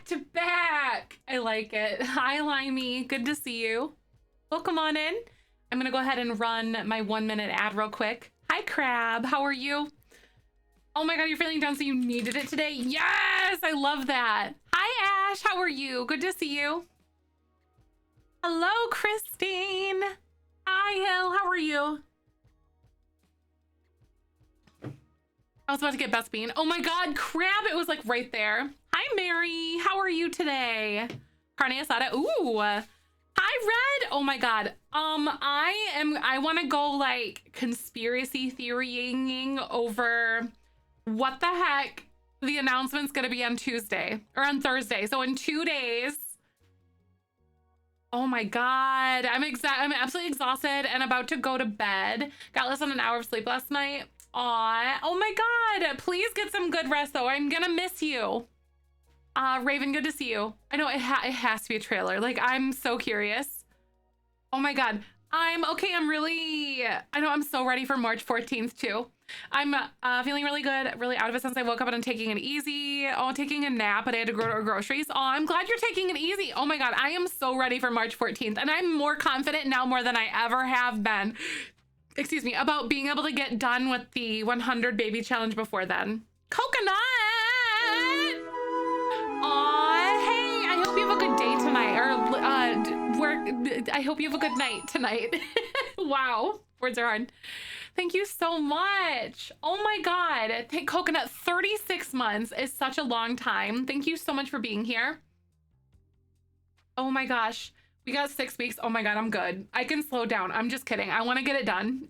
back to back. I like it. Hi, Limey. Good to see you. Welcome on in. I'm going to go ahead and run my 1-minute ad real quick. Hi, Crab. How are you? Oh my God, you're feeling down, so you needed it today? Yes, I love that. Hi, Ash. How are you? Good to see you. Hello, Christine. Hi, Hill. How are you? I was about to get Best Bean. Oh my God, Crab. It was like right there. Hi, Mary. How are you today? Carne asada. Ooh. Hi, Red. Oh my God. I want to go like conspiracy theorying over what the heck the announcement's going to be on Tuesday or on Thursday. So in 2 days. Oh my God. I'm absolutely exhausted and about to go to bed. Got less than an hour of sleep last night. Aw. Oh my God. Please get some good rest though. I'm going to miss you. Raven, good to see you. I know it has to be a trailer. Like, I'm so curious. Oh my God. I know I'm so ready for March 14th too. I'm feeling really good, really out of it since I woke up and I'm taking it easy. Oh, taking a nap, but I had to go to groceries. Oh, I'm glad you're taking it easy. Oh my God. I am so ready for March 14th and I'm more confident now more than I ever have been, excuse me, about being able to get done with the 100 baby challenge before then. Coconut! Aw, hey, I hope you have a good day tonight, or I hope you have a good night tonight. Wow, words are hard. Thank you so much. Oh my God, Coconut, 36 months is such a long time. Thank you so much for being here. Oh my gosh, we got 6 weeks. Oh my God, I'm good. I can slow down. I'm just kidding. I want to get it done.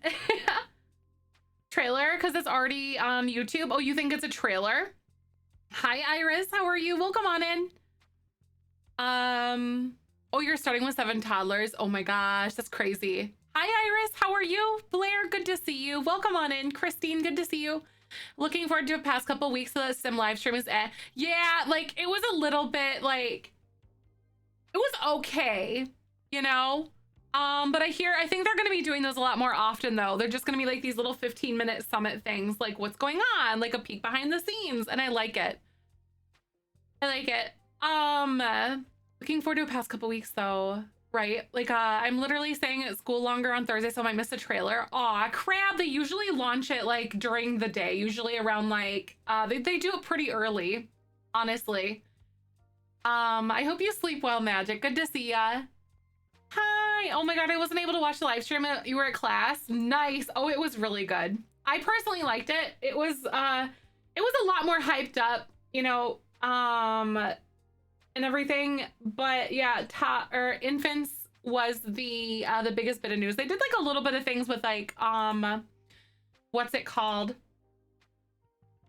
Trailer, because it's already on YouTube. Oh, you think it's a trailer? Hi, Iris. How are you? Welcome on in. Oh, you're starting with 7 toddlers. Oh my gosh, that's crazy. Hi, Iris. How are you? Blair, good to see you. Welcome on in. Christine, good to see you. Looking forward to the past couple weeks of the sim live stream is yeah, like it was a little bit like it was okay, you know? But I think they're gonna be doing those a lot more often though. They're just gonna be like these little 15-minute summit things, like what's going on, like a peek behind the scenes, and I like it. I like it. Looking forward to the past couple weeks though, right? Like I'm literally staying at school longer on Thursday, so I might miss a trailer. Aw, Crab, they usually launch it like during the day, usually around like they do it pretty early, honestly. I hope you sleep well, Magic. Good to see ya. Hi. Oh my God, I wasn't able to watch the live stream. You were at class. Nice. Oh, it was really good. I personally liked it. It was a lot more hyped up, you know, and everything. But yeah, infants was the biggest bit of news. They did like a little bit of things with like what's it called?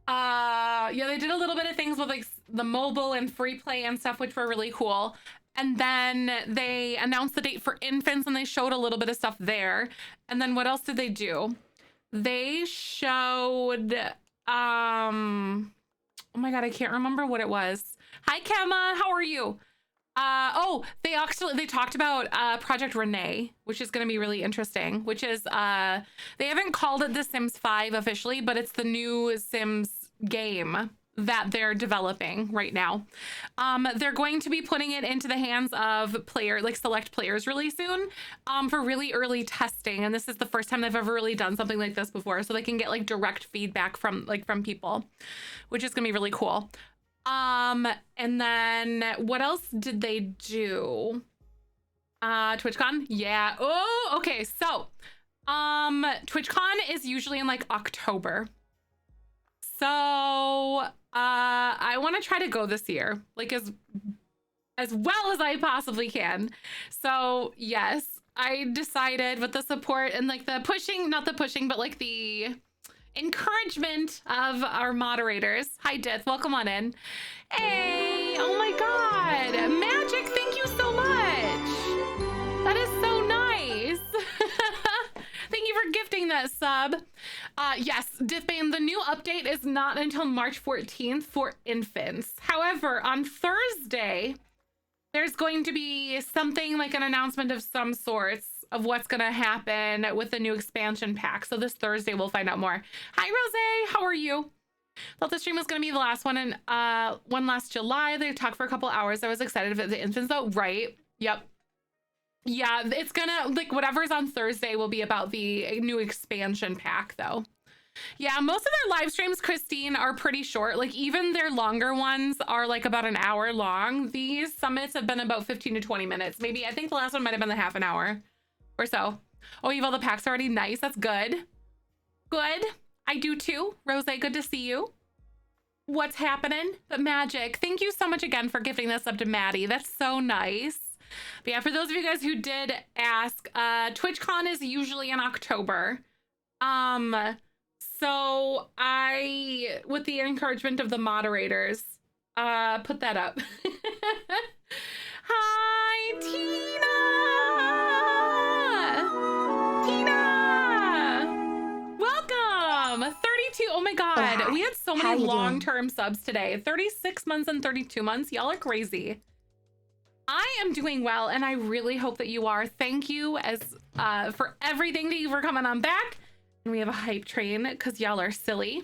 Yeah, they did a little bit of things with like the mobile and free play and stuff, which were really cool. And then they announced the date for infants and they showed a little bit of stuff there. And then what else did they do? They showed, oh my God, I can't remember what it was. Hi, Kemma, how are you? Oh, they talked about Project Renee, which is going to be really interesting, which is, they haven't called it The Sims 5 officially, but it's the new Sims game that they're developing right now. They're going to be putting it into the hands of select players really soon for really early testing. And this is the first time they've ever really done something like this before. So they can get like direct feedback from people, which is gonna be really cool. And then what else did they do? TwitchCon? Yeah. Oh, okay. So TwitchCon is usually in like October. So I want to try to go this year, like as well as I possibly can. So yes, I decided with the support and like the pushing, not the pushing, but like the encouragement of our moderators. Hi, Dith, welcome on in. Hey, oh my God, Magic, thank you so much. That is so nice. Thank you for gifting that sub. Yes, Dithbane, the new update is not until March 14th for infants. However, on Thursday, there's going to be something like an announcement of some sorts of what's going to happen with the new expansion pack. So this Thursday, we'll find out more. Hi, Rose. How are you? Thought the stream was gonna be the last one, and one last July. They talked for a couple hours. I was excited for the infants though. Right. Yep. Yeah, it's gonna, like, whatever's on Thursday will be about the new expansion pack though. Yeah, most of their live streams, Christine, are pretty short. Like, even their longer ones are like about an hour long. These summits have been about 15 to 20 minutes. Maybe, I think the last one might have been the half an hour or so. Oh, you have all the packs already? Nice, that's good. Good, I do too. Rose, good to see you. What's happening? But Magic, thank you so much again for gifting this up to Maddie. That's so nice. But yeah, for those of you guys who did ask, TwitchCon is usually in October. So I, with the encouragement of the moderators, put that up. Hi, Tina! Welcome! 32, oh my God. We had so many long-term subs today. 36 months and 32 months. Y'all are crazy. I am doing well, and I really hope that you are. Thank you for everything. Thank you for coming on back. And we have a hype train because y'all are silly.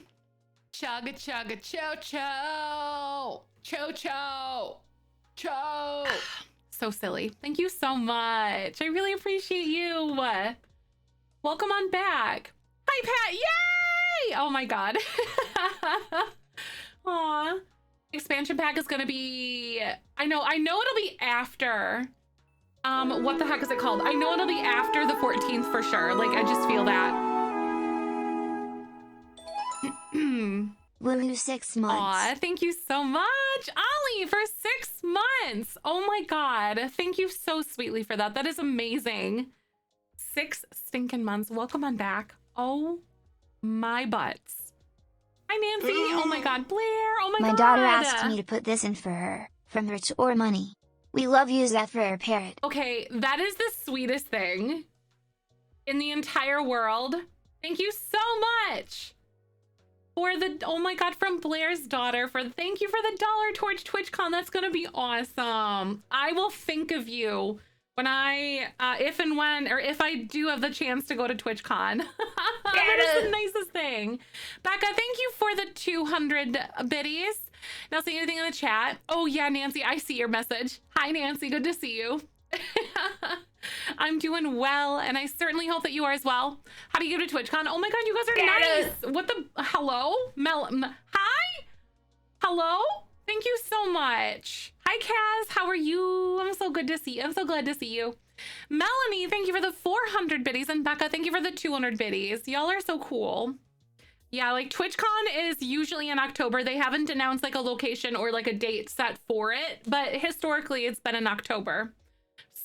Chugga chugga cho cho. Cho cho. Cho. So silly. Thank you so much. I really appreciate you. Welcome on back. Hi, Pat. Yay! Oh my God. Aw. Expansion pack is gonna be, I know it'll be after, what the heck is it called? I know it'll be after the 14th for sure. Like, I just feel that. Woohoo, 6 months. Aw, thank you so much, Ollie, for 6 months. Oh my God, thank you so sweetly for that. That is amazing. 6 stinking months. Welcome on back. Oh my butts. Hi, Nancy. Oh my God, Blair. Oh my God. My daughter asked me to put this in for her, from Rich or Money. We love you, Zephyr Parrot. Okay, that is the sweetest thing in the entire world. Thank you so much for the, oh my God, from Blair's daughter, thank you for the $1 towards TwitchCon. That's gonna be awesome. I will think of you when I, if and when, or if I do have the chance to go to TwitchCon. That is the nicest thing. Becca, thank you for the 200 biddies. Now, see anything in the chat? Oh yeah, Nancy, I see your message. Hi, Nancy, good to see you. I'm doing well, and I certainly hope that you are as well. How do you go to TwitchCon? Oh my God, you guys are nice. What the, hello? Hi? Hello? Thank you so much. Hi, Kaz. How are you? I'm so good to see you. I'm so glad to see you. Melanie, thank you for the 400 biddies. And Becca, thank you for the 200 biddies. Y'all are so cool. Yeah, like TwitchCon is usually in October. They haven't announced like a location or like a date set for it, but historically it's been in October.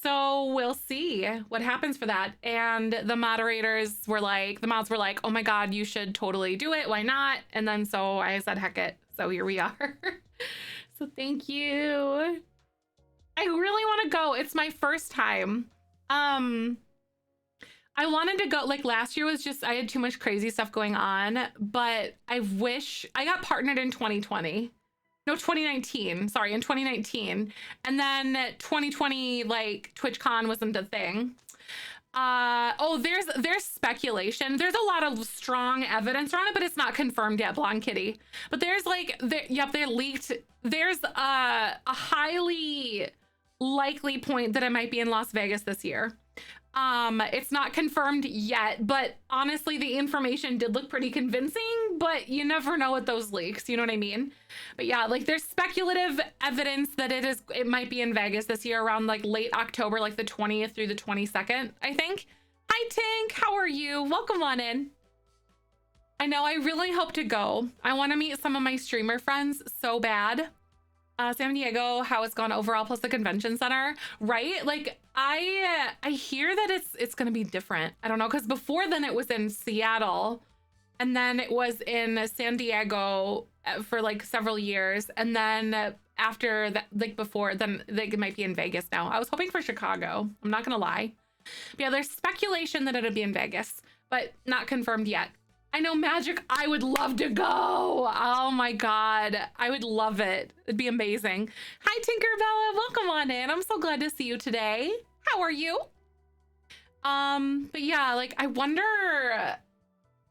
So we'll see what happens for that. And the moderators were like, the mods were like, oh my God, you should totally do it. Why not? And then so I said, heck it. So here we are. So thank you. I really want to go. It's my first time. I wanted to go, like last year was just, I had too much crazy stuff going on, but I wish I got partnered in 2020. No, 2019, sorry, in 2019. And then 2020, like TwitchCon wasn't a thing. Oh, there's speculation. There's a lot of strong evidence around it, but it's not confirmed yet, Blonde Kitty. But there's like, yep, they're leaked. There's a highly likely point that I might be in Las Vegas this year. It's not confirmed yet, but honestly, the information did look pretty convincing, but you never know with those leaks, you know what I mean? But yeah, like there's speculative evidence that it might be in Vegas this year around like late October, like the 20th through the 22nd, I think. Hi, Tink, how are you? Welcome on in. I know, I really hope to go. I want to meet some of my streamer friends so bad. San Diego, how it's gone overall, plus the convention center, right? Like I hear that it's gonna be different. I don't know, because before then it was in Seattle, and then it was in San Diego for like several years, and then after that, like before, then like it might be in Vegas now. I was hoping for Chicago. I'm not gonna lie. But yeah, there's speculation that it'll be in Vegas, but not confirmed yet. I know, Magic, I would love to go. Oh my God, I would love it. It'd be amazing. Hi, Tinkerbella, welcome on in. I'm so glad to see you today. How are you? But yeah, like I wonder,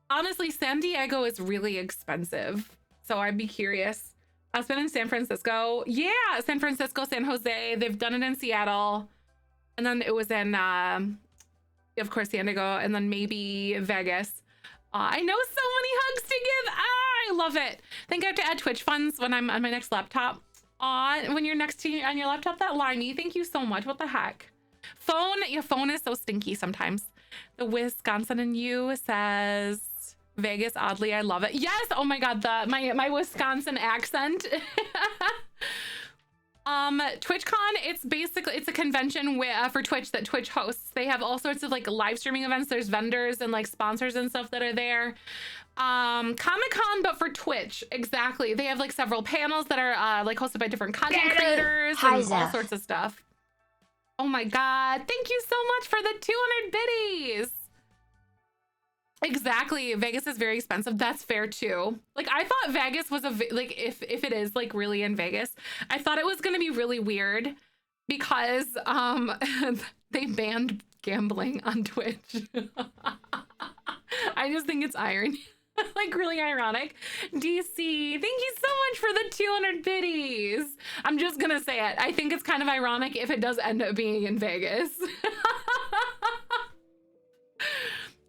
honestly, San Diego is really expensive. So I'd be curious. I've been in San Francisco. Yeah, San Francisco, San Jose. They've done it in Seattle. And then it was in, of course, San Diego, and then maybe Vegas. I know so many hugs to give. I love it. I think I have to add Twitch funds when I'm on my next laptop. When you're next to on your laptop, that Limey. Thank you so much. What the heck? Your phone is so stinky sometimes. The Wisconsin in you says Vegas. Oddly, I love it. Yes. Oh my God. My Wisconsin accent. TwitchCon, it's a convention for Twitch that Twitch hosts. They have all sorts of like live streaming events. There's vendors and like sponsors and stuff that are there. Comic-Con, but for Twitch. Exactly. They have like several panels that are like hosted by different content creators and all sorts of stuff. Oh my God. Thank you so much for the 200 biddies. Exactly. Vegas is very expensive. That's fair too. Like I thought Vegas was like if it is like really in Vegas, I thought it was going to be really weird because they banned gambling on Twitch. I just think it's irony. Like really ironic. DC, thank you so much for the 200 biddies. I'm just going to say it. I think it's kind of ironic if it does end up being in Vegas.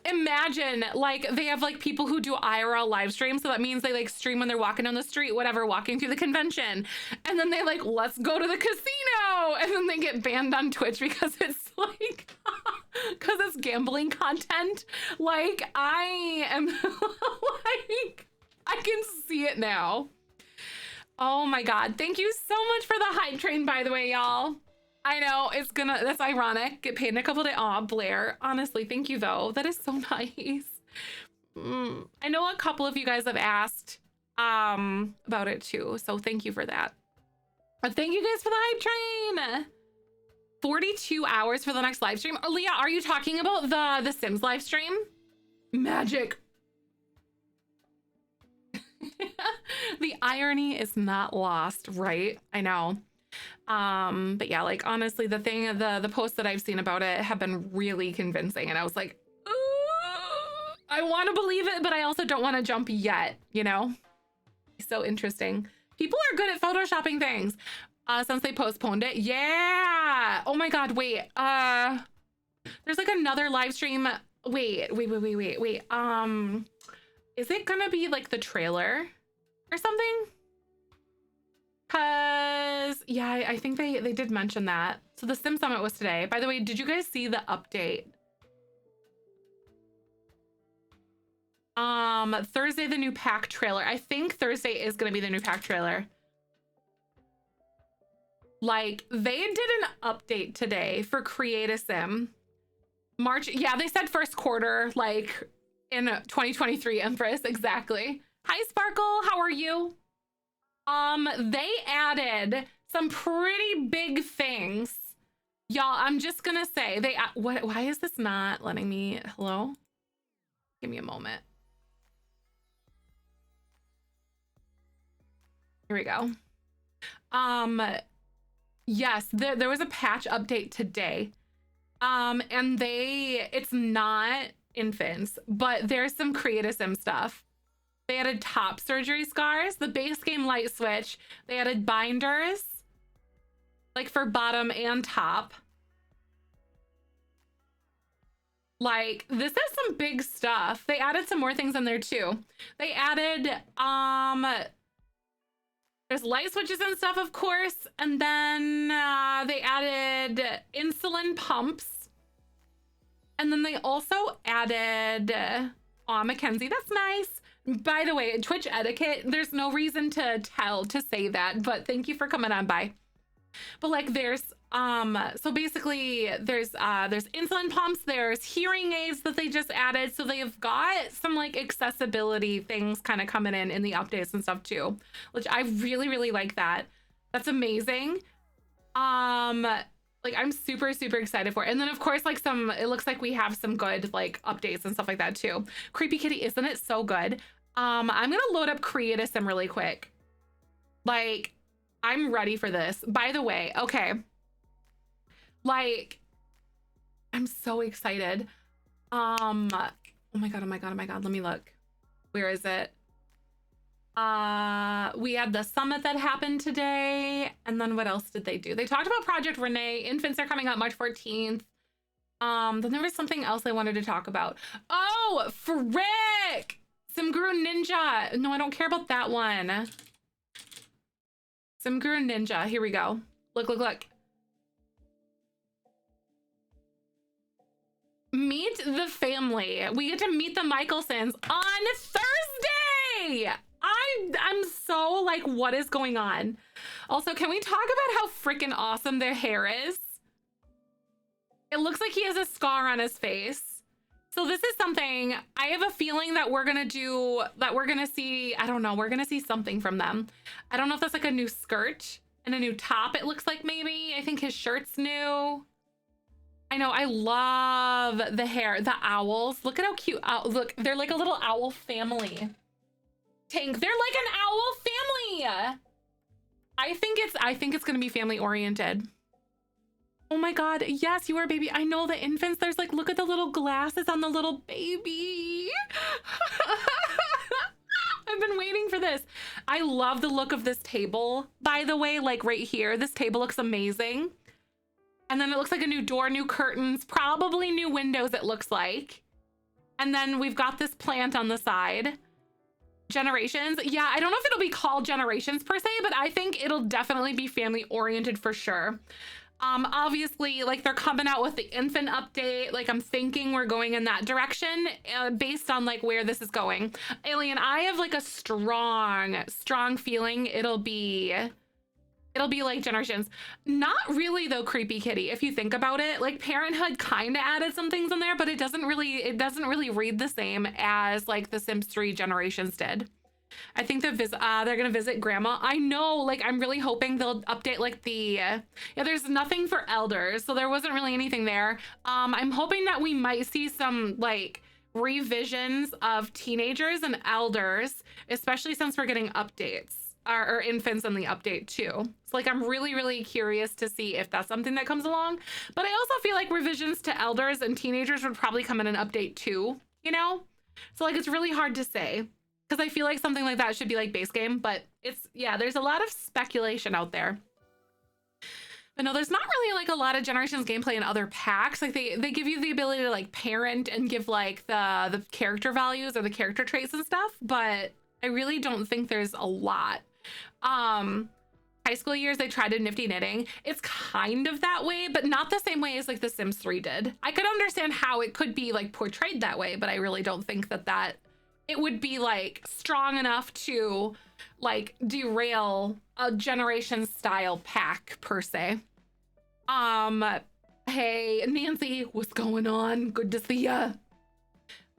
Imagine like they have like people who do IRL live streams. So that means they like stream when they're walking down the street, whatever, walking through the convention. And then they like, let's go to the casino. And then they get banned on Twitch because it's like, because it's gambling content. Like I am like, I can see it now. Oh my God. Thank you so much for the hype train, by the way, y'all. I know that's ironic. Get paid in a couple days. Aw, Blair. Honestly, thank you though. That is so nice. I know a couple of you guys have asked about it too. So thank you for that. But thank you guys for the hype train. 42 hours for the next live stream. Oh, Leah, are you talking about the Sims live stream? Magic. The irony is not lost, right? I know. But yeah, like honestly, the posts that I've seen about it have been really convincing, and I was like, I want to believe it, but I also don't want to jump yet, you know? So interesting. People are good at photoshopping things since they postponed it. Yeah. Oh my God. Wait. There's like another live stream. Wait. Is it gonna be like the trailer or something? Cause yeah, I think they did mention that. So the Sim Summit was today. By the way, did you guys see the update? Thursday, the new pack trailer. I think Thursday is gonna be the new pack trailer. Like they did an update today for Create a Sim. March, yeah, they said first quarter, like in 2023, Empress, exactly. Hi Sparkle, how are you? They added some pretty big things. Y'all, I'm just gonna say why is this not letting me, hello? Give me a moment. Here we go. Yes, there was a patch update today. And it's not infants, but there's some Create a Sim stuff. They added top surgery scars, the base game light switch. They added binders, like for bottom and top. Like this is some big stuff. They added some more things in there too. They added, there's light switches and stuff, of course. And then they added insulin pumps. And then they also added, Mackenzie, that's nice. By the way, Twitch etiquette, there's no reason to say that, but thank you for coming on by. But like there's so basically there's insulin pumps, there's hearing aids that they just added, so they've got some like accessibility things kind of coming in the updates and stuff too, which I really like that. That's amazing. Like I'm super excited for it. And then of course like it looks like we have some good like updates and stuff like that too. Creepy Kitty, isn't it so good? I'm gonna load up Create a Sim really quick. Like I'm ready for this. By the way, okay. Like I'm so excited. Oh my god, let me look. Where is it? We had the summit that happened today. And then what else did they do? They talked about Project Renee. Infants are coming out March 14th. Then there was something else I wanted to talk about. Oh, frick! Simguru Ninja. No, I don't care about that one. Simguru Ninja. Here we go. Look, look, look. Meet the family. We get to meet the Michelsons on Thursday. I'm so like, what is going on? Also, can we talk about how freaking awesome their hair is? It looks like he has a scar on his face. So this is something I have a feeling that we're gonna do, that we're gonna see, I don't know, we're gonna see something from them. I don't know if that's like a new skirt and a new top, it looks like maybe. I think his shirt's new. I know, I love the hair, the owls. Look at how cute, look, they're like a little owl family. Tank, they're like an owl family. I think it's gonna be family oriented. Oh my God, yes, you are, baby. I know the infants, there's like, look at the little glasses on the little baby. I've been waiting for this. I love the look of this table, by the way, like right here. This table looks amazing. And then it looks like a new door, new curtains, probably new windows, it looks like. And then we've got this plant on the side. Generations. Yeah, I don't know if it'll be called Generations per se, but I think it'll definitely be family oriented for sure. Obviously, like they're coming out with the infant update. Like I'm thinking we're going in that direction based on like where this is going. Alien, I have like a strong feeling it'll be like Generations. Not really though, Creepy Kitty, if you think about it. Like Parenthood kind of added some things in there, but it doesn't really read the same as like the Sims 3 Generations did. I think they're gonna visit grandma. I know, like I'm really hoping they'll update like the yeah, there's nothing for elders, so there wasn't really anything there. I'm hoping that we might see some like revisions of teenagers and elders, especially since we're getting updates or infants in the update too. So like I'm really curious to see if that's something that comes along. But I also feel like revisions to elders and teenagers would probably come in an update too, you know? So like it's really hard to say, because I feel like something like that should be like base game, but it's, yeah, there's a lot of speculation out there. But no, there's not really like a lot of Generations gameplay in other packs. Like they give you the ability to like parent and give like the character values or the character traits and stuff, but I really don't think there's a lot. High school years, they tried a nifty knitting. It's kind of that way, but not the same way as like the Sims 3 did. I could understand how it could be like portrayed that way, but I really don't think that it would be like strong enough to like derail a Generation style pack per se. Hey Nancy, what's going on? Good to see ya.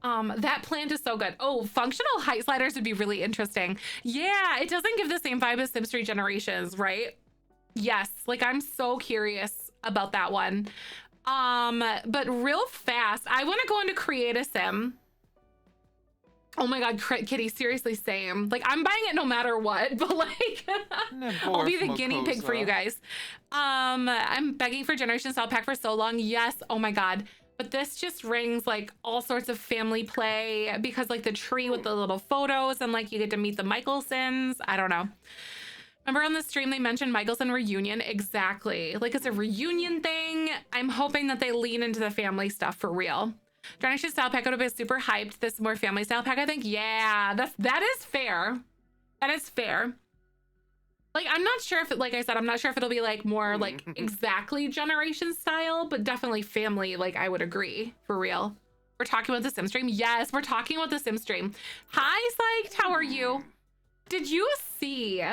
That plant is so good. Oh, functional height sliders would be really interesting. Yeah, it doesn't give the same vibe as Sims 3 Generations, right? Yes, like I'm so curious about that one. But real fast, I want to go into create a sim. Oh my God, Kitty, seriously, same. Like I'm buying it no matter what, but like I'll be the guinea pig for you guys. I'm begging for Generation style pack for so long. Yes, oh my God. But this just rings like all sorts of family play because like the tree with the little photos and like you get to meet the Michelsons. I don't know. Remember on the stream they mentioned Michelson reunion? Exactly. Like it's a reunion thing. I'm hoping that they lean into the family stuff for real. Generation style pack would have been super hyped. This more family style pack, I think. Yeah, that is fair. That is fair. Like I'm not sure if it, like I said, I'm not sure if it'll be like more like exactly Generation style, but definitely family. Like I would agree for real. We're talking about the Sim stream. Yes, we're talking about the Sim stream. Hi, Psyched. How are you? Did you see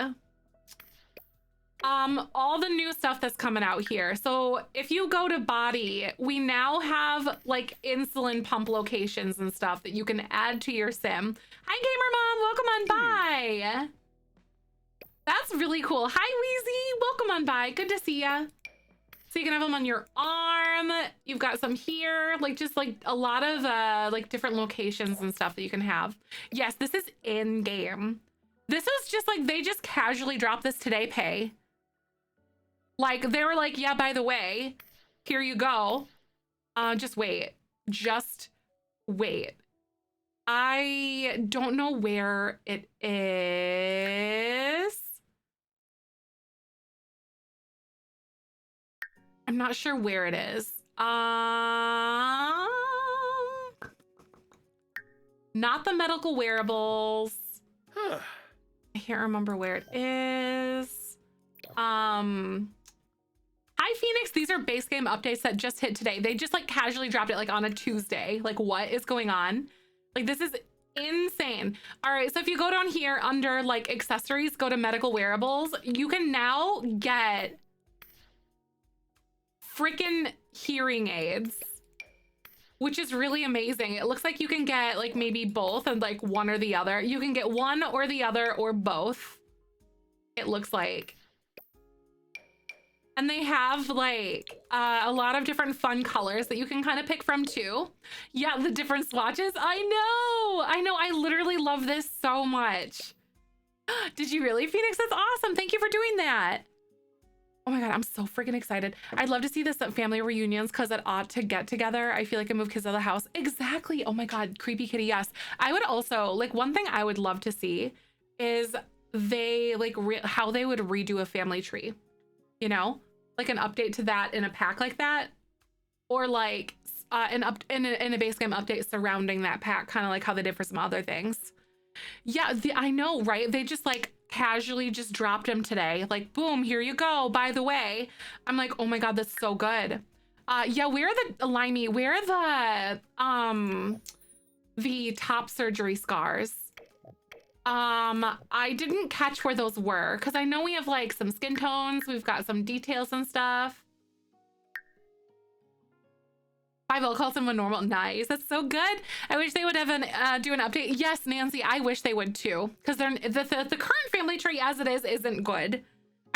all the new stuff that's coming out here? So if you go to body, we now have like insulin pump locations and stuff that you can add to your sim. Hi, Gamer Mom. Welcome on by. That's really cool. Hi, Weezy. Welcome on by. Good to see ya. So you can have them on your arm. You've got some here, like just like a lot of like different locations and stuff that you can have. Yes, this is in game. This is just like, they just casually dropped this today pay. Like they were like, yeah, by the way, here you go. Just wait. I don't know where it is. I'm not sure where it is. Not the medical wearables. Huh. I can't remember where it is. Hi Phoenix, these are base game updates that just hit today. They just like casually dropped it like on a Tuesday. Like what is going on? Like this is insane. All right, so if you go down here under like accessories, go to medical wearables, you can now get freaking hearing aids, which is really amazing. It looks like you can get like maybe both and like one or the other. You can get one or the other or both, it looks like. And they have like a lot of different fun colors that you can kind of pick from too. Yeah, the different swatches. I know. I literally love this so much. Did you really, Phoenix? That's awesome. Thank you for doing that. Oh my God, I'm so freaking excited. I'd love to see this at family reunions because it ought to get together. I feel like I move kids out of the house. Exactly. Oh my God, creepy kitty, yes. I would also, like one thing I would love to see is they like how they would redo a family tree, you know? Like an update to that in a pack like that. Or like in a base game update surrounding that pack, kind of like how they did for some other things. Yeah, I know, right? They just like casually just dropped him today. Like, boom, here you go. By the way, I'm like, oh my God, that's so good. Yeah, where are the Limey? Where are the top surgery scars? I didn't catch where those were because I know we have like some skin tones. We've got some details and stuff. 5L calls him a normal. Nice. That's so good. I wish they would have do an update. Yes, Nancy, I wish they would too. Because the current family tree as it is isn't good.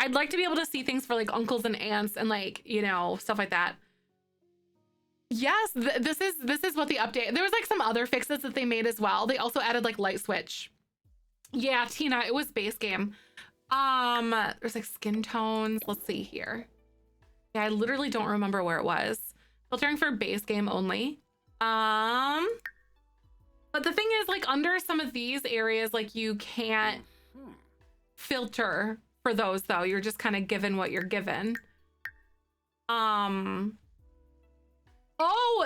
I'd like to be able to see things for like uncles and aunts and like, you know, stuff like that. Yes, this is what the update. There was like some other fixes that they made as well. They also added like light switch. Yeah, Tina, it was base game. There's like skin tones. Let's see here. Yeah, I literally don't remember where it was. Filtering for base game only. But the thing is, like under some of these areas, like you can't filter for those though. You're just kind of given what you're given. Oh,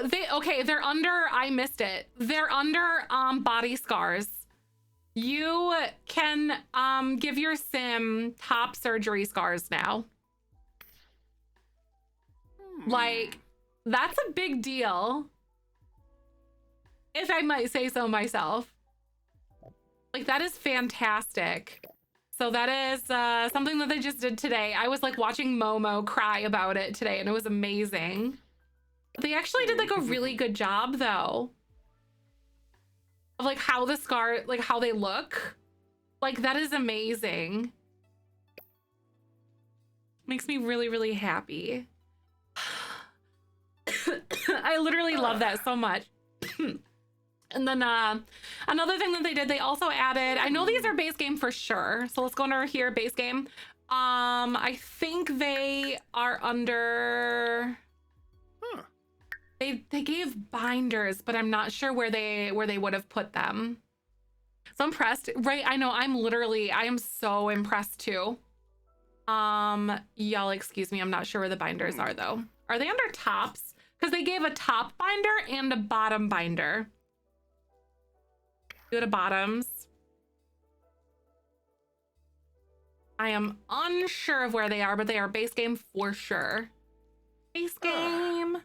they're under, I missed it. They're under body scars. You can give your sim top surgery scars now. Like, that's a big deal, if I might say so myself. Like, that is fantastic. So that is something that they just did today. I was like watching Momo cry about it today and it was amazing. They actually did like a really good job though. Of like how the scar, like how they look. Like that is amazing. Makes me really, really happy. I literally love that so much. And then another thing that they did, they also added, I know these are base game for sure. So let's go under here, base game. I think they are under, they gave binders, but I'm not sure where they would have put them. So impressed, right? I know, I am so impressed too. Y'all excuse me, I'm not sure where the binders are though. Are they under tops? Because they gave a top binder and a bottom binder. Go to bottoms. I am unsure of where they are, but they are base game for sure. Base game.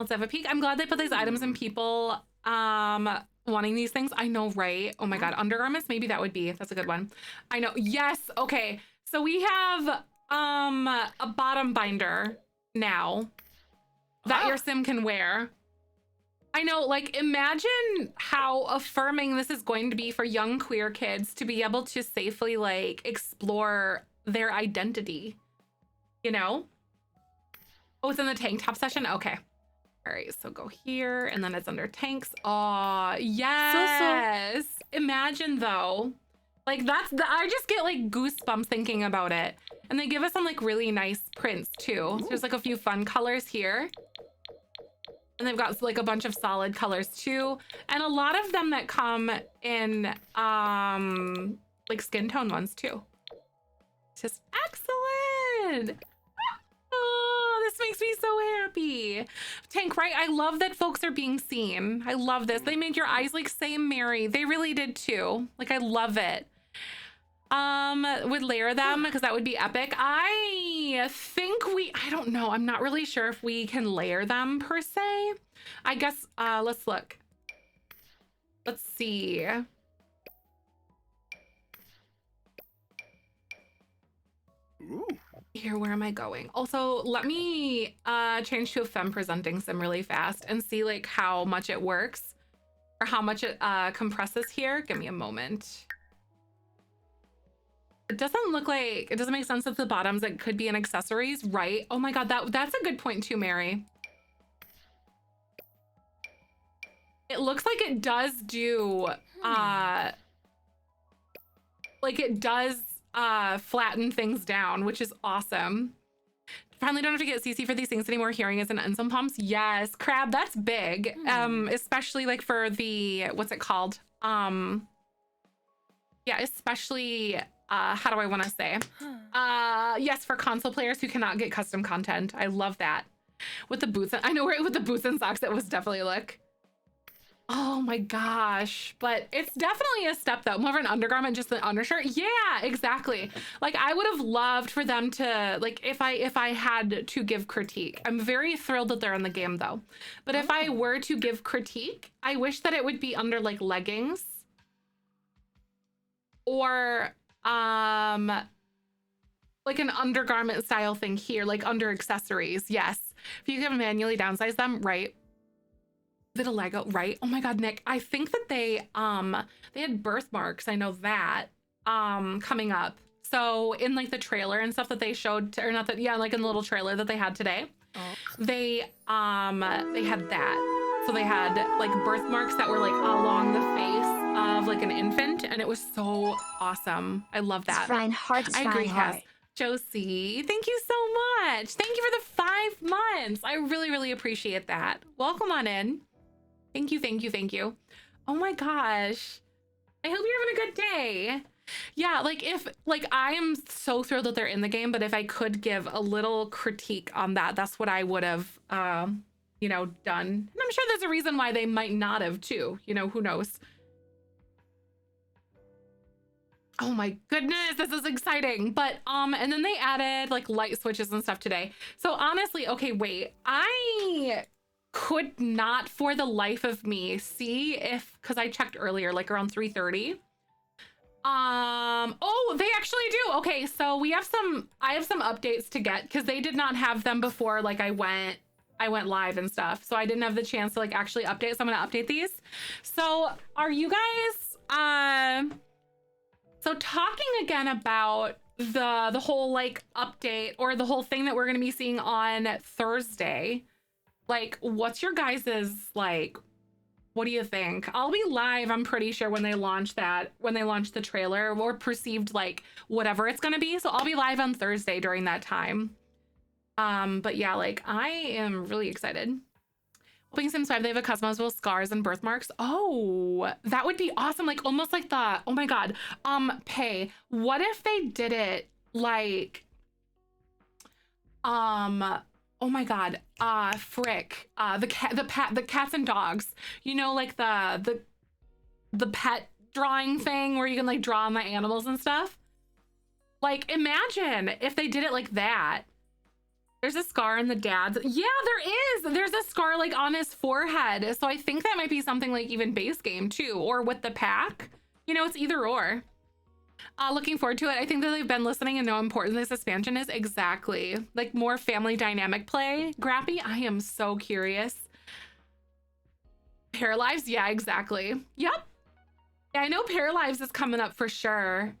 Let's have a peek. I'm glad they put these items in people wanting these things. I know, right? Oh my God, undergarments, maybe that would be, that's a good one. I know, yes, okay. So we have a bottom binder now that your sim can wear. I know, like, imagine how affirming this is going to be for young queer kids to be able to safely, like, explore their identity, you know? Oh, it's in the tank top session? Okay. All right, so go here, and then it's under tanks. Oh, yes! So. Imagine, though. Like, I just get, like, goosebumps thinking about it. And they give us some, like, really nice prints, too. So there's, like, a few fun colors here. And they've got like a bunch of solid colors too. And a lot of them that come in like skin tone ones too. It's just excellent. Oh, this makes me so happy. Tank, right? I love that folks are being seen. I love this. They made your eyes like same Mary. They really did too. Like, I love it. Would layer them because that would be epic. I think I don't know. I'm not really sure if we can layer them per se. I guess, let's look. Let's see. Ooh. Here, where am I going? Also, let me change to a femme presenting sim really fast and see like how much it works or how much it compresses here. Give me a moment. It doesn't look like, it doesn't make sense that the bottoms, it could be in accessories, right? Oh my God, that's a good point too, Mary. It looks like it does do, like it does flatten things down, which is awesome. Finally don't have to get CC for these things anymore. Hearing is an enzyme pumps. Yes, Crab, that's big. Especially like for the, what's it called? Yeah, especially, how do I want to say? Yes, for console players who cannot get custom content. I love that. With the boots, I know with the boots and socks, that was definitely a look. Oh my gosh, but it's definitely a step though. More of an undergarment, just the undershirt. Yeah, exactly. Like I would have loved for them to, like if I had to give critique. I'm very thrilled that they're in the game though. But if I were to give critique, I wish that it would be under like leggings or like an undergarment style thing here, like under accessories. Yes. If you can manually downsize them, right? Is it a Lego, right? Oh my God, Nick, I think that they had birthmarks. I know that coming up. So in like the trailer and stuff that they showed, or not that, yeah, like in the little trailer that they had today, they had that. So they had like birthmarks that were like along the face of like an infant, and it was so awesome. I love that. Zefrine heart, I agree, heart. Cass. Josie, thank you so much. Thank you for the 5 months. I really, really appreciate that. Welcome on in. Thank you, thank you, thank you. Oh my gosh. I hope you're having a good day. Yeah, like if, like I am so thrilled that they're in the game, but if I could give a little critique on that, that's what I would have, you know, done. And I'm sure there's a reason why they might not have too, you know, who knows? Oh my goodness, this is exciting. But, and then they added like light switches and stuff today. So honestly, okay, wait, I could not for the life of me see if, because I checked earlier, like around 3:30. Oh, they actually do. Okay, so I have some updates to get because they did not have them before. Like I went live and stuff, so I didn't have the chance to like actually update. So I'm gonna update these. So are you guys, so talking again about the whole like update or the whole thing that we're gonna be seeing on Thursday, like what's your guys's like, what do you think? I'll be live, I'm pretty sure, when they launch the trailer or perceived like whatever it's gonna be. So I'll be live on Thursday during that time. But yeah, like I am really excited. Hoping Sims 5, they have a customizable scars and birthmarks. Oh, that would be awesome. Like almost like the, oh my God, Pay. What if they did it like, oh my God, frick, the cats and dogs, you know, like the pet drawing thing where you can like draw on the animals and stuff. Like imagine if they did it like that. There's a scar in the dad's. Yeah, there is. There's a scar like on his forehead. So I think that might be something like even base game too, or with the pack. You know, it's either or. Looking forward to it. I think that they've been listening and know how important this expansion is. Exactly. Like more family dynamic play. Grappy, I am so curious. Paralives? Yeah, exactly. Yep. Yeah, I know Paralives is coming up for sure.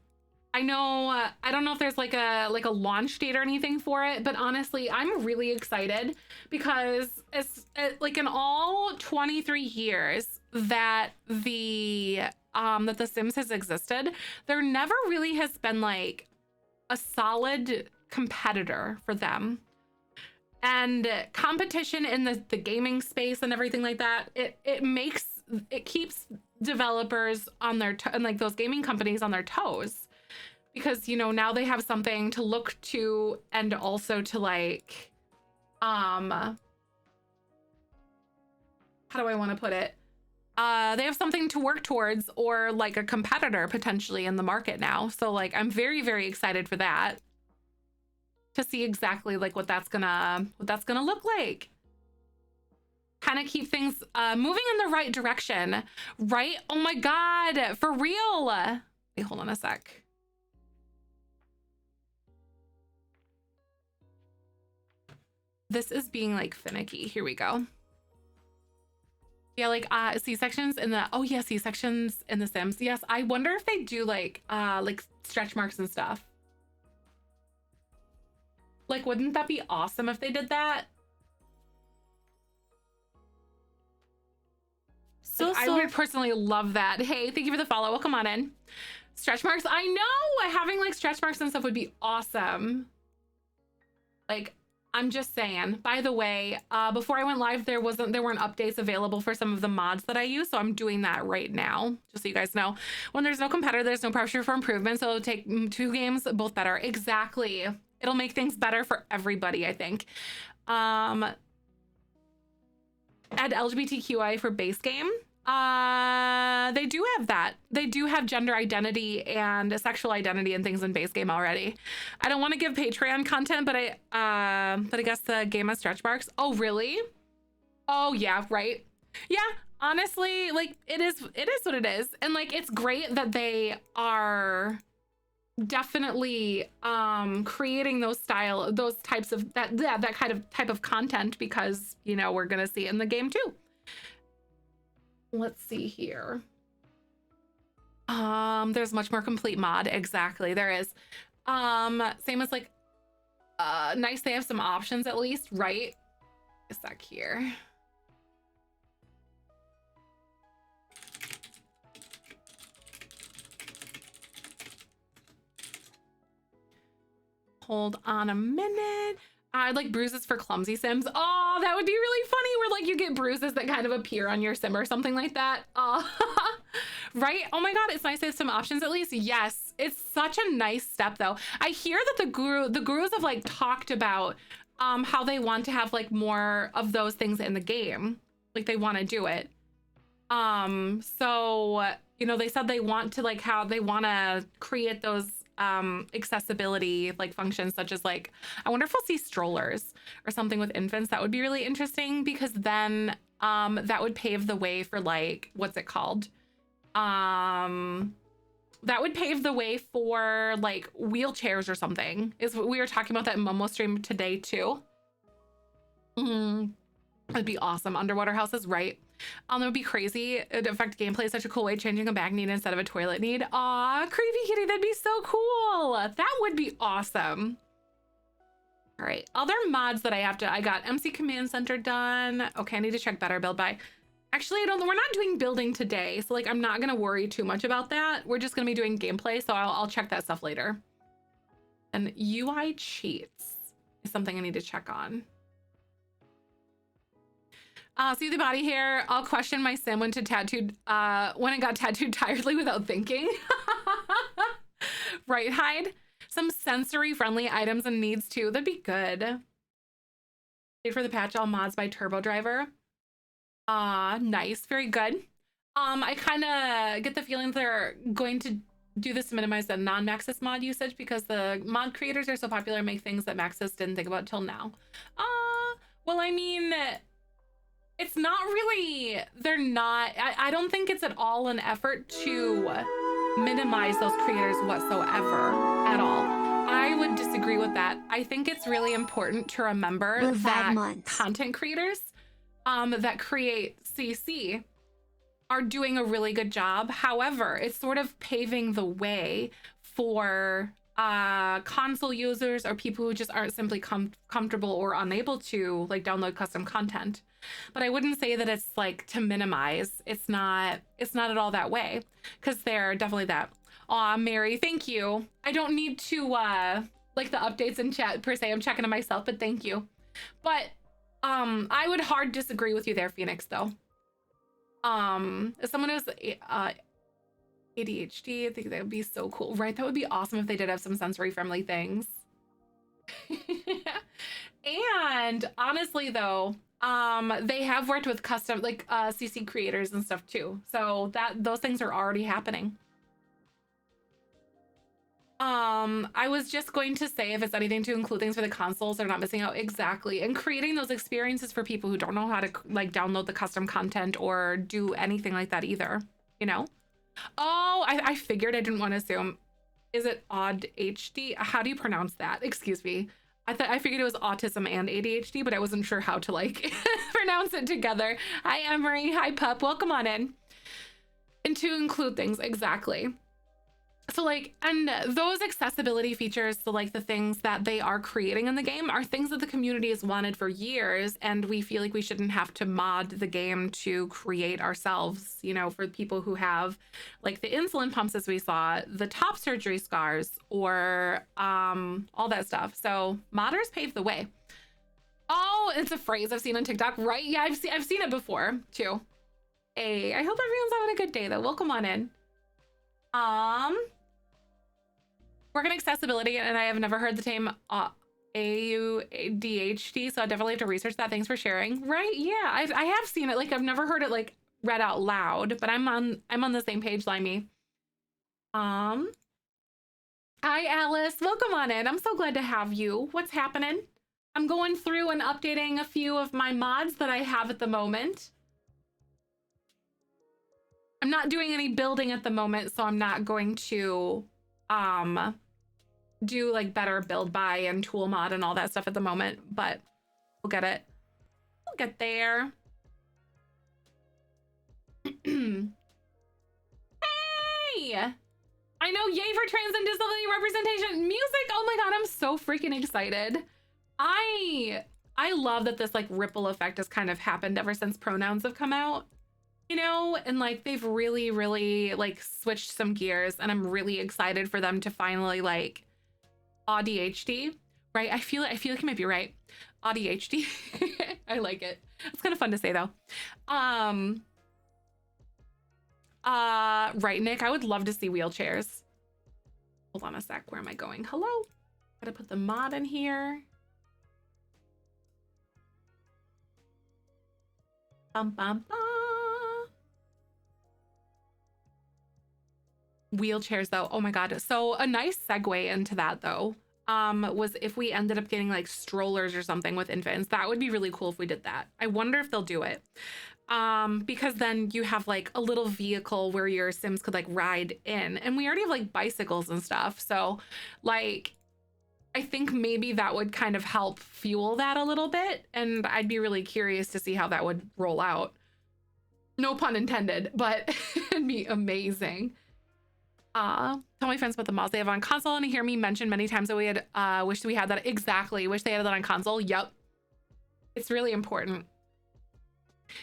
I know, I don't know if there's like a launch date or anything for it, but honestly, I'm really excited because it's like in all 23 years that the Sims has existed, there never really has been like a solid competitor for them. and competition in the gaming space and everything like that, it keeps developers on their and like those gaming companies on their toes, because you know, now they have something to look to, and also to like how do I want to put it, they have something to work towards, or like a competitor potentially in the market now. So like I'm very, very excited for that, to see exactly like what that's gonna look like. Kind of keep things moving in the right direction, right? Oh my God, for real. Wait, hold on a sec. This is being like finicky. Here we go. Yeah, like C-sections in the, oh yeah, C-sections in the Sims. Yes, I wonder if they do like stretch marks and stuff. Like, wouldn't that be awesome if they did that? So I would personally love that. Hey, thank you for the follow. Welcome on in. Stretch marks. I know having like stretch marks and stuff would be awesome. Like, I'm just saying. By the way, before I went live, there weren't updates available for some of the mods that I use, so I'm doing that right now, just so you guys know. When there's no competitor, there's no pressure for improvement, so it'll take 2 games, both better. Exactly. It'll make things better for everybody, I think. Add LGBTQI for base game. They do have that. They do have gender identity and sexual identity and things in base game already. I don't want to give Patreon content, but I guess the game has stretch marks. Oh, really? Oh, yeah, right. Yeah, honestly, like it is what it is. And like, it's great that they are definitely creating those types of that kind of type of content, because you know, we're gonna see it in the game too. Let's see here. There's much more complete mod. Exactly, there is. Same as like nice they have some options at least, right? A sec here. Hold on a minute. I'd like bruises for clumsy sims. Oh, that would be really funny, where like you get bruises that kind of appear on your sim or something like that. Right? Oh my God, it's nice to have some options at least. Yes, it's such a nice step though. I hear that the gurus have like talked about how they want to have like more of those things in the game. Like they want to do it. So, you know, they said they want to like how they want to create those accessibility like functions, such as like, I wonder if we'll see strollers or something with infants. That would be really interesting, because then that would pave the way for like, what's it called? That would pave the way for like wheelchairs or something. Is what we were talking about that in Momo stream today too. That'd be awesome. Underwater houses, right? That would be crazy. It'd affect gameplay in such a cool way, changing a bag need instead of a toilet need. Aw, creepy kitty, that'd be so cool. That would be awesome. All right, other mods that I got MC Command Center done. Okay, I need to check better build by. Actually, we're not doing building today, so like I'm not gonna worry too much about that. We're just gonna be doing gameplay, so I'll check that stuff later. And UI cheats is something I need to check on. See the body hair. I'll question my sim when it got tattooed tiredly without thinking. Right, Hyde? Some sensory friendly items and needs too. That'd be good. Wait for the patch, all mods by Turbo Driver. Nice, very good. I kind of get the feeling they're going to do this to minimize the non-Maxis mod usage, because the mod creators are so popular, make things that Maxis didn't think about till now. Well, I mean, it's not really, I don't think it's at all an effort to minimize those creators whatsoever at all. I would disagree with that. I think it's really important to remember that content creators that create CC are doing a really good job. However, it's sort of paving the way for console users or people who just aren't simply comfortable or unable to like download custom content. But I wouldn't say that it's like to minimize. It's not at all that way, because they're definitely that. Aw, Mary, thank you. I don't need to like the updates in chat per se. I'm checking it myself, but thank you. But I would hard disagree with you there, Phoenix, though. As someone who's ADHD, I think that would be so cool, right? That would be awesome if they did have some sensory friendly things. And honestly though, they have worked with custom like CC creators and stuff too. So those things are already happening. I was just going to say if it's anything to include things for the consoles, they're not missing out. Exactly. And creating those experiences for people who don't know how to like download the custom content or do anything like that either, you know? Oh, I figured. I didn't want to assume. Is it odd HD? How do you pronounce that? Excuse me. I figured it was autism and ADHD, but I wasn't sure how to like pronounce it together. Hi, Emery. Hi, Pup. Welcome on in. And to include things, exactly. So like, and those accessibility features, so like the things that they are creating in the game are things that the community has wanted for years. And we feel like we shouldn't have to mod the game to create ourselves, you know, for people who have like the insulin pumps, as we saw, the top surgery scars, or all that stuff. So modders paved the way. Oh, it's a phrase I've seen on TikTok, right? Yeah, I've seen it before too. Hey, I hope everyone's having a good day though. Welcome on in. Work in accessibility, and I have never heard the term AUDHD, so I definitely have to research that. Thanks for sharing. Right? Yeah, I have seen it. Like I've never heard it like read out loud, but I'm on the same page, Limey. Hi Alice, welcome on in. I'm so glad to have you. What's happening? I'm going through and updating a few of my mods that I have at the moment. I'm not doing any building at the moment, so I'm not going to do like better build buy and tool mod and all that stuff at the moment, but we'll get it. We'll get there. Hey! I know, yay for trans and disability representation. Music, oh my god, I'm so freaking excited. I love that this like ripple effect has kind of happened ever since pronouns have come out. You know, and like they've really like switched some gears, and I'm really excited for them to finally like ADHD, right? I feel like you might be right. ADHD. I like it. It's kind of fun to say though. Right, Nick, I would love to see wheelchairs. Hold on a sec. Where am I going? Hello. Gotta put the mod in here. Bum bum bum. Wheelchairs though, oh my god. So a nice segue into that though was if we ended up getting like strollers or something with infants. That would be really cool if we did that. I wonder if they'll do it, because then you have like a little vehicle where your Sims could like ride in, and we already have like bicycles and stuff, so like I think maybe that would kind of help fuel that a little bit, and I'd be really curious to see how that would roll out. No pun intended, but it'd be amazing. Tell my friends about the mods they have on console, and hear me mention many times that we had wished we had that. Exactly, wish they had that on console. Yep, it's really important.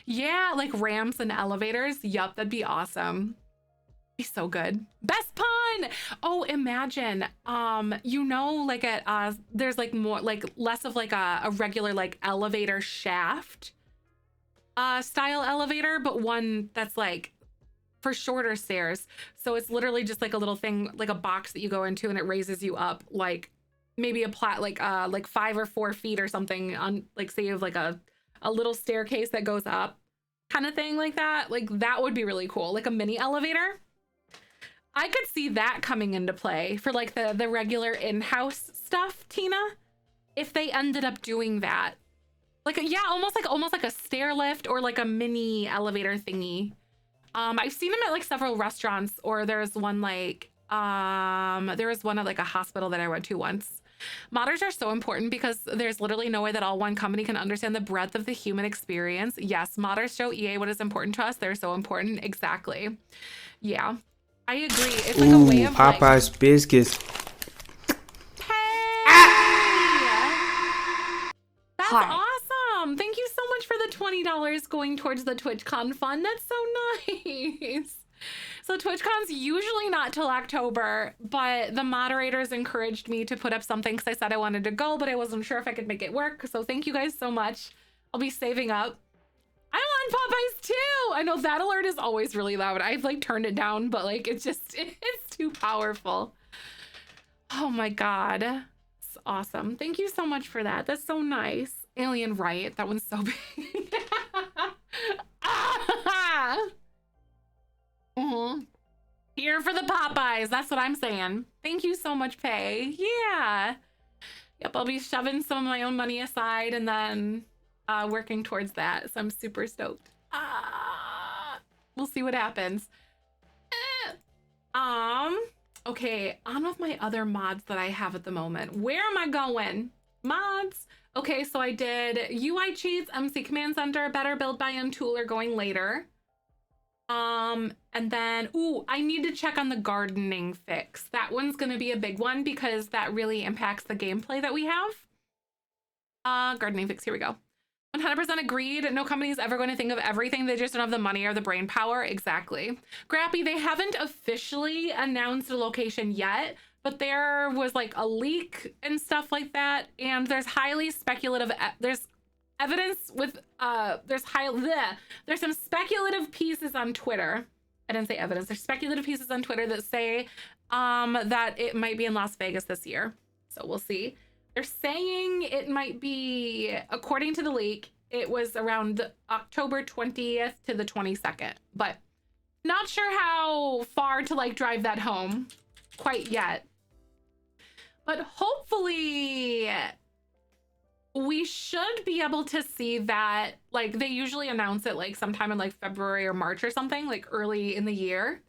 Yeah, like ramps and elevators. Yep, that'd be awesome. Be so good. Best pun. Oh, imagine you know, like at there's like more like less of like a regular like elevator shaft style elevator, but one that's like for shorter stairs. So it's literally just like a little thing, like a box that you go into, and it raises you up like maybe a like 5 or 4 feet or something, on like say you have like a little staircase that goes up kind of thing, like that. Like that would be really cool, like a mini elevator. I could see that coming into play for like the regular in-house stuff, Tina, if they ended up doing that. Like yeah, almost like a stair lift or like a mini elevator thingy. I've seen them at like several restaurants, or there's one like there was one at like a hospital that I went to once. Modders are so important because there's literally no way that all one company can understand the breadth of the human experience. Yes, modders show EA what is important to us. They're so important. Exactly. Yeah, I agree. It's like a way of Popeye's like, biscuits. Hey! That's awesome. Thank you so much for the $20 going towards the TwitchCon fund. That's so nice. So TwitchCon's usually not till October, but the moderators encouraged me to put up something because I said I wanted to go, but I wasn't sure if I could make it work. So thank you guys so much. I'll be saving up. I want Popeyes too. I know that alert is always really loud. I've like turned it down, but like it's too powerful. Oh my God. It's awesome. Thank you so much for that. That's so nice. Alien Riot. That one's so big. Here for the Popeyes. That's what I'm saying. Thank you so much, Pay. Yeah. Yep, I'll be shoving some of my own money aside and then working towards that. So I'm super stoked. We'll see what happens. Okay, on with my other mods that I have at the moment. Where am I going? Mods. Okay, so I did UI cheats, MC Command Center, better build by Untool are going later. And then, ooh, I need to check on the gardening fix. That one's gonna be a big one because that really impacts the gameplay that we have. Gardening fix, here we go. 100% agreed. No company is ever going to think of everything. They just don't have the money or the brain power. Exactly. Grappy, they haven't officially announced a location yet, but there was like a leak and stuff like that. And there's highly speculative, there's evidence with, there's some speculative pieces on Twitter. I didn't say evidence. There's speculative pieces on Twitter that say that it might be in Las Vegas this year. So we'll see. They're saying it might be, according to the leak, it was around October 20th to the 22nd, but not sure how far to like drive that home quite yet. But hopefully we should be able to see that, like they usually announce it like sometime in like February or March or something, like early in the year.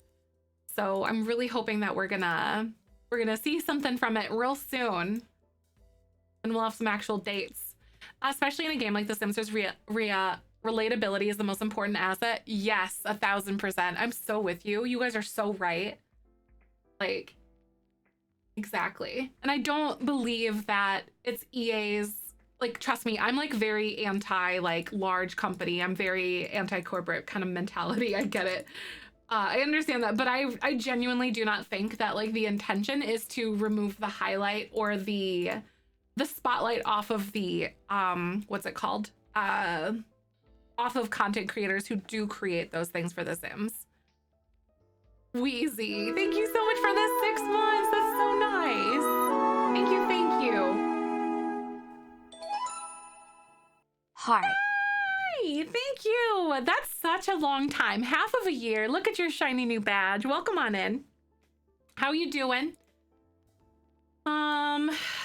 So I'm really hoping that we're gonna see something from it real soon. And we'll have some actual dates, especially in a game like The Sims. There's relatability is the most important asset. Yes, 1000%. I'm so with you. You guys are so right. Like, exactly. And I don't believe that it's EA's, like, trust me, I'm like very anti like large company. I'm very anti-corporate kind of mentality. I get it. I understand that, but I genuinely do not think that like the intention is to remove the highlight or the spotlight off of the what's it called, off of content creators who do create those things for The Sims. Wheezy, thank you so much for the 6 months. That's so nice. Thank you. Heart. Hi, thank you. That's such a long time, half of a year. Look at your shiny new badge. Welcome on in. How you doing?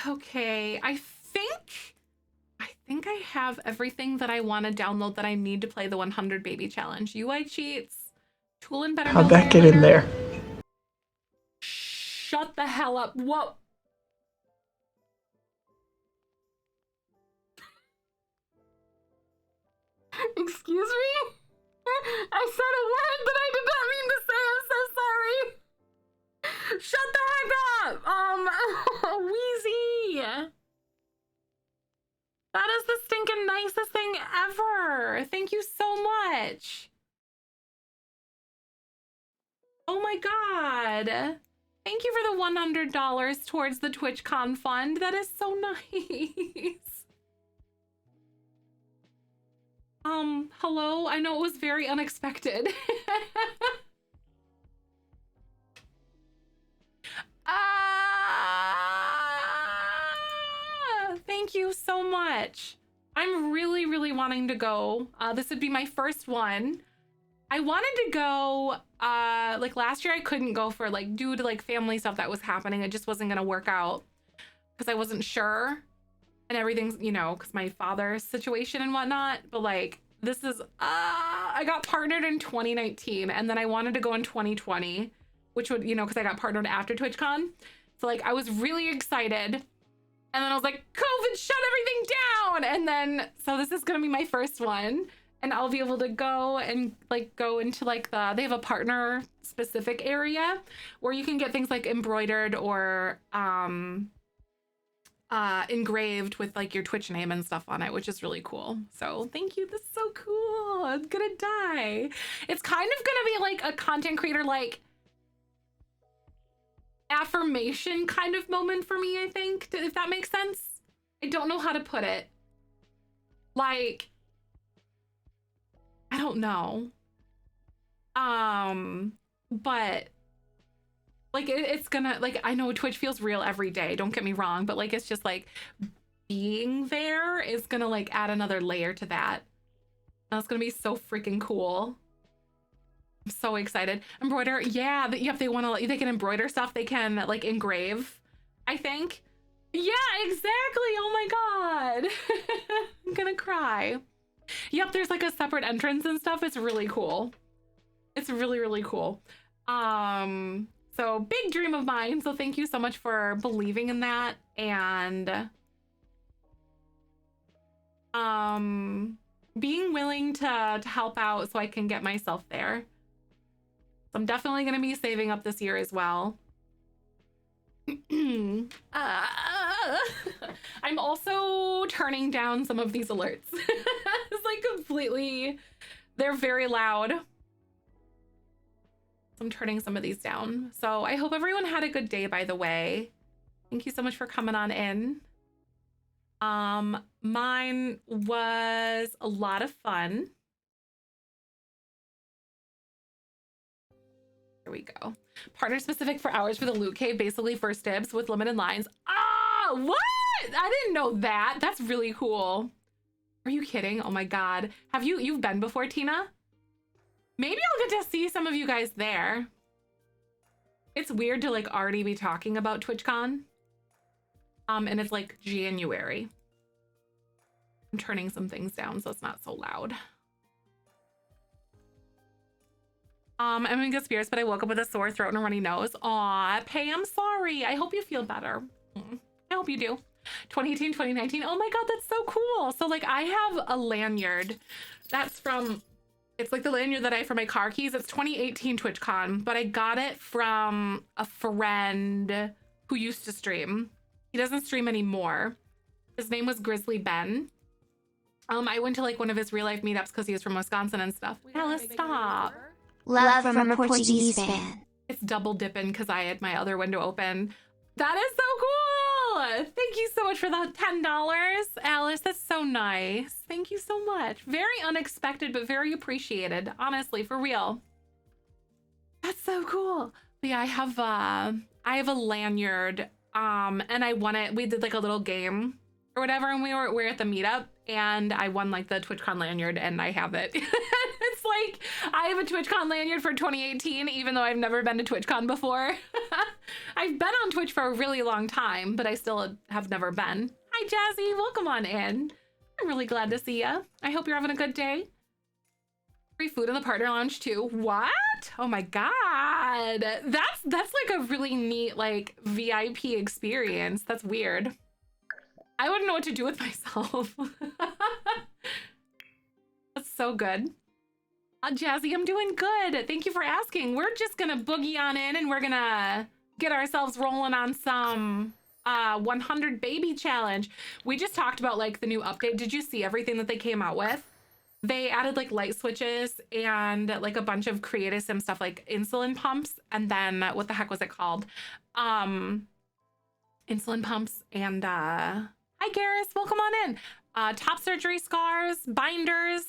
Okay, I think I have everything that I want to download that I need to play the 100 baby challenge. UI cheats, tool and better. How'd that get in there? Shut the hell up. Whoa. Excuse me? I said a word that I did not mean to say. I'm so sorry. Shut the heck up! Wheezy! That is the stinking nicest thing ever! Thank you so much! Oh my god! Thank you for the $100 towards the TwitchCon fund. That is so nice! Hello? I know it was very unexpected. Thank you so much. I'm really wanting to go. This would be my first one. I wanted to go, like last year I couldn't go for like, due to like family stuff that was happening. It just wasn't gonna work out because I wasn't sure and everything's, you know, because my father's situation and whatnot. But like, this is, I got partnered in 2019 and then I wanted to go in 2020. Which would, you know, because I got partnered after TwitchCon. So like, I was really excited. And then I was like, COVID shut everything down. And then, so this is gonna be my first one. And I'll be able to go and like go into like they have a partner specific area where you can get things like embroidered or engraved with like your Twitch name and stuff on it, which is really cool. So thank you. This is so cool. I'm gonna die. It's kind of gonna be like a content creator, like affirmation kind of moment for me, I think, if that makes sense. I don't know how to put it. Like, I don't know. But like it's gonna, like, I know Twitch feels real every day, don't get me wrong, but like it's just like being there is gonna like add another layer to that. That's gonna be so freaking cool. I'm so excited. Embroider, yeah, if they want to, they can embroider stuff, they can like engrave, I think. Yeah, exactly. Oh my god. I'm gonna cry. Yep, there's like a separate entrance and stuff. It's really cool. It's really, really cool. So big dream of mine. So thank you so much for believing in that, and being willing to help out so I can get myself there. So I'm definitely going to be saving up this year as well. I'm also turning down some of these alerts. It's like completely, they're very loud. So I'm turning some of these down. So I hope everyone had a good day, by the way. Thank you so much for coming on in. Mine was a lot of fun. Here we go. Partner specific for hours for the loot cave, basically first dibs with limited lines. Ah, what? I didn't know that. That's really cool. Are you kidding? Oh my god. Have you've been before, Tina? Maybe I'll get to see some of you guys there. It's weird to like already be talking about TwitchCon. And it's like January. I'm turning some things down so it's not so loud. I'm in good spirits, but I woke up with a sore throat and a runny nose. Aw, Pay, I'm sorry. I hope you feel better. I hope you do. 2018, 2019. Oh my god, that's so cool. So like I have a lanyard that's from, it's like the lanyard that I have for my car keys. It's 2018 TwitchCon, but I got it from a friend who used to stream. He doesn't stream anymore. His name was Grizzly Ben. I went to like one of his real life meetups because he was from Wisconsin and stuff. Alice, stop. Love from a Portuguese fan. It's double dipping because I had my other window open. That is so cool. Thank you so much for the $10, Alice. That's so nice. Thank you so much. Very unexpected, but very appreciated. Honestly, for real. That's so cool. But yeah, I have a lanyard. And I won it. We did like a little game or whatever, and we're at the meetup, and I won like the TwitchCon lanyard, and I have it. It's like I have a TwitchCon lanyard for 2018, even though I've never been to TwitchCon before. I've been on Twitch for a really long time, but I still have never been. Hi, Jazzy. Welcome on in. I'm really glad to see you. I hope you're having a good day. Free food in the partner lounge too. What? Oh my god. That's like a really neat like VIP experience. That's weird. I wouldn't know what to do with myself. That's so good. Jazzy, I'm doing good. Thank you for asking. We're just gonna boogie on in and we're gonna get ourselves rolling on some 100 baby challenge. We just talked about like the new update. Did you see everything that they came out with? They added like light switches and like a bunch of creative sim stuff like insulin pumps, and then what the heck was it called? Insulin pumps and hi Garrus, welcome on in. Top surgery scars, binders,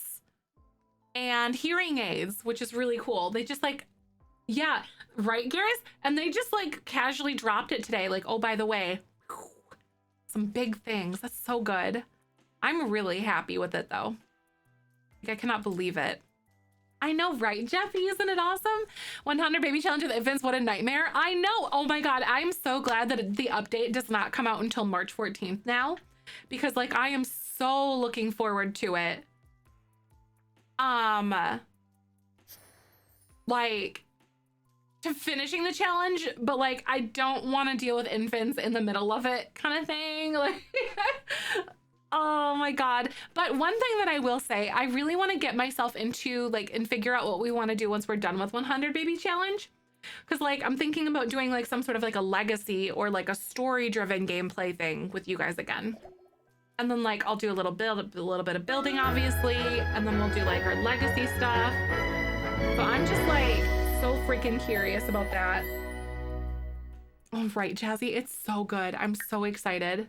and hearing aids, which is really cool. They just like, yeah, right Garrus? And they just like casually dropped it today. Like, oh, by the way, some big things. That's so good. I'm really happy with it though. I cannot believe it. I know, right, Jeffy? Isn't it awesome? 100 baby challenge with infants. What a nightmare. I know. Oh my god. I'm so glad that the update does not come out until March 14th now, because like I am so looking forward to it. Like to finishing the challenge, but like I don't want to deal with infants in the middle of it kind of thing. Like oh my god. But one thing that I will say, I really want to get myself into like and figure out what we want to do once we're done with 100 baby challenge. Because like I'm thinking about doing like some sort of like a legacy or like a story-driven gameplay thing with you guys again. And then like I'll do a little bit of building, obviously, and then we'll do like our legacy stuff. So I'm just like so freaking curious about that. All right, Jazzy, it's so good. I'm so excited.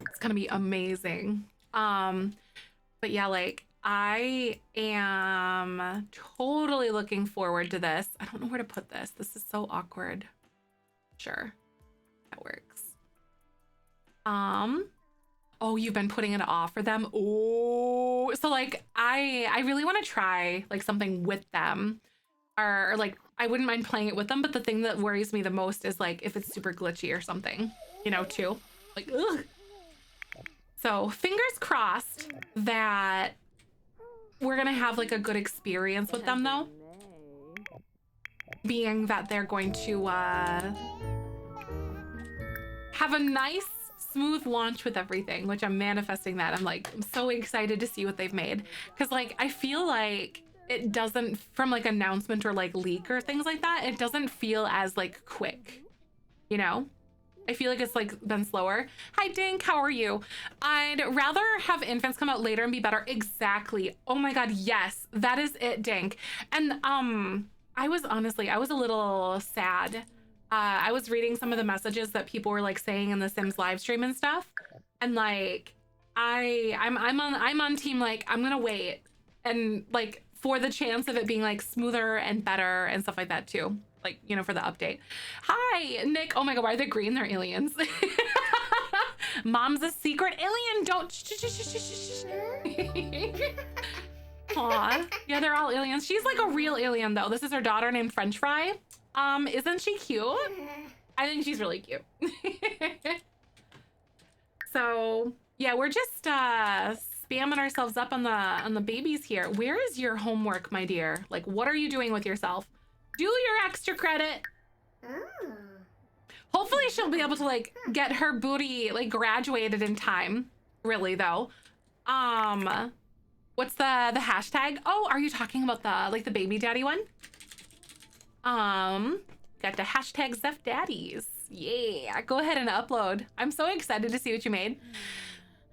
It's gonna be amazing. But yeah, like I am totally looking forward to this. I don't know where to put this. This is so awkward. Sure, that works. Oh, you've been putting it off for them. Oh, so like I really want to try like something with them, or like I wouldn't mind playing it with them, but the thing that worries me the most is like if it's super glitchy or something, you know, too. Like, ugh. So fingers crossed that we're gonna have like a good experience with them though, being that they're going to have a nice smooth launch with everything, which I'm manifesting that. I'm so excited to see what they've made, because like I feel like it doesn't, from like announcement or like leak or things like that, it doesn't feel as like quick, you know? I feel like it's like been slower. Hi Dink, how are you? I'd rather have infants come out later and be better. Exactly. Oh my god, yes, that is it, Dink. And I was a little sad. I was reading some of the messages that people were like saying in the Sims live stream and stuff, and like I'm on team like I'm gonna wait and like for the chance of it being like smoother and better and stuff like that too, like, you know, for the update. Hi Nick. Oh my god, why are they green? They're aliens. Mom's a secret alien. Don't Aw, yeah, they're all aliens. She's like a real alien though. This is her daughter named French Fry. Isn't she cute? I think she's really cute. So yeah, we're just spamming ourselves up on the babies here. Where is your homework, my dear? Like, what are you doing with yourself? Do your extra credit. Hopefully she'll be able to like get her booty like graduated in time. Really though. What's the hashtag? Oh, are you talking about the like the baby daddy one? Got the hashtag Zef Daddies. Yeah, go ahead and upload. I'm so excited to see what you made.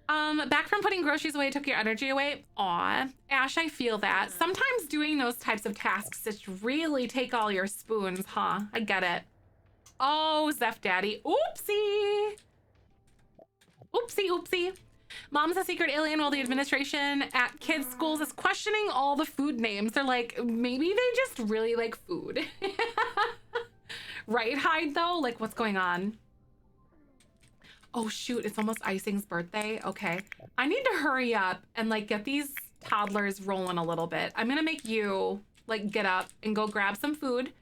Back from putting groceries away took your energy away. Aw, Ash, I feel that. Sometimes doing those types of tasks just really take all your spoons, huh? I get it. Oh, Zef Daddy. Oopsie. Oopsie, oopsie. Mom's a secret alien while the administration at kids' schools is questioning all the food names. They're like, maybe they just really like food. Right, Hyde, though? Like, what's going on? Oh, shoot. It's almost Icing's birthday. Okay. I need to hurry up and, like, get these toddlers rolling a little bit. I'm going to make you, like, get up and go grab some food.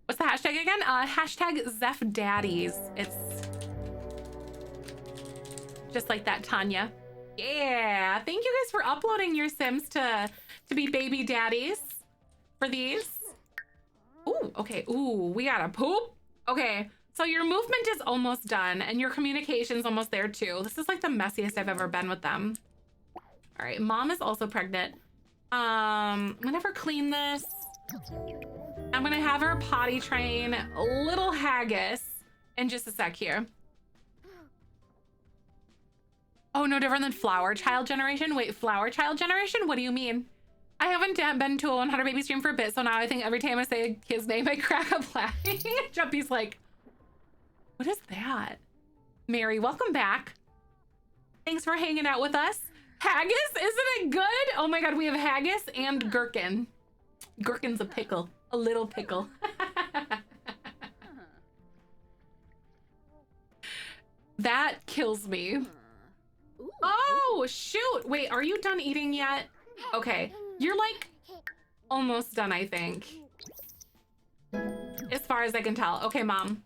What's the hashtag again? Hashtag Zef Daddies. It's just like that, Tanya. Yeah. Thank you guys for uploading your Sims to be baby daddies for these. Ooh, okay. Ooh, we gotta poop. Okay. So your movement is almost done and your communication's almost there too. This is like the messiest I've ever been with them. All right. Mom is also pregnant. I'm gonna have her clean this. I'm gonna have her potty train little Haggis in just a sec here. Oh, no different than flower child generation? Wait, flower child generation? What do you mean? I haven't been to a 100 baby stream for a bit, so now I think every time I say a kid's name, I crack up laughing. Jumpy's like, what is that? Mary, welcome back. Thanks for hanging out with us. Haggis, isn't it good? Oh my god, we have haggis and gherkin. Gherkin's a pickle, a little pickle. That kills me. Oh, shoot. Wait, are you done eating yet? Okay, you're like almost done, I think. As far as I can tell. Okay, Mom.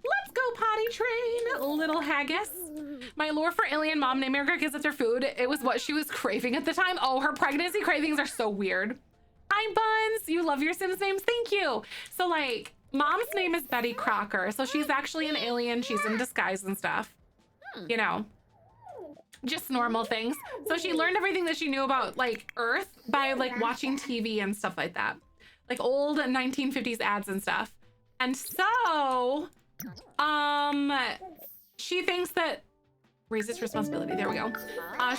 Let's go potty train, little Haggis. My lore for alien mom named her gives it their food. It was what she was craving at the time. Oh, her pregnancy cravings are so weird. Hi, Buns. You love your Sims names. Thank you. So, like, Mom's name is Betty Crocker. So she's actually an alien. She's in disguise and stuff. You know. Just normal things. So she learned everything that she knew about like Earth by like watching TV and stuff like that. like old 1950s ads and stuff. And so, she thinks that raises responsibility. There we go.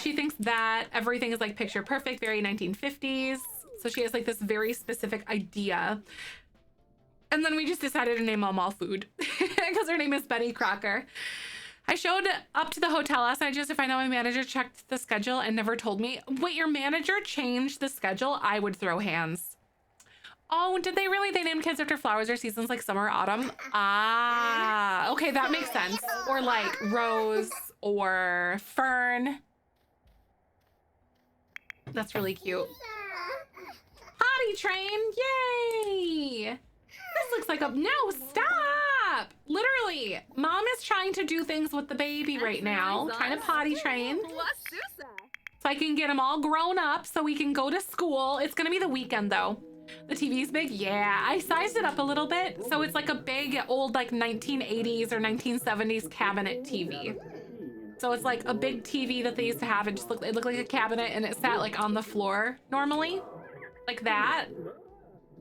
She thinks that everything is like picture perfect, very 1950s. So she has like this very specific idea. And then we just decided to name them all food because her name is Betty Crocker. I showed up to the hotel last night just to find out my manager checked the schedule and never told me. Wait, your manager changed the schedule? I would throw hands. Oh, did they really? They named kids after flowers or seasons like summer, autumn? Ah, okay, that makes sense. Or like rose or fern. That's really cute. Potty train, yay! This looks like a, no, stop! Literally, mom is trying to do things with the baby right now, trying to potty train. So I can get them all grown up so we can go to school. It's gonna be the weekend though. The TV's big, yeah. I sized it up a little bit. So it's like a big old like 1980s or 1970s cabinet TV. So it's like a big TV that they used to have. It just looked, it looked like a cabinet and it sat like on the floor normally, like that.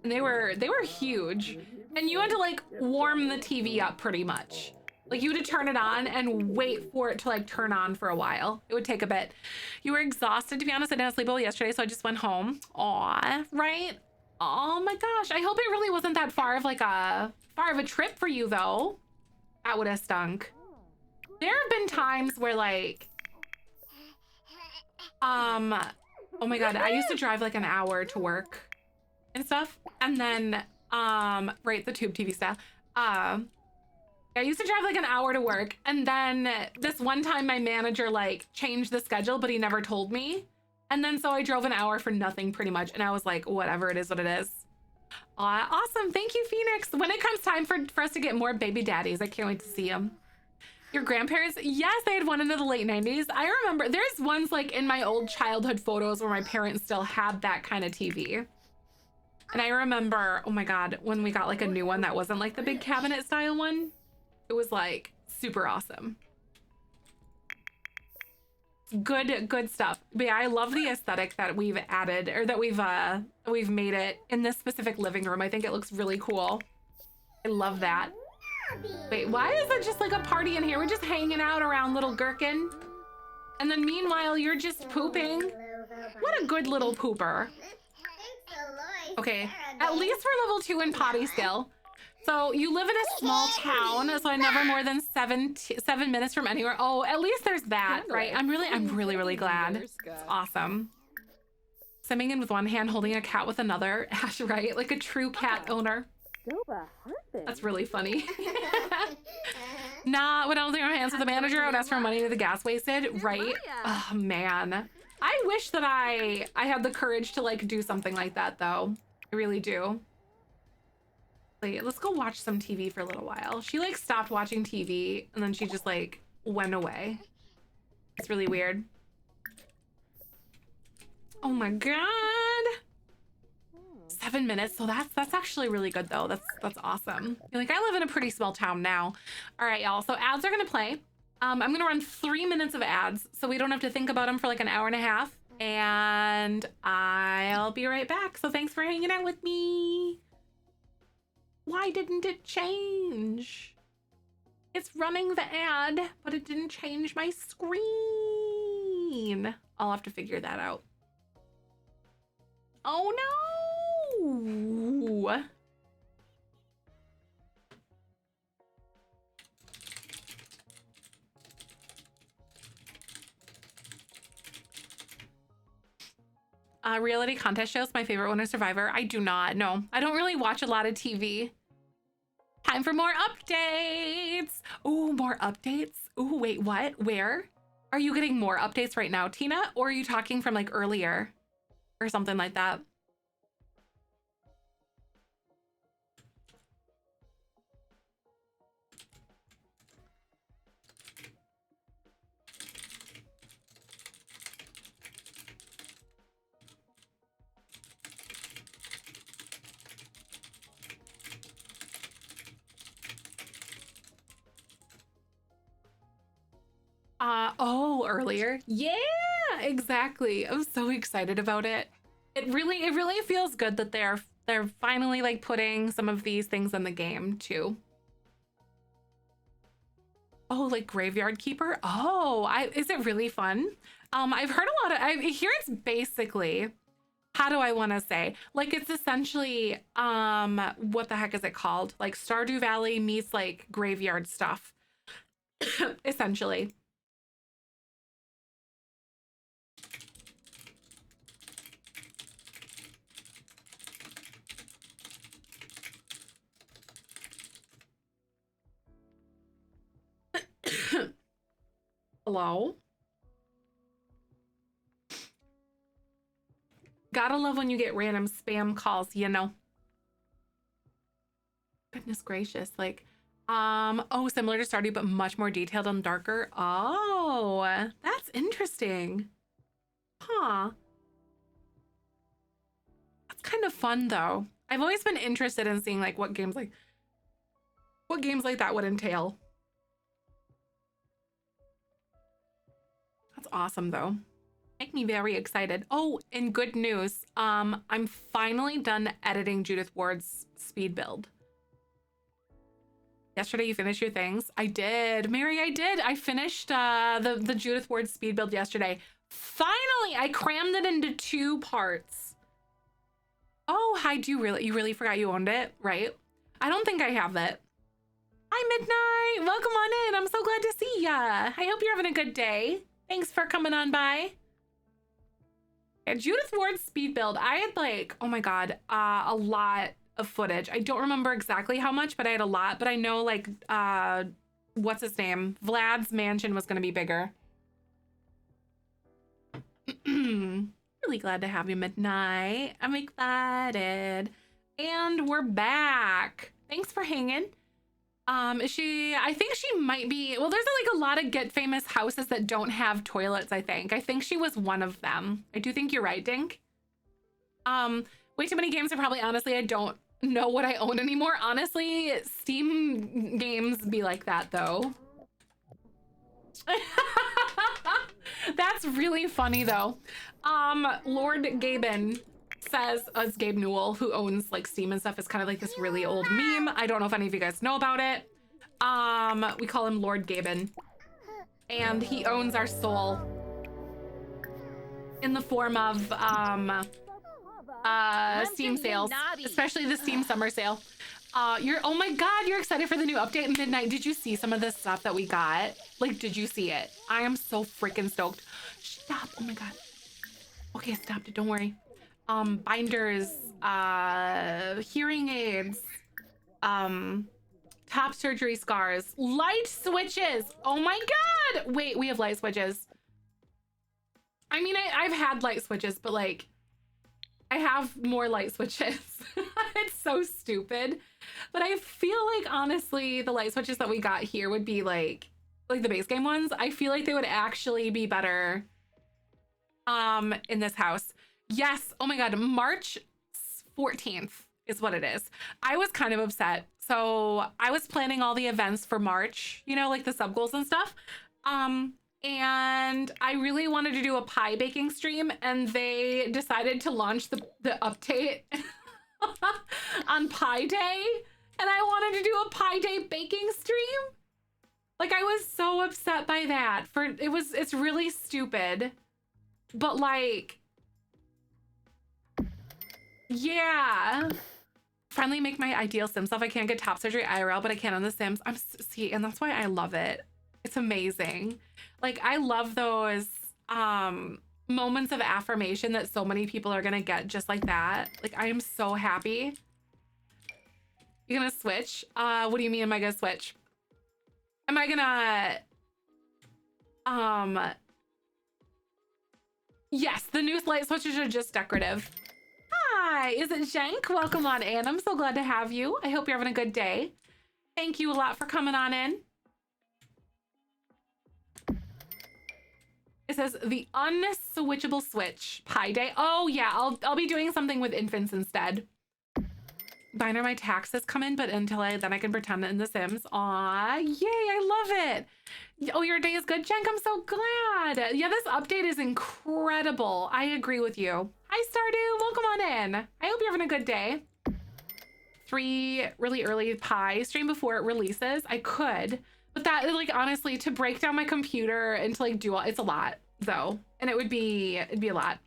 And they were huge. And you had to like warm the TV up pretty much. Like you had to turn it on and wait for it to like turn on for a while. It would take a bit. You were exhausted, to be honest. I didn't sleep well yesterday, so I just went home. Aw, right? Oh my gosh. I hope it really wasn't that far of a trip for you though. That would have stunk. There have been times where like, oh my God, I used to drive like an hour to work and stuff. And then, right, the tube TV style. I used to drive like an hour to work. And then this one time my manager like changed the schedule, but he never told me. And then so I drove an hour for nothing pretty much. And I was like, whatever, it is what it is. Awesome. Thank you, Phoenix. When it comes time for us to get more baby daddies, I can't wait to see them. Your grandparents? Yes, they had one into the late 90s. I remember there's ones like in my old childhood photos where my parents still had that kind of TV. And I remember, oh my God, when we got like a new one that wasn't like the big cabinet style one, it was like super awesome. Good stuff. But yeah, I love the aesthetic that we've added, or that we've made it in this specific living room. I think it looks really cool. I love that. Wait, why is it just like a party in here? We're just hanging out around little Gherkin. And then meanwhile, you're just pooping. What a good little pooper. Okay, at least we're level 2 in potty still. So you live in a small town, so I'm never more than 7 minutes from anywhere. Oh, at least there's that, right? I'm really glad. It's awesome. Simming in with one hand, holding a cat with another. Ash, right? Like a true cat owner. That's really funny. Nah, when I was in our hands with the manager, I would ask for money to the gas wasted, right? Oh man. I wish that I had the courage to like do something like that though. I really do. Wait, let's go watch some TV for a little while. She like stopped watching TV and then she just like went away. It's really weird. Oh my God. 7 minutes. So that's actually really good though. That's awesome. Like I live in a pretty small town now. All right, y'all. So ads are gonna play. I'm gonna run 3 minutes of ads so we don't have to think about them for like an hour and a half. And I'll be right back. So thanks for hanging out with me. Why didn't it change? It's running the ad, but it didn't change my screen. I'll have to figure that out. Oh no! Reality contest shows, my favorite one is Survivor. I do not, no. I don't really watch a lot of TV. Time for more updates. Ooh, more updates? Ooh, wait, what? Where? Are you getting more updates right now, Tina? Or are you talking from like earlier? Or something like that? Oh, earlier. Yeah, exactly. I'm so excited about it. It really feels good that they're They're finally like putting some of these things in the game too. Oh, like Graveyard Keeper. Oh, is it really fun? I've heard a lot of, I hear it's basically, how do I want to say? Like it's essentially, what the heck is it called? Like Stardew Valley meets like graveyard stuff, essentially. Hello? Gotta love when you get random spam calls, you know. Goodness gracious, like, oh, similar to Stardew, but much more detailed and darker. Oh, that's interesting. Huh. That's kind of fun though. I've always been interested in seeing like what games like that would entail. That's awesome though. Make me very excited. Oh, and good news. I'm finally done editing Judith Ward's speed build. Yesterday you finished your things? I did. Mary, I did. I finished the Judith Ward speed build yesterday. Finally, I crammed it into 2 parts. Oh, hi, you really forgot you owned it, right? I don't think I have it. Hi, Midnight. Welcome on in. I'm so glad to see ya. I hope you're having a good day. Thanks for coming on by. Yeah, Judith Ward's speed build. I had like, oh my God, a lot of footage. I don't remember exactly how much, but I had a lot. But I know like, what's his name? Vlad's mansion was going to be bigger. Really glad to have you, Midnight. I'm excited. And we're back. Thanks for hanging. I think she might be, well, there's like a lot of Get Famous houses that don't have toilets, I think she was one of them. I do think you're right, Dink. Way too many games, and probably honestly I don't know what I own anymore. Honestly, Steam games be like that though. That's really funny though. Lord Gaben says, it's Gabe Newell, who owns like Steam and stuff. It's kind of like this really old meme. I don't know if any of you guys know about it. We call him Lord Gaben, and he owns our soul in the form of Steam sales, especially the Steam summer sale. Oh my God, you're excited for the new update. Midnight, did you see some of the stuff that we got? Like, did you see it? I am so freaking stoked. Stop. Oh my God. Okay, stopped it. Don't worry. Binders, hearing aids, top surgery scars, light switches. Oh my God. Wait, we have light switches. I mean, I've had light switches, but like, I have more light switches. It's so stupid. But I feel like, honestly, the light switches that we got here would be like the base game ones. I feel like they would actually be better in this house. Yes. Oh my God. March 14th is what it is. I was kind of upset. So I was planning all the events for March, you know, like the sub goals and stuff. And I really wanted to do a pie baking stream, and they decided to launch the update on Pie Day. And I wanted to do a Pie Day baking stream. Like, I was so upset by that. It's really stupid. But like, yeah. Finally make my ideal sim stuff. I can't get top surgery IRL, but I can on the Sims. See, and that's why I love it. It's amazing. Like, I love those moments of affirmation that so many people are gonna get just like that. Like, I am so happy. You gonna switch? What do you mean, am I gonna switch? Am I gonna yes, the new light switches are just decorative. Hi, is it Jenk? Welcome on in. I'm so glad to have you. I hope you're having a good day. Thank you a lot for coming on in. It says the unswitchable switch Pie Day. Oh yeah, I'll be doing something with infants instead. Binder my taxes come in, but then I can pretend it in The Sims. Aw, yay, I love it. Oh, your day is good, Jenk. I'm so glad. Yeah, this update is incredible. I agree with you. Hi, Stardew. Welcome on in. I hope you're having a good day. 3 really early pie stream before it releases, I could. But that, like, honestly, to break down my computer and to like do all, it's a lot though. And it'd be a lot.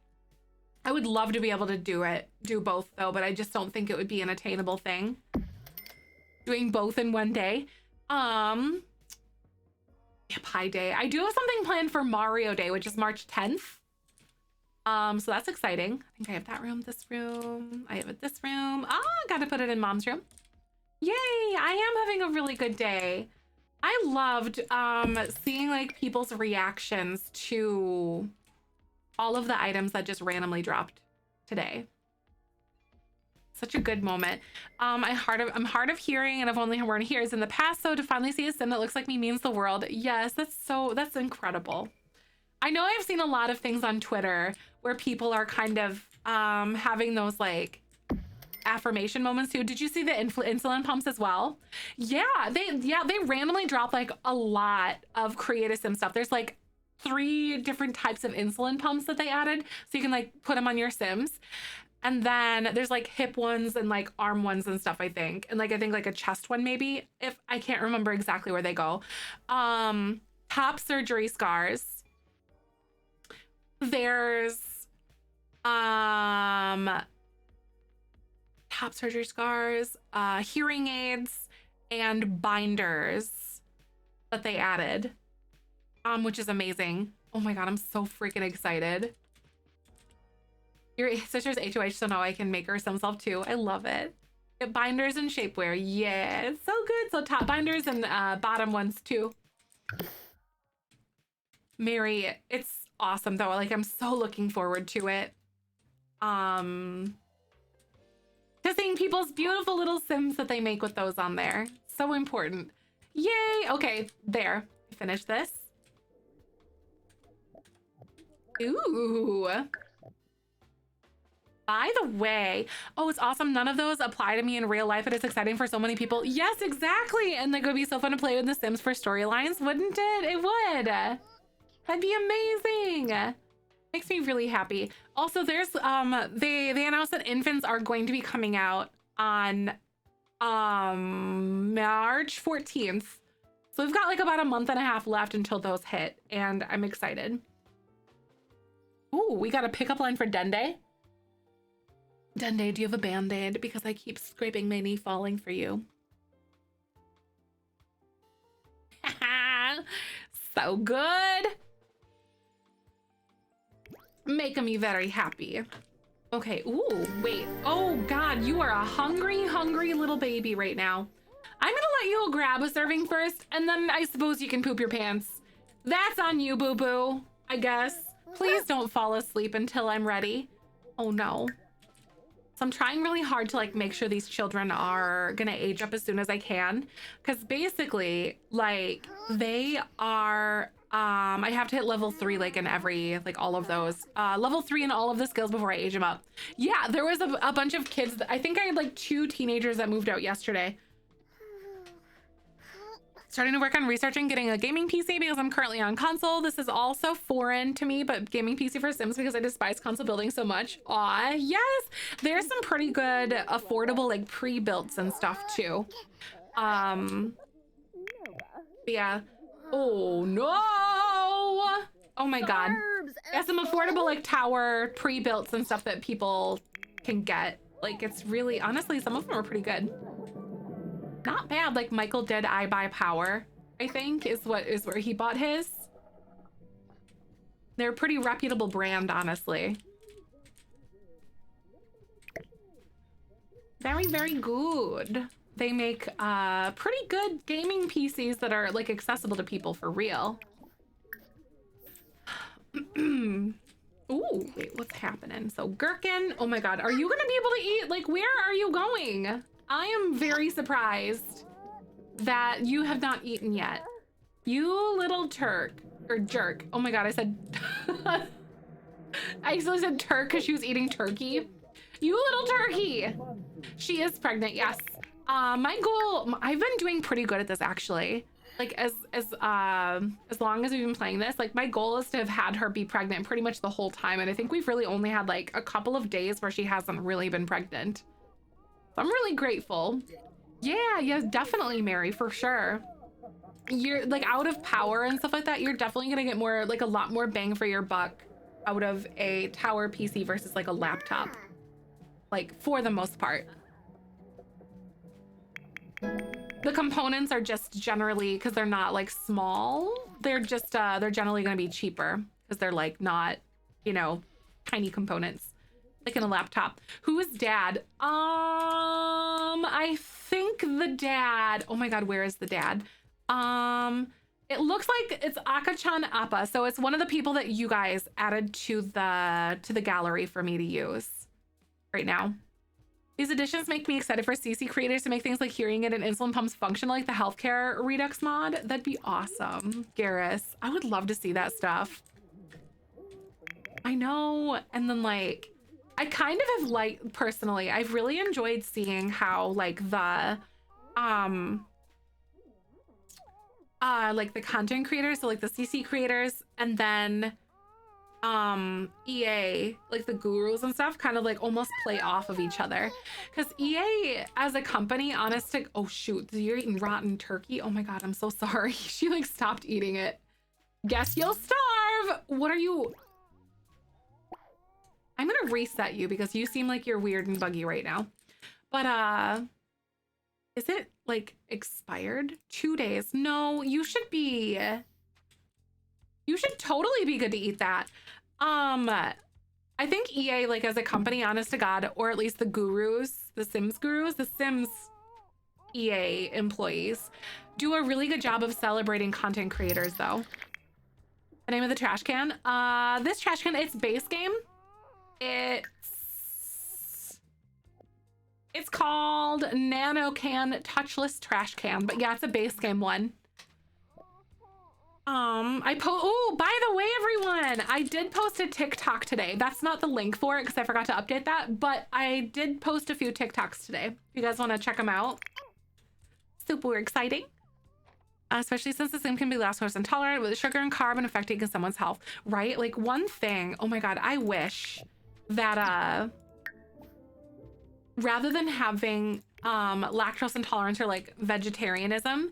I would love to be able to do both though, but I just don't think it would be an attainable thing. Doing both in one day. Yeah, Pie Day. I do have something planned for Mario Day, which is March 10th. So that's exciting. I think I have that room, this room. I have it this room. Ah, gotta put it in Mom's room. Yay, I am having a really good day. I loved seeing like people's reactions to all of the items that just randomly dropped today. Such a good moment. I'm hard of hearing and I've only worn ears in the past, so to finally see a sim that looks like me means the world. Yes, that's incredible. I know I've seen a lot of things on Twitter where people are kind of having those like affirmation moments too. Did you see the insulin pumps as well? Yeah, they randomly drop like a lot of Create Sim stuff. There's like 3 different types of insulin pumps that they added, so you can like put them on your Sims. And then there's like hip ones and like arm ones and stuff, I think. And like I think like a chest one maybe, if I can't remember exactly where they go. Top surgery scars. There's top surgery scars, hearing aids, and binders that they added, which is amazing. Oh my god, I'm so freaking excited. Your sister's HOH, so now I can make her some self too. I love it. Get binders and shapewear. Yeah, it's so good. So top binders and bottom ones too. Mary, it's awesome though. Like I'm so looking forward to it. To seeing people's beautiful little Sims that they make with those on there. So important. Yay. Okay, there. Finish this. Ooh. By the way, oh, it's awesome. None of those apply to me in real life. It is exciting for so many people. Yes, exactly. And like, it would be so fun to play with The Sims for storylines, wouldn't it? It would. That'd be amazing. Makes me really happy. Also, there's they announced that infants are going to be coming out on March 14th. So we've got like about a month and a half left until those hit, and I'm excited. Ooh, we got a pickup line for Dende. Dende, do you have a band-aid? Because I keep scraping my knee falling for you. So good. Making me very happy. Okay, ooh, wait. Oh god, you are a hungry, hungry little baby right now. I'm gonna let you grab a serving first, and then I suppose you can poop your pants. That's on you, boo-boo, I guess. Please don't fall asleep until I'm ready. Oh no. So I'm trying really hard to like make sure these children are gonna age up as soon as I can. Because basically, like, they are, I have to hit level 3 like in every, like all of those. Level 3 in all of the skills before I age them up. Yeah, there was a bunch of kids. I think I had like 2 teenagers that moved out yesterday. Starting to work on researching getting a gaming PC because I'm currently on console. This is all so foreign to me, but gaming PC for Sims because I despise console building so much. Aw, yes. There's some pretty good affordable like pre-builts and stuff too. Yeah. Oh no. Oh my god. Yeah, some affordable like tower pre-builts and stuff that people can get. Like it's really, honestly, some of them are pretty good. Not bad. Like Michael did I Buy Power, I think is where he bought his. They're a pretty reputable brand, honestly. Very, very good. They make pretty good gaming PCs that are like accessible to people for real. Ooh, wait, what's happening? So Gherkin, oh my god, are you gonna be able to eat? Like, where are you going? I am very surprised that you have not eaten yet. You little Turk, or jerk. Oh my god, I said, I actually said Turk because she was eating turkey. You little turkey. She is pregnant, yes. My goal, I've been doing pretty good at this actually. Like as long as we've been playing this, like my goal is to have had her be pregnant pretty much the whole time. And I think we've really only had like a couple of days where she hasn't really been pregnant. I'm really grateful. Yeah, definitely, Mary, for sure. You're like out of power and stuff like that. You're definitely gonna get more, like a lot more bang for your buck out of a tower PC versus like a laptop. Like for the most part. The components are just generally, because they're not like small, they're just, they're generally gonna be cheaper because they're like not, you know, tiny components. Like in a laptop. Who is dad? I think the dad, oh my God, where is the dad? It looks like it's Akachan Appa. So it's one of the people that you guys added to the gallery for me to use right now. These additions make me excited for CC creators to make things like hearing it and insulin pumps function like the healthcare Redux mod. That'd be awesome. Garrus, I would love to see that stuff. I know. And then like, I kind of have like, personally, I've really enjoyed seeing how like the content creators, so like the CC creators, and then EA, like the gurus and stuff, kind of like almost play off of each other. Because EA as a company, honest to, oh shoot, you're eating rotten turkey. Oh my God, I'm so sorry. She like stopped eating it. Guess you'll starve. What are you? I'm gonna reset you because you seem like you're weird and buggy right now. But is it like expired? 2 days? No, you should totally be good to eat that. I think EA, like as a company, honest to God, or at least the gurus, the Sims gurus, the Sims EA employees do a really good job of celebrating content creators though. The name of the trash can? This trash can, it's base game. It's called Nano Can Touchless Trash Can, but yeah, it's a base game one. Oh, by the way, everyone, I did post a TikTok today. That's not the link for it because I forgot to update that, but I did post a few TikToks today. If you guys want to check them out. Super exciting. Especially since the sim can be lactose intolerant with sugar and carb and affecting someone's health, right? Like one thing, oh my God, I wish that, rather than having lactose intolerance or like vegetarianism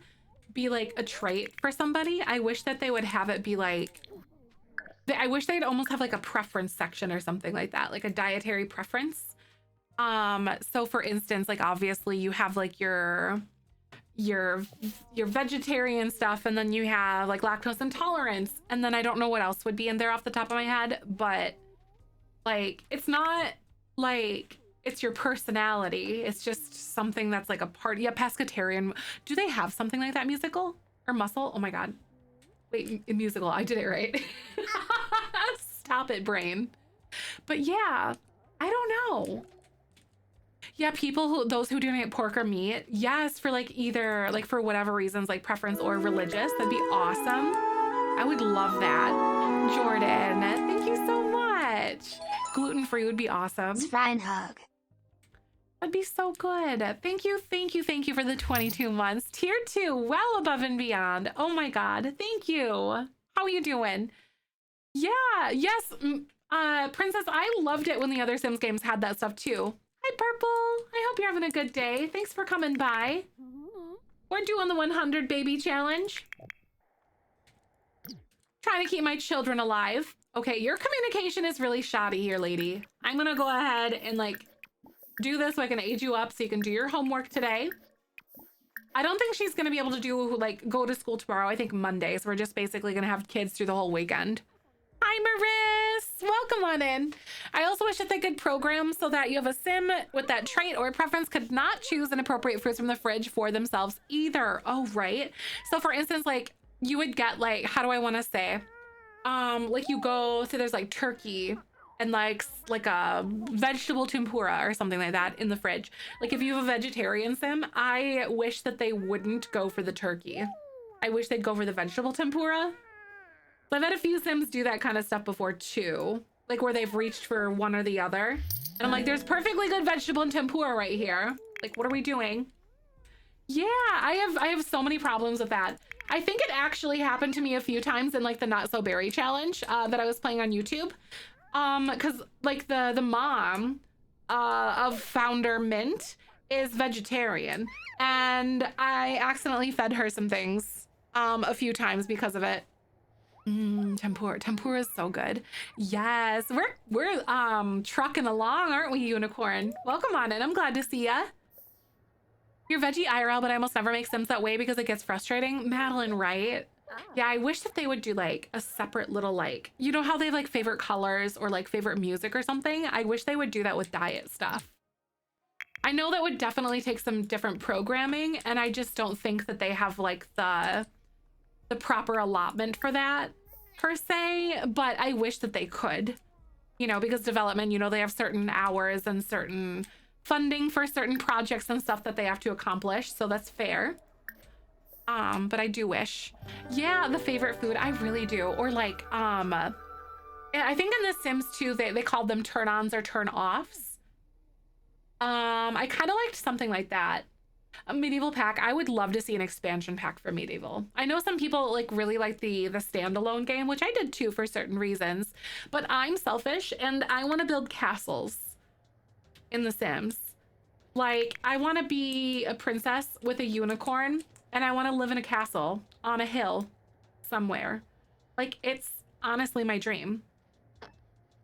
be like a trait for somebody, I wish that they would have it be like, I wish they'd almost have like a preference section or something like that, like a dietary preference. So for instance, like obviously you have like your vegetarian stuff, and then you have like lactose intolerance, and then I don't know what else would be in there off the top of my head, but like it's not like it's your personality, it's just something that's like a part. Yeah, pescatarian. Do they have something like that? Musical or muscle? Oh my God, wait, musical, I did it right. Stop it, brain. But yeah, I don't know. Yeah, those who donate pork or meat, yes, for like either like for whatever reasons, like preference or religious, that'd be awesome. I would love that. Jordan, thank you so much. Gluten-free would be awesome. Fine hug. That'd be so good. Thank you for the 22 months. Tier 2, well above and beyond. Oh my God, thank you. How are you doing? Yeah, yes, Princess, I loved it when the other Sims games had that stuff too. Hi, Purple. I hope you're having a good day. Thanks for coming by. We're doing the 100 baby challenge. Trying to keep my children alive. Okay, your communication is really shoddy here, lady. I'm gonna go ahead and like do this so I can age you up so you can do your homework today. I don't think she's gonna be able to do like go to school tomorrow. I think Monday. So we're just basically gonna have kids through the whole weekend. Hi, Maris. Welcome on in. I also wish that they could program so that you have a sim with that trait or preference could not choose inappropriate foods from the fridge for themselves either. Oh, right. So for instance, like you would get like, how do I want to say? Like you go, so there's like turkey and like a vegetable tempura or something like that in the fridge. Like if you have a vegetarian sim, I wish that they wouldn't go for the turkey. I wish they'd go for the vegetable tempura. So I've had a few Sims do that kind of stuff before too, like where they've reached for one or the other. And I'm like, there's perfectly good vegetable and tempura right here. Like, what are we doing? Yeah, I have so many problems with that. I think it actually happened to me a few times in like the Not So Berry challenge that I was playing on YouTube. Cause like the mom of founder Mint is vegetarian, and I accidentally fed her some things a few times because of it. Tempura is so good. Yes, we're trucking along, aren't we, Unicorn? Welcome on in. I'm glad to see ya. You're veggie IRL, but I almost never make Sims that way because it gets frustrating. Madeline, right? Yeah, I wish that they would do like a separate little, like, you know how they have like favorite colors or like favorite music or something? I wish they would do that with diet stuff. I know that would definitely take some different programming, and I just don't think that they have like the proper allotment for that per se, but I wish that they could, you know, because development, you know, they have certain hours and certain funding for certain projects and stuff that they have to accomplish, so that's fair. But I do wish. Yeah, the favorite food, I really do. Or like, I think in The Sims 2, they called them turn-ons or turn-offs. I kind of liked something like that. A medieval pack, I would love to see an expansion pack for medieval. I know some people like really like the standalone game, which I did too for certain reasons, but I'm selfish and I want to build castles in The Sims. Like, I want to be a princess with a unicorn, and I want to live in a castle on a hill somewhere. Like, it's honestly my dream.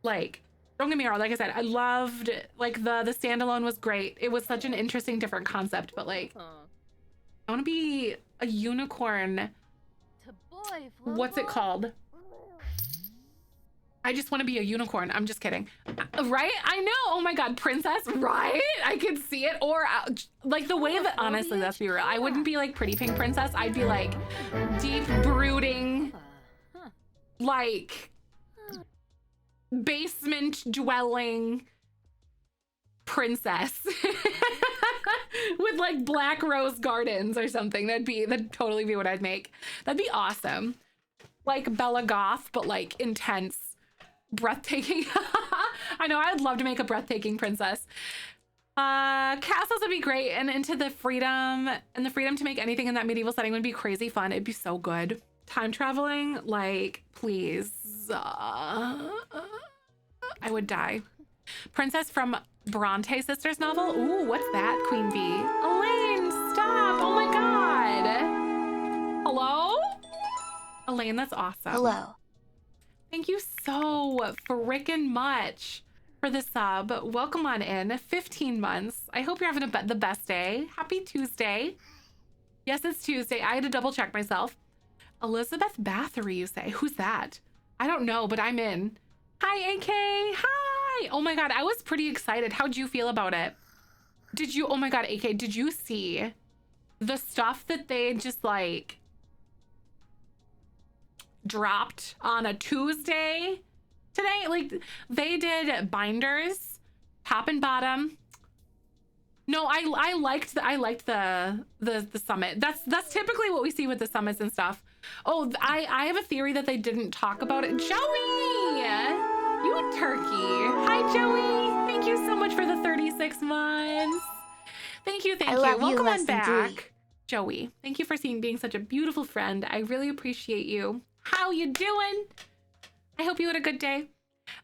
Like, don't get me wrong, like I said, I loved, like, the standalone was great. It was such an interesting, different concept, but like, I want to be a unicorn. What's it called? I just want to be a unicorn. I'm just kidding. Right? I know. Oh my God, princess, right? I could see it. Or like the way that, honestly, let's be real. I wouldn't be like pretty pink princess. I'd be like deep brooding, like basement dwelling princess with like black rose gardens or something. That'd totally be what I'd make. That'd be awesome. Like Bella Goth, but like intense. Breathtaking. I know, I'd love to make a breathtaking princess. Castles would be great, and into the freedom to make anything in that medieval setting would be crazy fun. It'd be so good. Time traveling, like, please. I would die. Princess from Bronte Sisters novel. Ooh, what's that, Queen Bee? Elaine, stop. Oh my God. Hello? Elaine, that's awesome. Hello. Thank you so frickin' much for the sub. Welcome on in. 15 months. I hope you're having the best day. Happy Tuesday. Yes, it's Tuesday. I had to double check myself. Elizabeth Bathory, you say? Who's that? I don't know, but I'm in. Hi, AK. Hi. Oh my God, I was pretty excited. How'd you feel about it? Did you, oh my God, AK, did you see the stuff that they just like dropped on a Tuesday today? Like, they did binders, top and bottom. No, I liked the summit. That's typically what we see with the summits and stuff. Oh, I have a theory that they didn't talk about it. Joey, you turkey. Hi, Joey. Thank you so much for the 36 months. Thank you. Welcome on back, Joey. Thank you for being such a beautiful friend. I really appreciate you. How you doing? I hope you had a good day.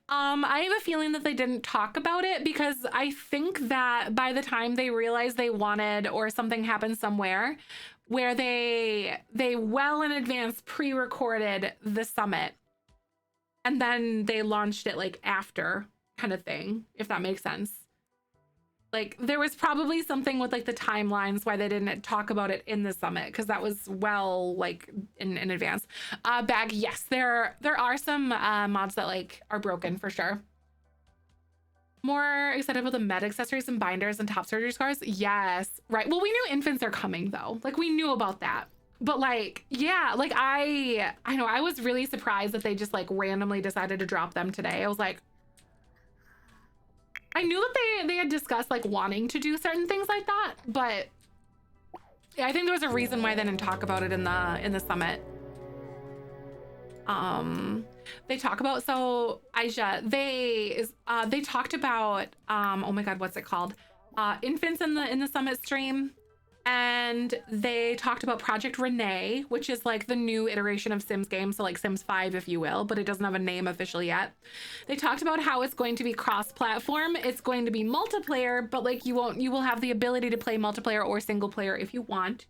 I have a feeling that they didn't talk about it because I think that by the time they realized they wanted, or something happened somewhere where they well in advance pre-recorded the summit and then they launched it like after, kind of thing, if that makes sense. Like, there was probably something with like the timelines why they didn't talk about it in the summit, because that was well like in advance. Bag, yes, there are some mods that like are broken for sure. More excited about the med accessories and binders and top surgery scars. Yes, right. Well, we knew infants are coming though. Like, we knew about that. But like, yeah, like I know I was really surprised that they just like randomly decided to drop them today. I was like, I knew that they had discussed like wanting to do certain things like that, but yeah, I think there was a reason why they didn't talk about it in the summit. They talk about, so Aisha, they talked about oh my God, what's it called? Infants in the summit stream, And they talked about Project Renee, which is like the new iteration of Sims games, so like Sims 5, if you will, but it doesn't have a name officially yet. They talked about how it's going to be cross-platform. It's going to be multiplayer, but like you will have the ability to play multiplayer or single player if you want.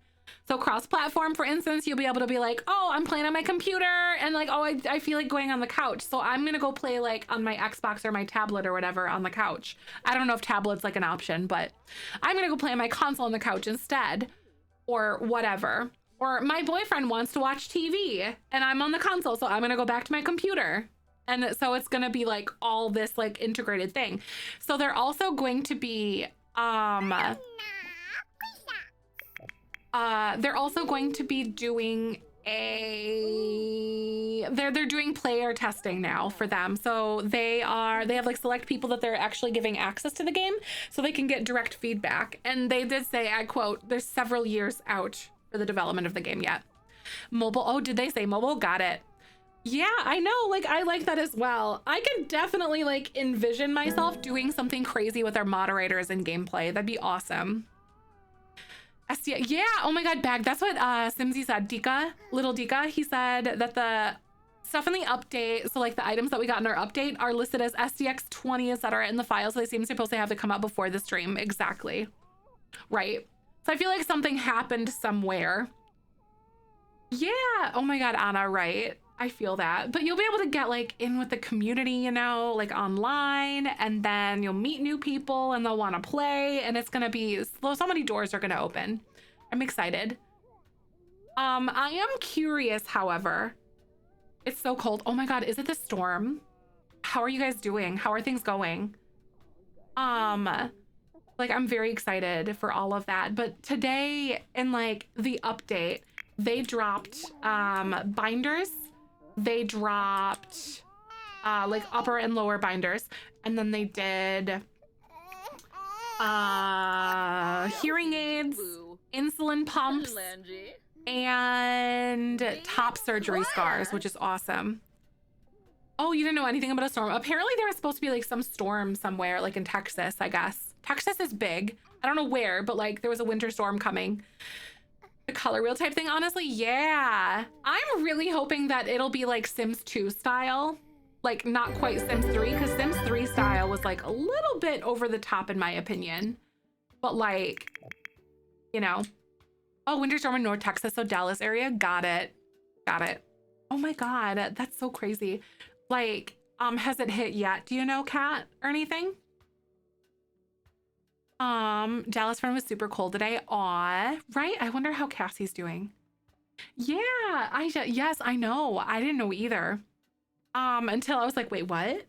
So cross-platform, for instance, you'll be able to be like, oh, I'm playing on my computer and like, oh, I feel like going on the couch. So I'm going to go play like on my Xbox or my tablet or whatever on the couch. I don't know if tablet's like an option, but I'm going to go play on my console on the couch instead or whatever. Or my boyfriend wants to watch TV and I'm on the console. So I'm going to go back to my computer. And so it's going to be like all this like integrated thing. So they're also going to be, they're also going to be doing they're doing player testing now for them. So they have like select people that they're actually giving access to the game so they can get direct feedback. And they did say, I quote, there's several years out for the development of the game yet. Mobile, oh, did they say mobile? Got it. Yeah, I know, like I like that as well. I can definitely like envision myself doing something crazy with our moderators and gameplay. That'd be awesome. Yeah, oh my god, bag. That's what Simsy said. Dika, little Dika, he said that the stuff in the update, so like the items that we got in our update are listed as SDX20, etc. in the files. So they seem supposed to have to come out before the stream. Exactly. Right. So I feel like something happened somewhere. Yeah, oh my god, Anna, right. I feel that. But you'll be able to get like in with the community, you know, like online, and then you'll meet new people and they'll want to play, and it's gonna be so many doors are gonna open. I'm excited. I am curious, however. It's so cold. Oh my god, is it the storm? How are you guys doing? How are things going? Like I'm very excited for all of that. But today in like the update, they dropped binders. They dropped like upper and lower binders, and then they did hearing aids, insulin pumps, and top surgery scars, which is awesome. Oh, you didn't know anything about a storm? Apparently there was supposed to be like some storm somewhere, like in Texas, I guess. Texas is big. I don't know where, but like there was a winter storm coming. The color wheel type thing, honestly, yeah. I'm really hoping that it'll be like Sims 2 style, like not quite Sims 3, because Sims 3 style was like a little bit over the top in my opinion, but like, you know. Oh, winter storm in North Texas, so Dallas area. Got it. Oh my god, that's so crazy. Like, has it hit yet? Do you know, Kat, or anything? Dallas friend was super cold today. Aw, right? I wonder how Cassie's doing. Yeah, yes, I know. I didn't know either. Until I was like, wait, what?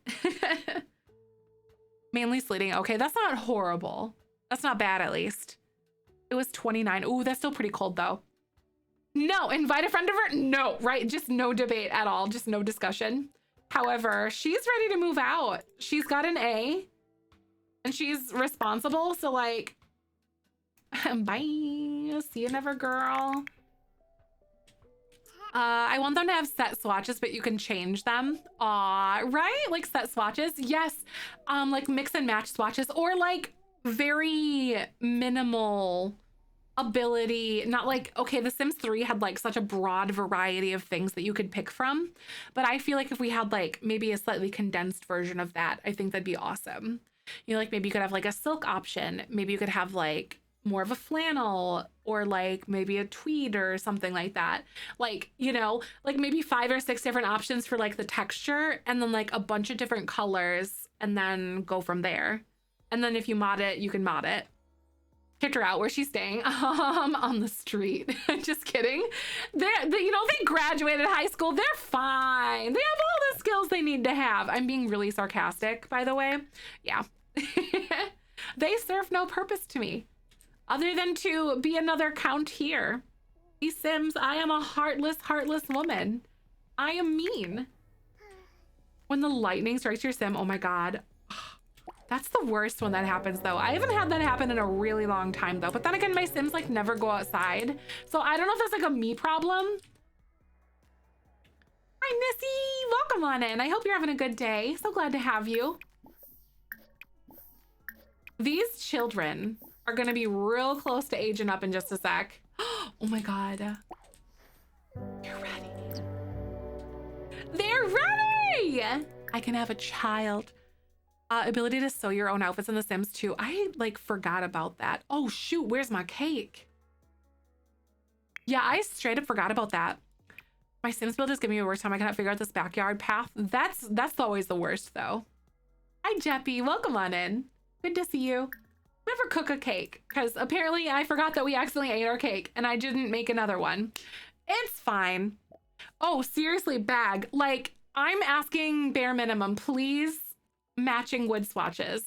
Mainly sleeting. Okay, that's not horrible. That's not bad, at least. It was 29. Ooh, that's still pretty cold though. No, invite a friend over? No, right? Just no debate at all. Just no discussion. However, she's ready to move out. She's got an A. And she's responsible, so like, bye, see you never, girl. I want them to have set swatches, but you can change them. Aw, right? Like set swatches, yes. Like mix and match swatches, or like very minimal ability. Not like, okay, The Sims 3 had like such a broad variety of things that you could pick from, but I feel like if we had like maybe a slightly condensed version of that, I think that'd be awesome. You know, like maybe you could have like a silk option. Maybe you could have like more of a flannel, or like maybe a tweed or something like that. Like, you know, like maybe 5 or 6 different options for like the texture, and then like a bunch of different colors, and then go from there. And then if you mod it, you can mod it. Kicked her out. Where's she staying? On the street. Just kidding. They, you know, they graduated high school. They're fine. They have all the skills they need to have. I'm being really sarcastic, by the way. Yeah. They serve no purpose to me other than to be another count here. These Sims, I am a heartless woman. I am mean. When the lightning strikes your Sim, oh my god. That's the worst when that happens though. I haven't had that happen in a really long time though. But then again, my Sims like never go outside. So I don't know if that's like a me problem. Hi, Missy, welcome on in. I hope you're having a good day. So glad to have you. These children are gonna be real close to aging up in just a sec. Oh my God. You're ready. They're ready! I can have a child. Ability to sew your own outfits in The Sims 2. I like forgot about that. Oh shoot, where's my cake? Yeah, I straight up forgot about that. My Sims build is giving me a worse time. I cannot figure out this backyard path. That's always the worst though. Hi Jeppy, welcome on in. Good to see you. Never cook a cake because apparently I forgot that we accidentally ate our cake and I didn't make another one. It's fine. Oh, seriously, bag. Like, I'm asking bare minimum, please, matching wood swatches.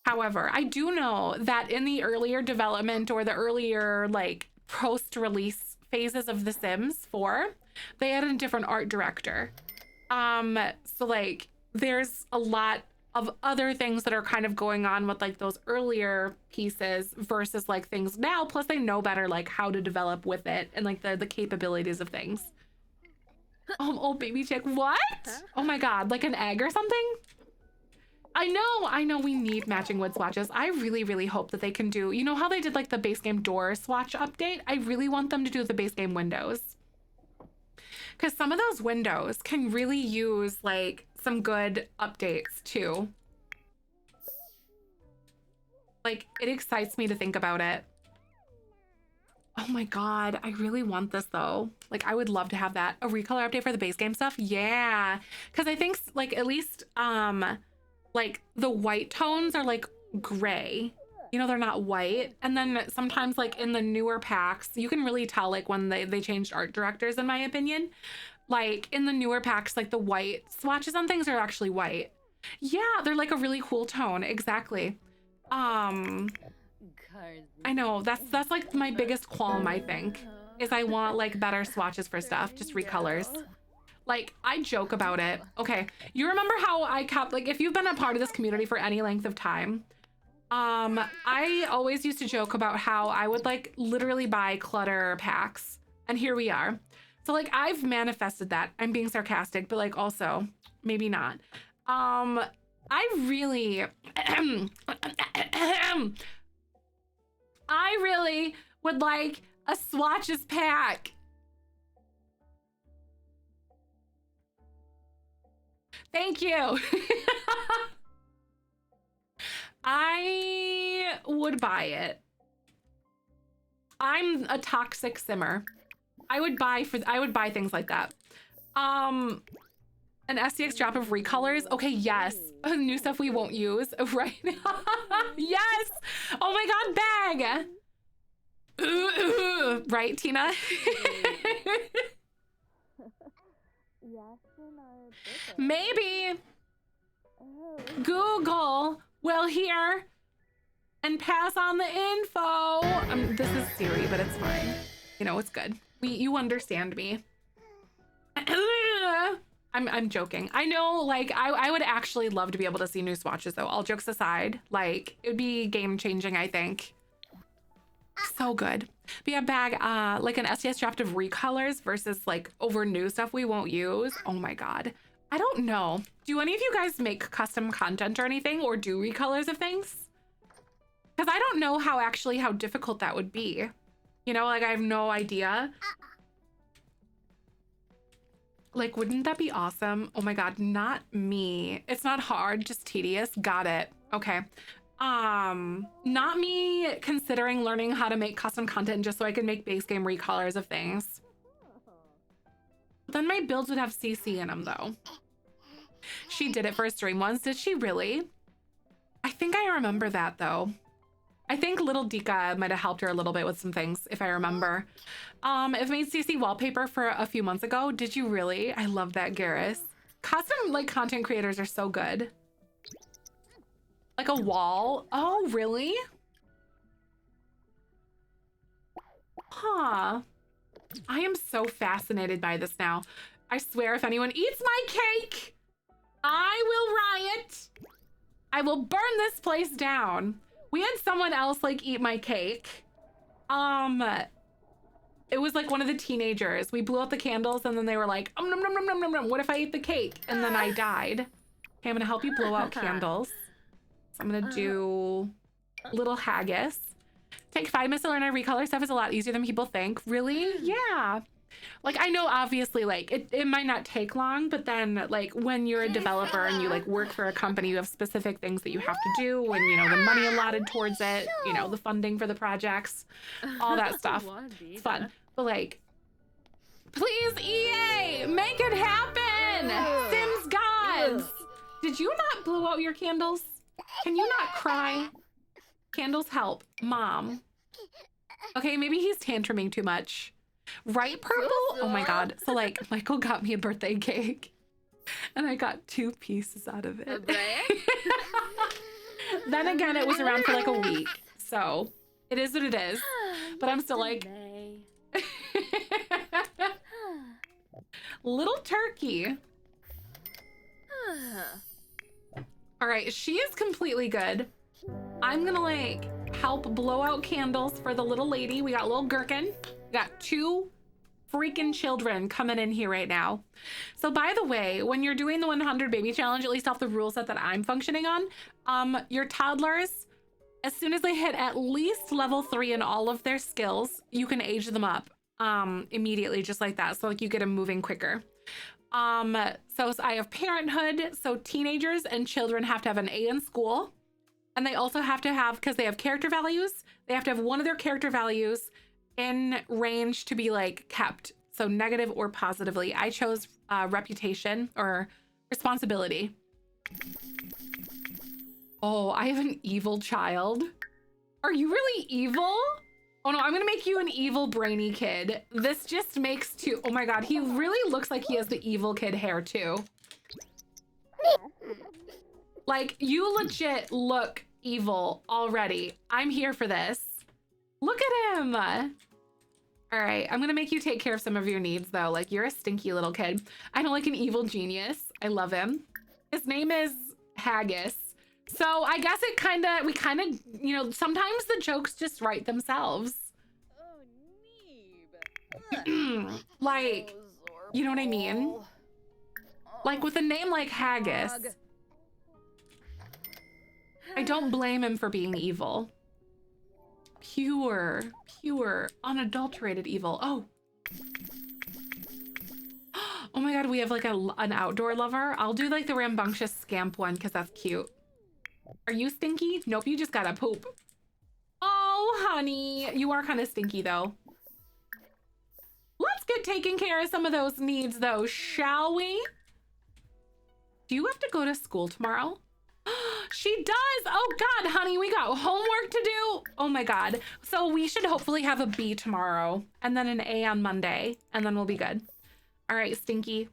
However, I do know that in the earlier development or the earlier like post-release phases of The Sims 4, they had a different art director. So like there's a lot of other things that are kind of going on with like those earlier pieces versus like things now. Plus they know better like how to develop with it and like the capabilities of things. Oh, baby chick, what? Oh my God, like an egg or something? I know we need matching wood swatches. I really, really hope that they can do, you know how they did like the base game door swatch update? I really want them to do the base game windows. Because some of those windows can really use like some good updates too. Like, it excites me to think about it. Oh my God, I really want this though. Like, I would love to have that. A recolor update for the base game stuff? Yeah. Because I think like at least like the white tones are like gray. You know, they're not white. And then sometimes like in the newer packs, you can really tell like when they changed art directors, in my opinion. Like in the newer packs, like the white swatches on things are actually white. Yeah, they're like a really cool tone. Exactly. I know that's like my biggest qualm, I think, is I want like better swatches for stuff, just recolors. Like, I joke about it. Okay, you remember how I kept, like, if you've been a part of this community for any length of time, I always used to joke about how I would, like, literally buy clutter packs. And here we are. So, like, I've manifested that. I'm being sarcastic, but, like, also, maybe not. I really... I really would like a swatches pack. Thank you. I would buy it. I'm a toxic simmer. I would buy things like that. An SDX drop of recolors. Okay, yes. New stuff we won't use. Right. Yes. Oh my God, bag. Right, Tina? Maybe Google will hear and pass on the info. This is Siri, but it's fine. You know, it's good. You understand me. I'm joking. I know, like, I would actually love to be able to see new swatches, though. All jokes aside, like, it would be game-changing, I think. So good. But yeah, bag, like an SDS draft of recolors versus, like, over new stuff we won't use. Oh my God. I don't know. Do any of you guys make custom content or anything, or do recolors of things? Because I don't know how difficult that would be. You know, like, I have no idea. Like, wouldn't that be awesome? Oh my God, not me. It's not hard, just tedious. Got it. Okay. Not me considering learning how to make custom content just so I can make base game recolors of things. Then my builds would have CC in them though. She did it for a stream once. Did she really? I think I remember that though. I think little Dika might have helped her a little bit with some things, if I remember. I've made CC wallpaper for a few months ago. Did you really? I love that, Garrus. Custom, like, content creators are so good. Like a wall? Oh, really? Huh. I am so fascinated by this now. I swear if anyone eats my cake, I will riot. I will burn this place down. We had someone else like eat my cake. It was like one of the teenagers. We blew out the candles and then they were like, nom, nom, nom, nom, nom, nom. What if I ate the cake? And then I died. Okay, I'm gonna help you blow out candles. So I'm gonna do little haggis. Take 5 minutes to learn how to recolor stuff is a lot easier than people think. Really? Yeah. Like, I know obviously like it might not take long, but then like when you're a developer and you like work for a company, you have specific things that you have to do and, you know, the money allotted towards it, you know, the funding for the projects, all that stuff. It's fun. But like, please, EA, make it happen! Sims gods! Did you not blow out your candles? Can you not cry? Candles help. Mom. Okay, maybe he's tantruming too much. Right, Purple? Oh my god. So like, Michael got me a birthday cake and I got 2 pieces out of it. Then again, it was around for like a week. So it is what it is. But I'm still like... Little turkey. All right, she is completely good. I'm gonna like help blow out candles for the little lady. We got little Gherkin. We got 2 freaking children coming in here right now. So by the way, when you're doing the 100 baby challenge, at least off the rule set that I'm functioning on, your toddlers, as soon as they hit at least level 3 in all of their skills, you can age them up immediately, just like that. So like you get them moving quicker. So I have parenthood. So teenagers and children have to have an A in school. And they also have to have, because they have character values, they have to have one of their character values in range to be like kept. So negative or positively. I chose reputation or responsibility. Oh, I have an evil child. Are you really evil? Oh no, I'm gonna make you an evil brainy kid. This just makes 2. Oh my god, he really looks like he has the evil kid hair too. Like, you legit look evil already. I'm here for this. Look at him. All right, I'm gonna make you take care of some of your needs though. Like, you're a stinky little kid. I know, like an evil genius. I love him. His name is Haggis. So I guess we kind of, you know, sometimes the jokes just write themselves. Like, you know what I mean? Like with a name like Haggis, I don't blame him for being evil. Pure, unadulterated evil. Oh. Oh my god, we have like an outdoor lover. I'll do like the rambunctious scamp one because that's cute. Are you stinky? Nope, you just gotta poop. Oh, honey. You are kind of stinky though. Let's get taking care of some of those needs though, shall we? Do you have to go to school tomorrow? She does. Oh god, honey, we got homework to do. Oh my god. So we should hopefully have a B tomorrow and then an A on Monday and then we'll be good. All right, Stinky.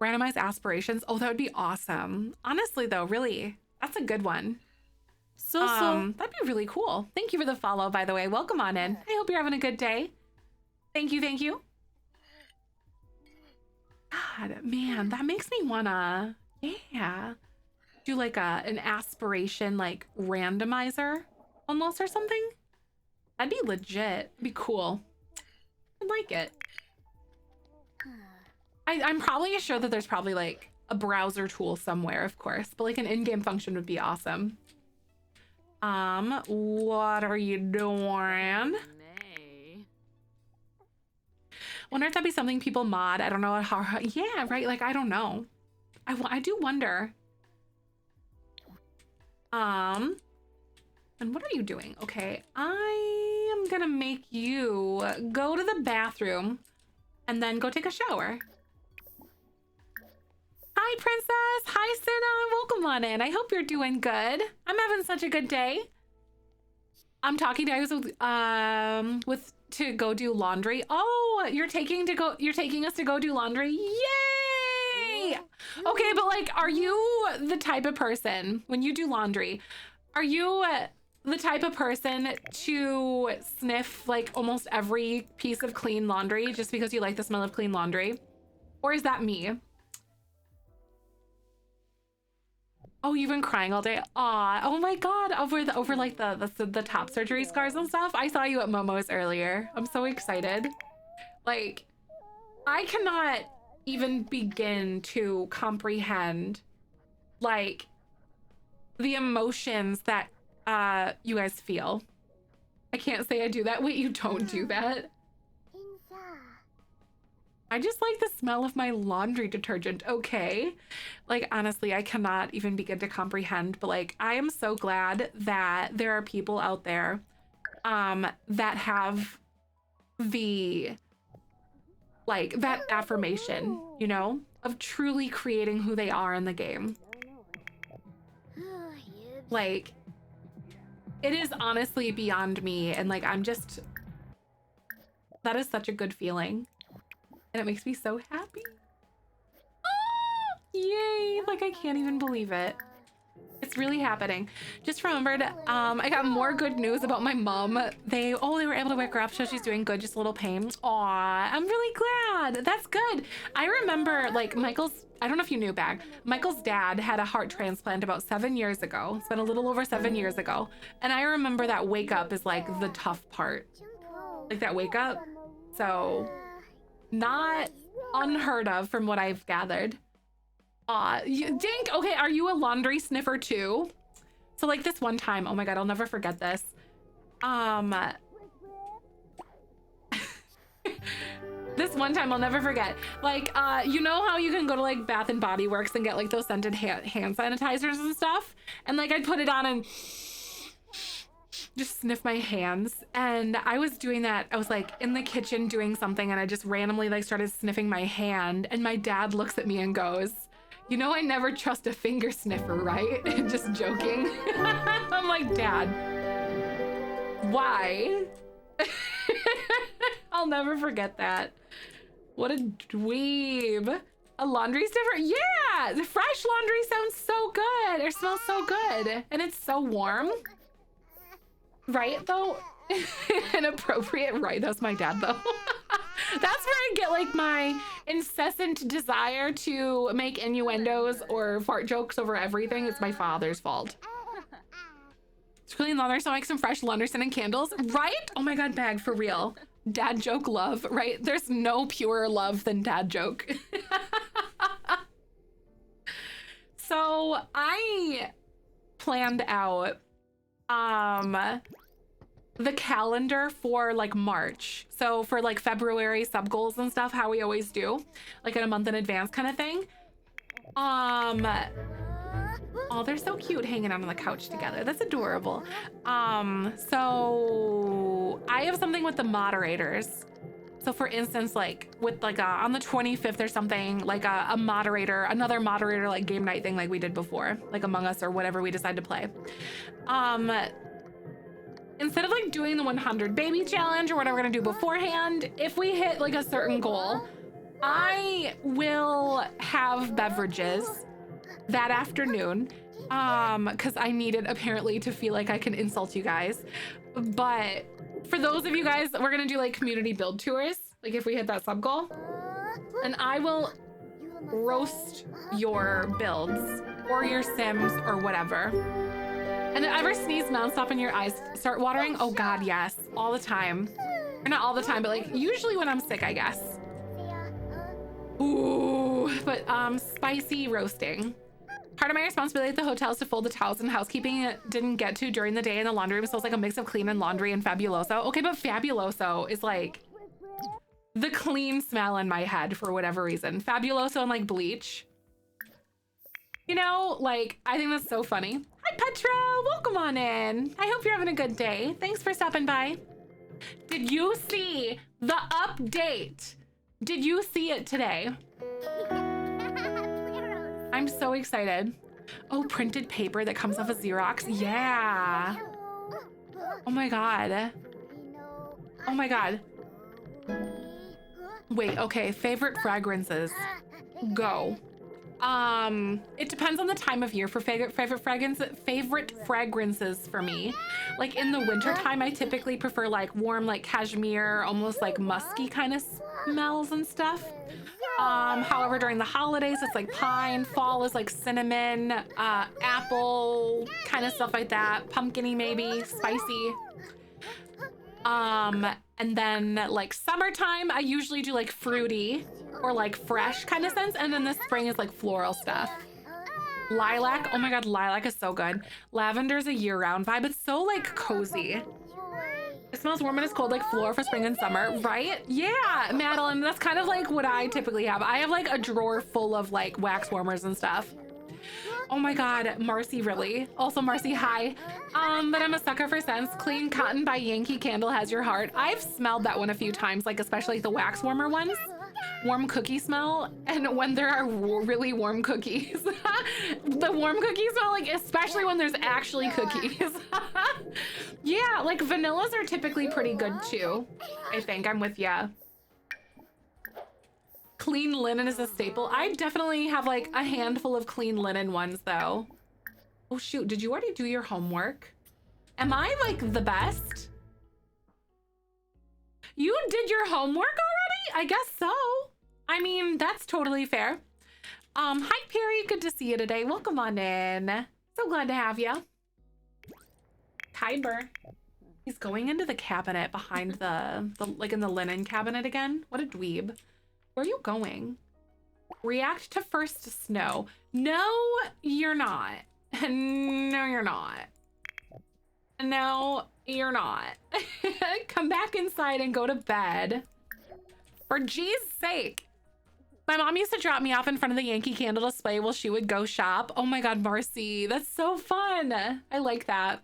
Randomize aspirations. Oh, that would be awesome. Honestly though, really, that's a good one. That'd be really cool. Thank you for the follow, by the way. Welcome on in. I hope you're having a good day. Thank you, thank you. God, man, that makes me wanna, yeah, do like an aspiration, like randomizer almost or something. That'd be legit. It'd be cool. I'd like it. I'm probably sure that there's probably like a browser tool somewhere, of course, but like an in-game function would be awesome. What are you doing? Wonder if that'd be something people mod. I don't know how, yeah, right? Like, I don't know. I do wonder. And what are you doing? Okay, I am gonna make you go to the bathroom and then go take a shower. Hi, Princess. Hi, Cinna. Welcome on in. I hope you're doing good. I'm having such a good day. I'm talking to guys with to go do laundry. Oh, you're taking us to go do laundry. Yay! Okay, but like, are you the type of person when you do laundry? Are you the type of person to sniff like almost every piece of clean laundry just because you like the smell of clean laundry? Or is that me? Oh, you've been crying all day. Aw, oh my god, over like the top surgery scars and stuff. I saw you at Momo's earlier. I'm so excited. Like, I cannot even begin to comprehend like the emotions that you guys feel. I can't say I do that. Wait, you don't do that? I just like the smell of my laundry detergent. Okay. Like, honestly, I cannot even begin to comprehend, but like, I am so glad that there are people out there that have the, like, that affirmation, you know, of truly creating who they are in the game. Like, it is honestly beyond me, and like, I'm just, that is such a good feeling. And it makes me so happy. Oh, yay, like I can't even believe it. It's really happening. Just remembered, I got more good news about my mom. They were able to wake her up, so she's doing good, just a little pain. Aw, I'm really glad. That's good. I remember, like, I don't know if you knew, Bag, Michael's dad had a heart transplant about 7 years ago. It's been a little over 7 years ago. And I remember that wake up is like the tough part. Like that wake up. So not unheard of from what I've gathered. Dink, okay, are you a laundry sniffer too? So like this one time, oh my God, I'll never forget this. This one time I'll never forget. Like, you know how you can go to like Bath and Body Works and get like those scented hand sanitizers and stuff? And like I'd put it on and just sniff my hands. And I was doing that. I was like in the kitchen doing something and I just randomly like started sniffing my hand. And my dad looks at me and goes, "You know, I never trust a finger sniffer, right?" Just joking. I'm like, "Dad, why?" I'll never forget that. What a dweeb. A laundry sniffer? Yeah! The fresh laundry sounds so good. It smells so good. And it's so warm. Right, though? Inappropriate. Right, that's my dad, though. That's where I get like my incessant desire to make innuendos or fart jokes over everything. It's my father's fault. It's clean laundry, so I make some fresh laundry scented candles. Right? Oh my God, Bag, for real. Dad joke love, right? There's no purer love than dad joke. So I planned out the calendar for like March. So for like February sub goals and stuff, how we always do, like in a month in advance kind of thing. Oh, they're so cute hanging out on the couch together. That's adorable. So I have something with the moderators. So for instance, like with like on the 25th or something, like a moderator, another moderator, like game night thing like we did before, like Among Us or whatever we decide to play. Instead of like doing the 100 baby challenge or whatever we're gonna do beforehand, if we hit like a certain goal, I will have beverages that afternoon, because I need it apparently to feel like I can insult you guys. But for those of you guys, we're gonna do like community build tours, like if we hit that sub goal, and I will roast your builds or your sims or whatever. And ever sneeze nonstop and your eyes start watering? Oh God, yes, all the time. Or not all the time, but like usually when I'm sick, I guess. Ooh, but spicy roasting. Part of my responsibility at the hotel is to fold the towels and housekeeping didn't get to during the day in the laundry room, so it's like a mix of clean and laundry and Fabuloso. Okay, but Fabuloso is like the clean smell in my head for whatever reason. Fabuloso and like bleach. You know, like, I think that's so funny. Hi, Petra, welcome on in. I hope you're having a good day. Thanks for stopping by. Did you see the update? Did you see it today? I'm so excited. Oh, printed paper that comes off a Xerox. Yeah. Oh my God. Oh my God. Wait, okay, favorite fragrances. Go. It depends on the time of year for favorite fragrances for me. Like in the winter time, I typically prefer like warm, like cashmere, almost like musky kind of smells and stuff. However, during the holidays, it's like pine. Fall is like cinnamon, apple, kind of stuff like that. Pumpkin-y maybe, spicy. And then like summertime, I usually do like fruity or like fresh kind of scents. And then the spring is like floral stuff. Lilac. Oh my God, lilac is so good. Lavender's a year-round vibe. It's so like cozy. It smells warm and it's cold like floor for spring and summer, right? Yeah, Madeline, that's kind of like what I typically have. I have like a drawer full of like wax warmers and stuff. Oh my God, Marcy, really? Also, Marcy, hi. But I'm a sucker for scents. Clean Cotton by Yankee Candle has your heart. I've smelled that one a few times, like especially the wax warmer ones. Warm cookie smell, and when there are really warm cookies. The warm cookie smell, like especially when there's actually cookies. Yeah, like vanillas are typically pretty good too. I think I'm with ya. Clean linen is a staple. I definitely have like a handful of clean linen ones though. Oh shoot, did you already do your homework? Am I like the best? You did your homework already? I guess so. I mean, that's totally fair. Hi Perry, good to see you today. Welcome on in. So glad to have you. Kyber. He's going into the cabinet behind the like in the linen cabinet again. What a dweeb. Where are you going? React to first snow. No, you're not. No, you're not. No, you're not. Come back inside and go to bed. For G's sake. My mom used to drop me off in front of the Yankee Candle display while she would go shop. Oh my God, Marcy, that's so fun. I like that.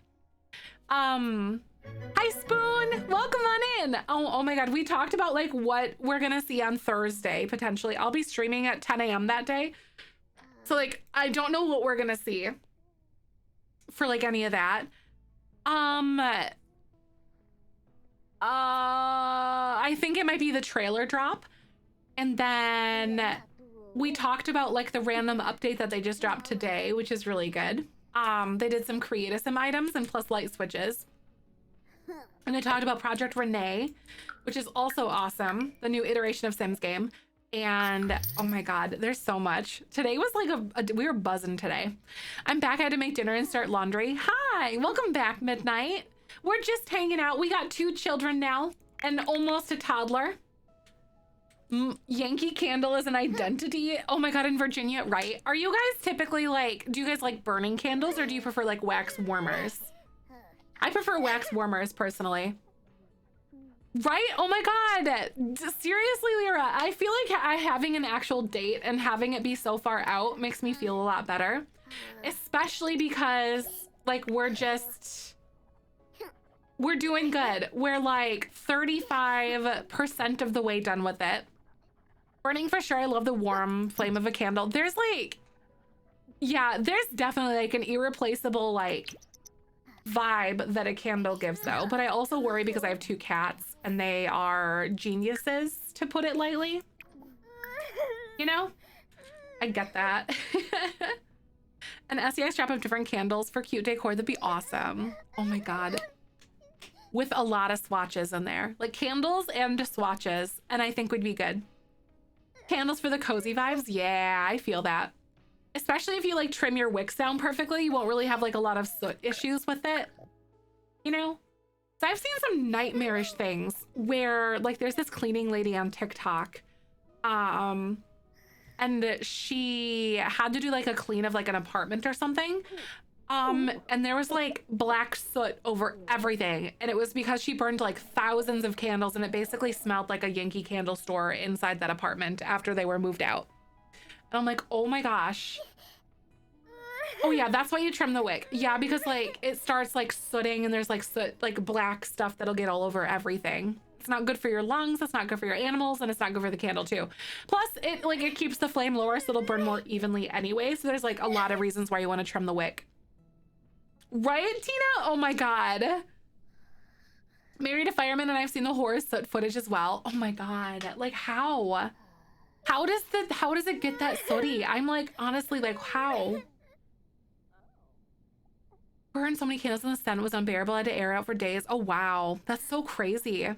Hi Spoon, welcome on in. Oh my God, we talked about like what we're gonna see on Thursday, potentially. I'll be streaming at 10 a.m. that day. So like, I don't know what we're gonna see for like any of that. I think it might be the trailer drop. And then we talked about like the random update that they just dropped today, which is really good. They did some Create-a-Sim items and plus light switches. And they talked about Project Renee, which is also awesome. The new iteration of Sims game. And oh my God, there's so much. Today was like we were buzzing today. I'm back. I had to make dinner and start laundry. Hi, welcome back, Midnight. We're just hanging out. We got 2 children now and almost a toddler. Yankee Candle is an identity. Oh my God, in Virginia, right? Are you guys typically like, do you guys like burning candles or do you prefer like wax warmers? I prefer wax warmers personally. Right? Oh my God. Seriously, Lyra, I feel like having an actual date and having it be so far out makes me feel a lot better. Especially because like we're doing good. We're like 35% of the way done with it. Burning for sure. I love the warm flame of a candle. There's like, yeah, there's definitely like an irreplaceable like vibe that a candle gives though. But I also worry because I have 2 cats and they are geniuses, to put it lightly. You know, I get that. An SEI strap of different candles for cute decor, that'd be awesome. Oh my God. With a lot of swatches in there, like candles and swatches, and I think would be good. Candles for the cozy vibes. Yeah, I feel that. Especially if you like trim your wicks down perfectly, you won't really have like a lot of soot issues with it. You know? So I've seen some nightmarish things where like there's this cleaning lady on TikTok. And she had to do like a clean of like an apartment or something. And there was like black soot over everything. And it was because she burned like thousands of candles and it basically smelled like a Yankee Candle store inside that apartment after they were moved out. And I'm like, oh my gosh. Oh yeah, that's why you trim the wick. Yeah, because like it starts like sooting and there's like soot, like black stuff that'll get all over everything. It's not good for your lungs, it's not good for your animals, and it's not good for the candle too. Plus it keeps the flame lower so it'll burn more evenly anyway. So there's like a lot of reasons why you want to trim the wick. Right, Tina? Oh my God. Married a fireman and I've seen the horror soot footage as well. Oh my God. Like how? How does it get that sooty? I'm like, honestly, like how? Burned so many candles in the sun, it was unbearable. I had to air out for days. Oh wow. That's so crazy.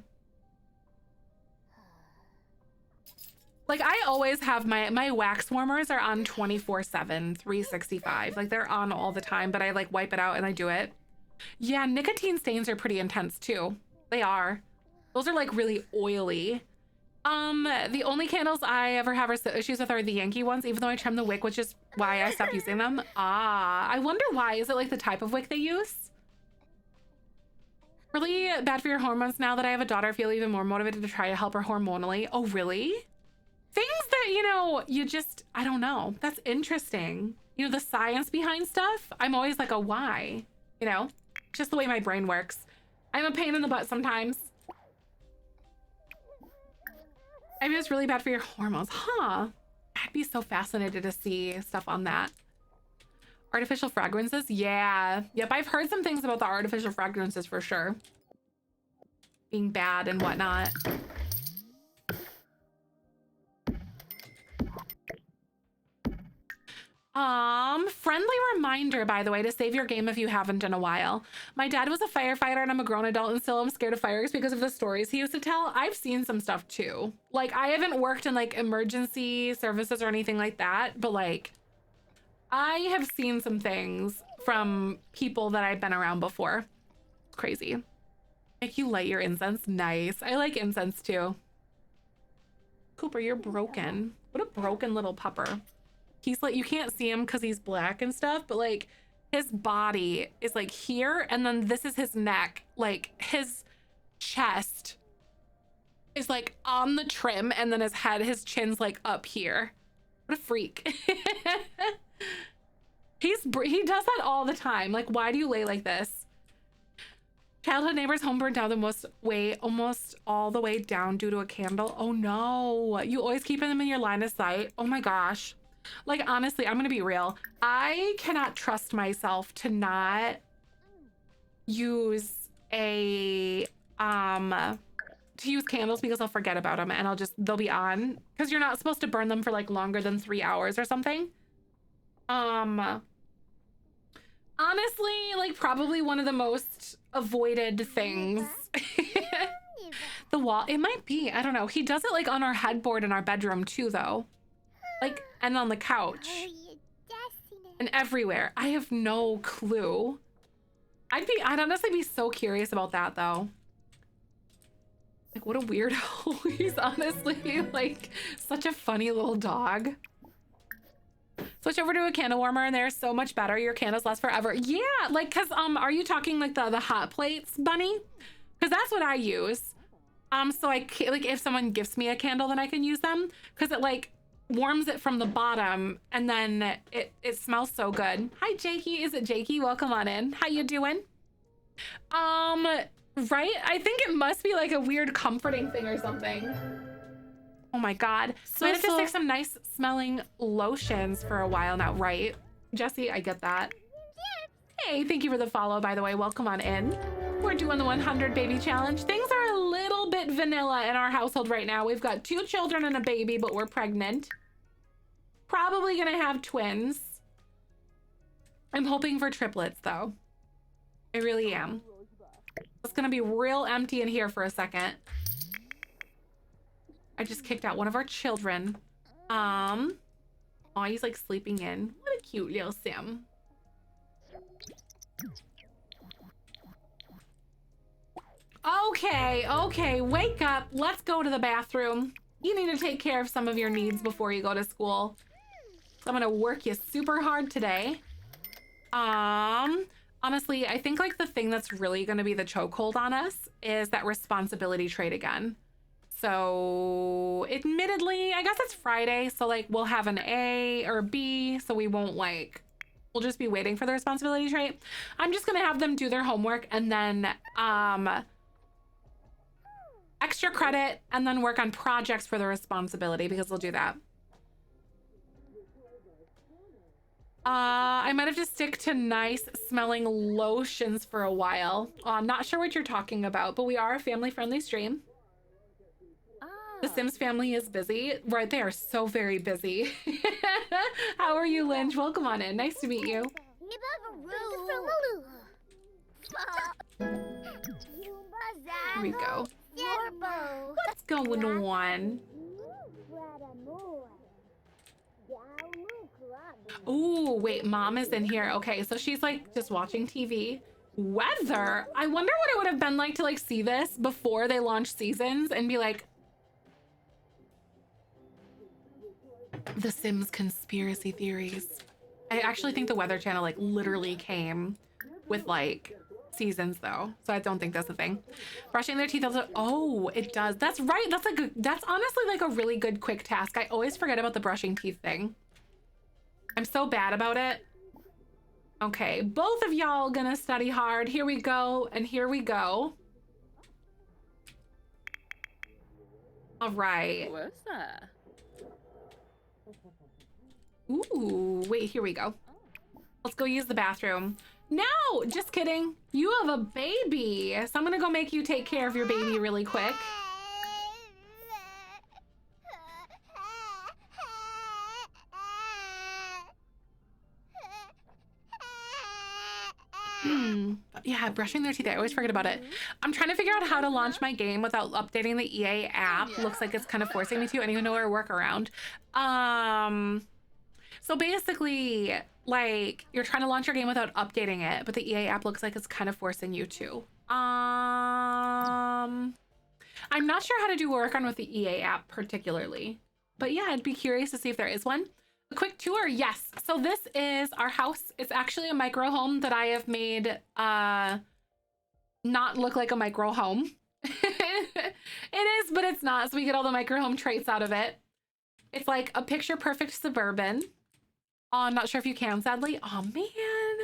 Like I always have my wax warmers are on 24/7, 365. Like they're on all the time, but I like wipe it out and I do it. Yeah, nicotine stains are pretty intense too. They are. Those are like really oily. The only candles I ever have issues with are the Yankee ones, even though I trim the wick, which is why I stopped using them. Ah, I wonder why. Is it like the type of wick they use? Really bad for your hormones. Now that I have a daughter, I feel even more motivated to try to help her hormonally. Oh, really? Things that, you know, you just, I don't know. That's interesting. You know, the science behind stuff. I'm always like, a why? You know, just the way my brain works. I'm a pain in the butt sometimes. I mean, it's really bad for your hormones. Huh? I'd be so fascinated to see stuff on that. Artificial fragrances? Yeah. Yep, I've heard some things about the artificial fragrances for sure. Being bad and whatnot. Friendly reminder, by the way, to save your game if you haven't in a while. My dad was a firefighter and I'm a grown adult and still I'm scared of fires because of the stories he used to tell. I've seen some stuff too. Like, I haven't worked in like emergency services or anything like that, but like, I have seen some things from people that I've been around before. It's crazy. Make you light your incense. Nice. I like incense too. Cooper, you're broken. What a broken little pupper. He's like, you can't see him because he's black and stuff, but like his body is like here, and then this is his neck. Like his chest is like on the trim, and then his chin's like up here. What a freak. He does that all the time. Like, why do you lay like this? Childhood neighbor's home burned down almost all the way down due to a candle. Oh no, you always keep them in your line of sight. Oh my gosh. Like, honestly, I'm gonna be real. I cannot trust myself to not use to use candles because I'll forget about them and they'll be on, because you're not supposed to burn them for like longer than 3 hours or something. Honestly, like probably one of the most avoided things. The wall, it might be, I don't know. He does it like on our headboard in our bedroom too though. Like, and on the couch and everywhere. I have no clue. I'd honestly be so curious about that though. Like, what a weirdo. He's honestly like such a funny little dog. Switch over to a candle warmer and they're so much better. Your candles last forever. Yeah, like, cause are you talking like the hot plates, Bunny? Cause that's what I use. So I can, like, if someone gives me a candle, then I can use them, cause it like warms it from the bottom and then it smells so good. Hi Jakey, is it Jakey? Welcome on in. How you doing? Right? I think it must be like a weird comforting thing or something. Oh my God. So I have to stick some nice smelling lotions for a while now, right? Jesse, I get that. Hey, thank you for the follow, by the way. Welcome on in. We're doing the 100 baby challenge. Things are a little bit vanilla in our household right now. We've got 2 children and a baby, but we're pregnant. Probably gonna have twins. I'm hoping for triplets though. I really am. It's gonna be real empty in here for a second. I just kicked out one of our children. Oh, he's like sleeping in. What a cute little Sim. Okay, wake up. Let's go to the bathroom. You need to take care of some of your needs before you go to school. So I'm gonna work you super hard today. Honestly, I think like the thing that's really gonna be the chokehold on us is that responsibility trait again. So admittedly, I guess it's Friday, so like we'll have an A or a B, so we won't like, we'll just be waiting for the responsibility trait. I'm just gonna have them do their homework and then extra credit and then work on projects for the responsibility, because they'll do that. I might have to stick to nice smelling lotions for a while. I'm not sure what you're talking about, but we are a family friendly stream. The Sims family is busy. Right, they are so very busy. How are you, Lynch? Welcome on in. Nice to meet you. Here we go. What's going on? Oh, wait, Mom is in here. Okay, so she's like just watching TV. Weather? I wonder what it would have been like to like see this before they launched seasons and be like, The Sims conspiracy theories. I actually think the Weather Channel like literally came with like seasons though, so I don't think that's a thing. Brushing their teeth. Oh, it does. That's right. That's honestly like a really good quick task. I always forget about the brushing teeth thing. I'm so bad about it. Okay, both of y'all gonna study hard. Here we go, and here we go. All right. What's that? Ooh, wait, here we go. Let's go use the bathroom. No, just kidding. You have a baby. So I'm gonna go make you take care of your baby really quick. Yeah, brushing their teeth. I always forget about it. I'm trying to figure out how to launch my game without updating the EA app. Yeah. Looks like it's kind of forcing me to. I don't even know where to work around. So basically, like, you're trying to launch your game without updating it, but the EA app looks like it's kind of forcing you to. I'm not sure how to do work on with the EA app particularly, but yeah, I'd be curious to see if there is one. A quick tour, yes. So this is our house. It's actually a micro home that I have made not look like a micro home. It is, but it's not. So we get all the micro home traits out of it. It's like a picture perfect suburban. Oh, I'm not sure if you can, sadly. Oh man,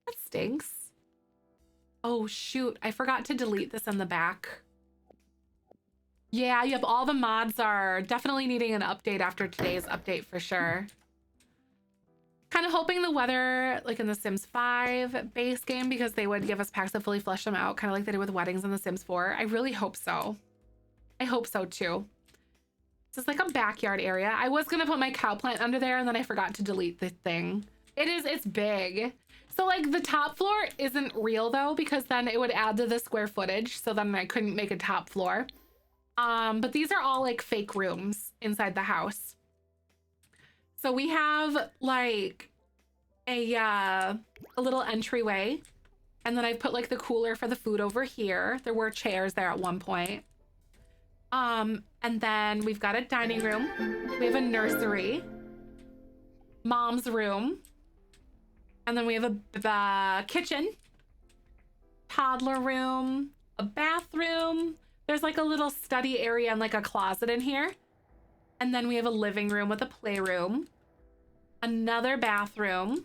that stinks. Oh shoot, I forgot to delete this in the back. Yeah, you have all the mods are definitely needing an update after today's update for sure. Kind of hoping the weather, like in the Sims 5 base game, because they would give us packs that fully flesh them out, kind of like they did with weddings in the Sims 4. I really hope so. I hope so too. This is like a backyard area. I was gonna put my cow plant under there and then I forgot to delete the thing. It's big. So like the top floor isn't real though, because then it would add to the square footage. So then I couldn't make a top floor. But these are all like fake rooms inside the house. So we have like a little entryway, and then I put like the cooler for the food over here. There were chairs there at one point. And then we've got a dining room. We have a nursery, mom's room, and then we have a kitchen, toddler room, a bathroom. There's like a little study area and like a closet in here. And then we have a living room with a playroom, another bathroom,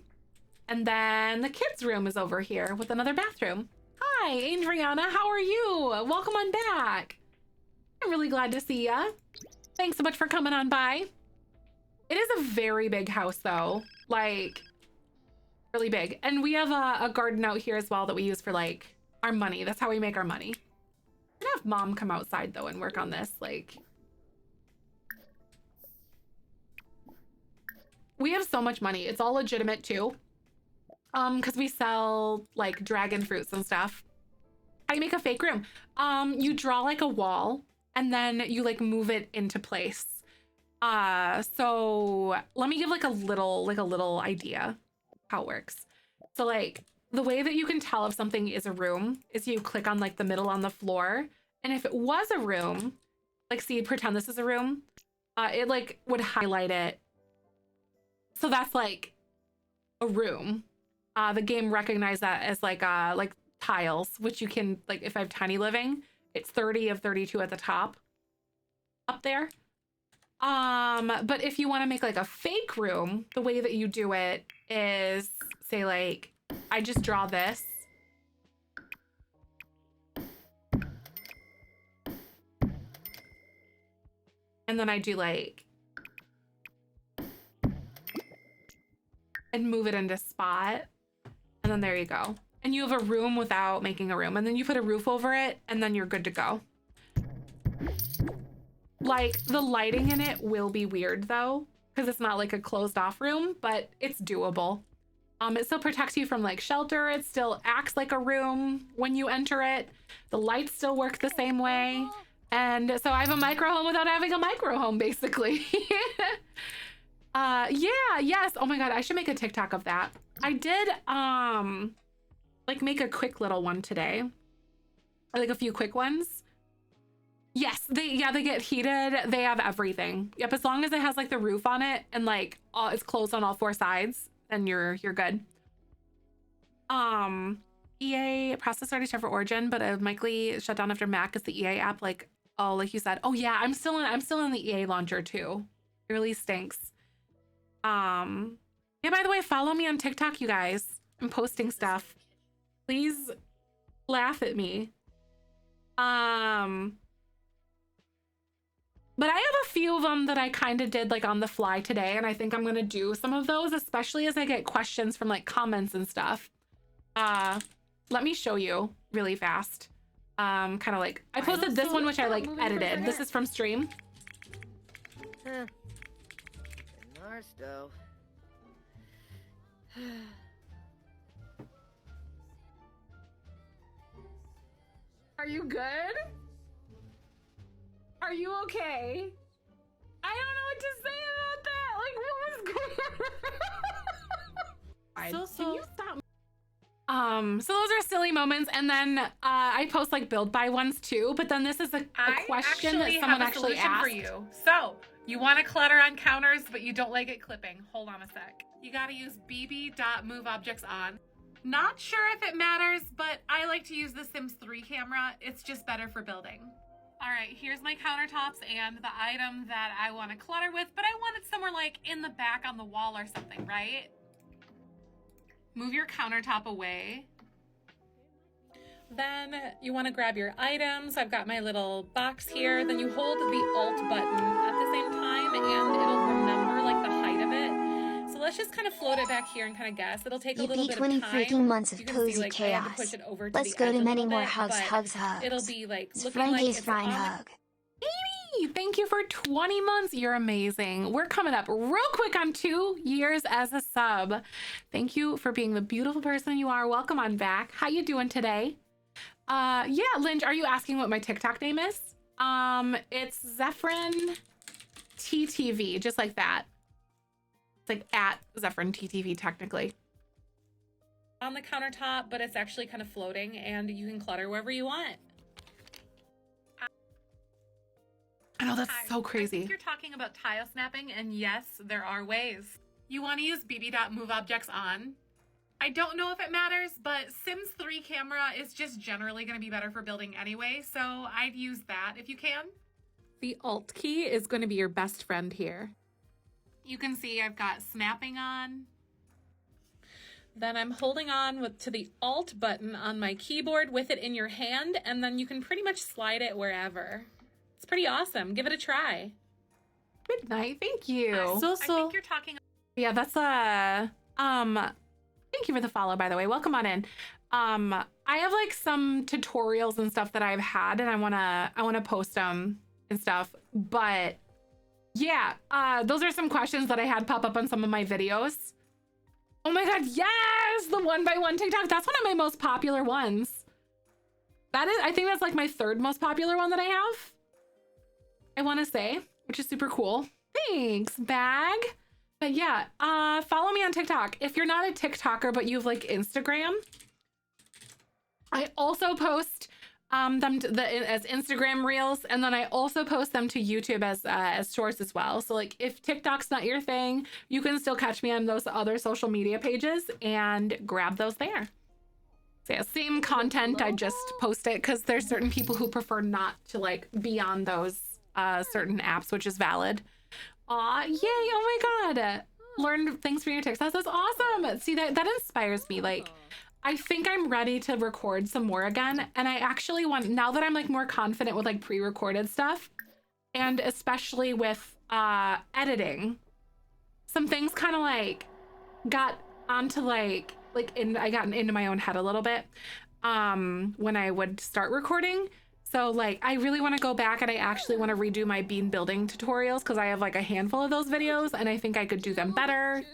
and then the kids' room is over here with another bathroom. Hi, Adriana, how are you? Welcome on back. I'm really glad to see ya. Thanks so much for coming on by. It is a very big house though, like really big. And we have a garden out here as well that we use for like our money. That's how we make our money. I'm gonna have mom come outside though and work on this. Like, we have so much money. It's all legitimate too. Because we sell like dragon fruits and stuff. How do you make a fake room? You draw like a wall and then you like move it into place. So let me give like a little idea how it works. So like the way that you can tell if something is a room is you click on like the middle on the floor. And if it was a room, like see, pretend this is a room, it like would highlight it. So that's like a room. The game recognized that as like tiles, which you can, like if I have tiny living, it's 30 of 32 at the top up there. But if you want to make like a fake room, the way that you do it is say like, I just draw this. And then I do like, and move it into spot. And then there you go. And you have a room without making a room. And then you put a roof over it and then you're good to go. Like the lighting in it will be weird though, because it's not like a closed off room, but it's doable. It still protects you from like shelter. It still acts like a room when you enter it. The lights still work the same way. And so I have a micro home without having a micro home basically. Yeah, yes. Oh my God, I should make a TikTok of that. I did like make a quick little one today. Or like a few quick ones. Yes, they get heated. They have everything. Yep, as long as it has like the roof on it and like it's closed on all four sides, then you're good. EA process already set for Origin, but likely shut down after Mac is the EA app. Like, oh, like you said. Oh yeah, I'm still in the EA launcher too. It really stinks. Yeah, by the way, follow me on TikTok, you guys. I'm posting stuff. Please laugh at me. But I have a few of them that I kind of did like on the fly today, and I think I'm gonna do some of those, especially as I get questions from like comments and stuff. Let me show you really fast. Kind of like I posted this one, which I like edited. This is from stream. Are you good? Are you okay? I don't know what to say about that. Like, what was going on? Can you stop? So those are silly moments, and then I post like build buy ones too. But then this is a question that someone actually asked. For you. So you want to clutter on counters, but you don't like it clipping. Hold on a sec. You got to use bb.moveObjectsOn. Not sure if it matters, but I like to use the Sims 3 camera. It's just better for building. All right, here's my countertops and the item that I want to clutter with, but I want it somewhere like in the back on the wall or something, right? Move your countertop away. Then you want to grab your items. I've got my little box here. Then you hold the Alt button at the same time and it'll remember like the height of it. So let's just kind of float it back here and kind of guess. It'll take a little bit of time. 20 freaking months of cozy see, like, chaos. Push it over to Let's the go edge to a many little more bit, hugs. It'll be like looking Frank like is it's fine on hug. Amy, thank you for 20 months. You're amazing. We're coming up real quick on 2 years as a sub. Thank you for being the beautiful person you are. Welcome on back. How you doing today? Yeah, Lynch, are you asking what my TikTok name is? It's zefrineTTV, just like that. It's like at zefrineTTV technically. On the countertop, but it's actually kind of floating and you can clutter wherever you want. I know, that's so crazy. I think you're talking about tile snapping, and yes, there are ways. You want to use bb.moveObjectsOn. I don't know if it matters, but Sims 3 camera is just generally going to be better for building anyway, so I'd use that if you can. The Alt key is going to be your best friend here. You can see I've got snapping on. Then I'm holding on to the Alt button on my keyboard with it in your hand, and then you can pretty much slide it wherever. It's pretty awesome. Give it a try. Good night. Thank you. I think you're talking. Yeah, that's thank you for the follow, by the way. Welcome on in. I have like some tutorials and stuff that I've had, and I wanna post them and stuff. But yeah, those are some questions that I had pop up on some of my videos. Oh my god, yes! The 1x1 TikTok. That's one of my most popular ones. That is, I think that's like my 3rd most popular one that I have. I want to say, which is super cool. Thanks, Bag. But yeah, follow me on TikTok. If you're not a TikToker, but you have like Instagram, I also post them as Instagram reels, and then I also post them to YouTube as shorts as well. So like if TikTok's not your thing, you can still catch me on those other social media pages and grab those there. So yeah, same content, I just post it because there's certain people who prefer not to like be on those certain apps, which is valid. Aw, yay, oh my god. Learn things from your TikToks. That's awesome. See, that inspires me. Like, I think I'm ready to record some more again. And I actually want, now that I'm like more confident with like pre-recorded stuff, and especially with editing, some things kind of like got onto I got into my own head a little bit when I would start recording. So like, I really want to go back and I actually want to redo my bean building tutorials because I have like a handful of those videos and I think I could do them better.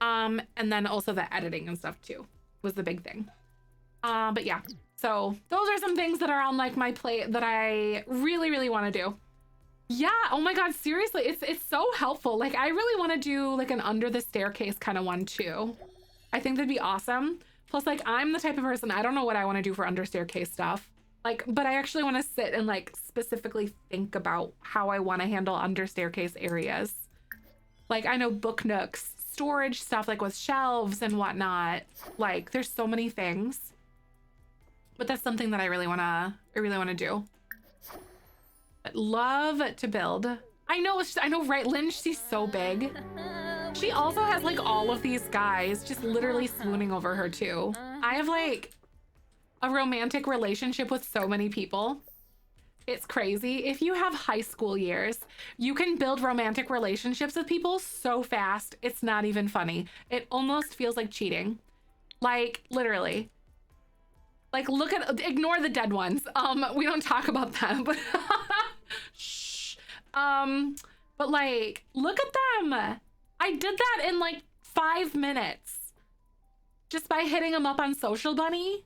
And then also the editing and stuff too was the big thing. But yeah, so those are some things that are on like my plate that I really, really want to do. Yeah, oh my god, seriously, it's so helpful. Like I really want to do like an under the staircase kind of one too. I think that'd be awesome. Plus like I'm the type of person, I don't know what I want to do for under staircase stuff. Like, but I actually want to sit and like specifically think about how I want to handle under staircase areas. Like, I know book nooks, storage stuff like with shelves and whatnot. Like, there's so many things. But that's something that I really want to do. But love to build. I know, right? Lynn, she's so big. She also has like all of these guys just literally swooning over her too. I have like a romantic relationship with so many people. It's crazy. If you have high school years, you can build romantic relationships with people so fast. It's not even funny. It almost feels like cheating. Like, literally. Like, look at, ignore the dead ones. We don't talk about them, but shh. But like, look at them. I did that in like 5 minutes just by hitting them up on Social Bunny.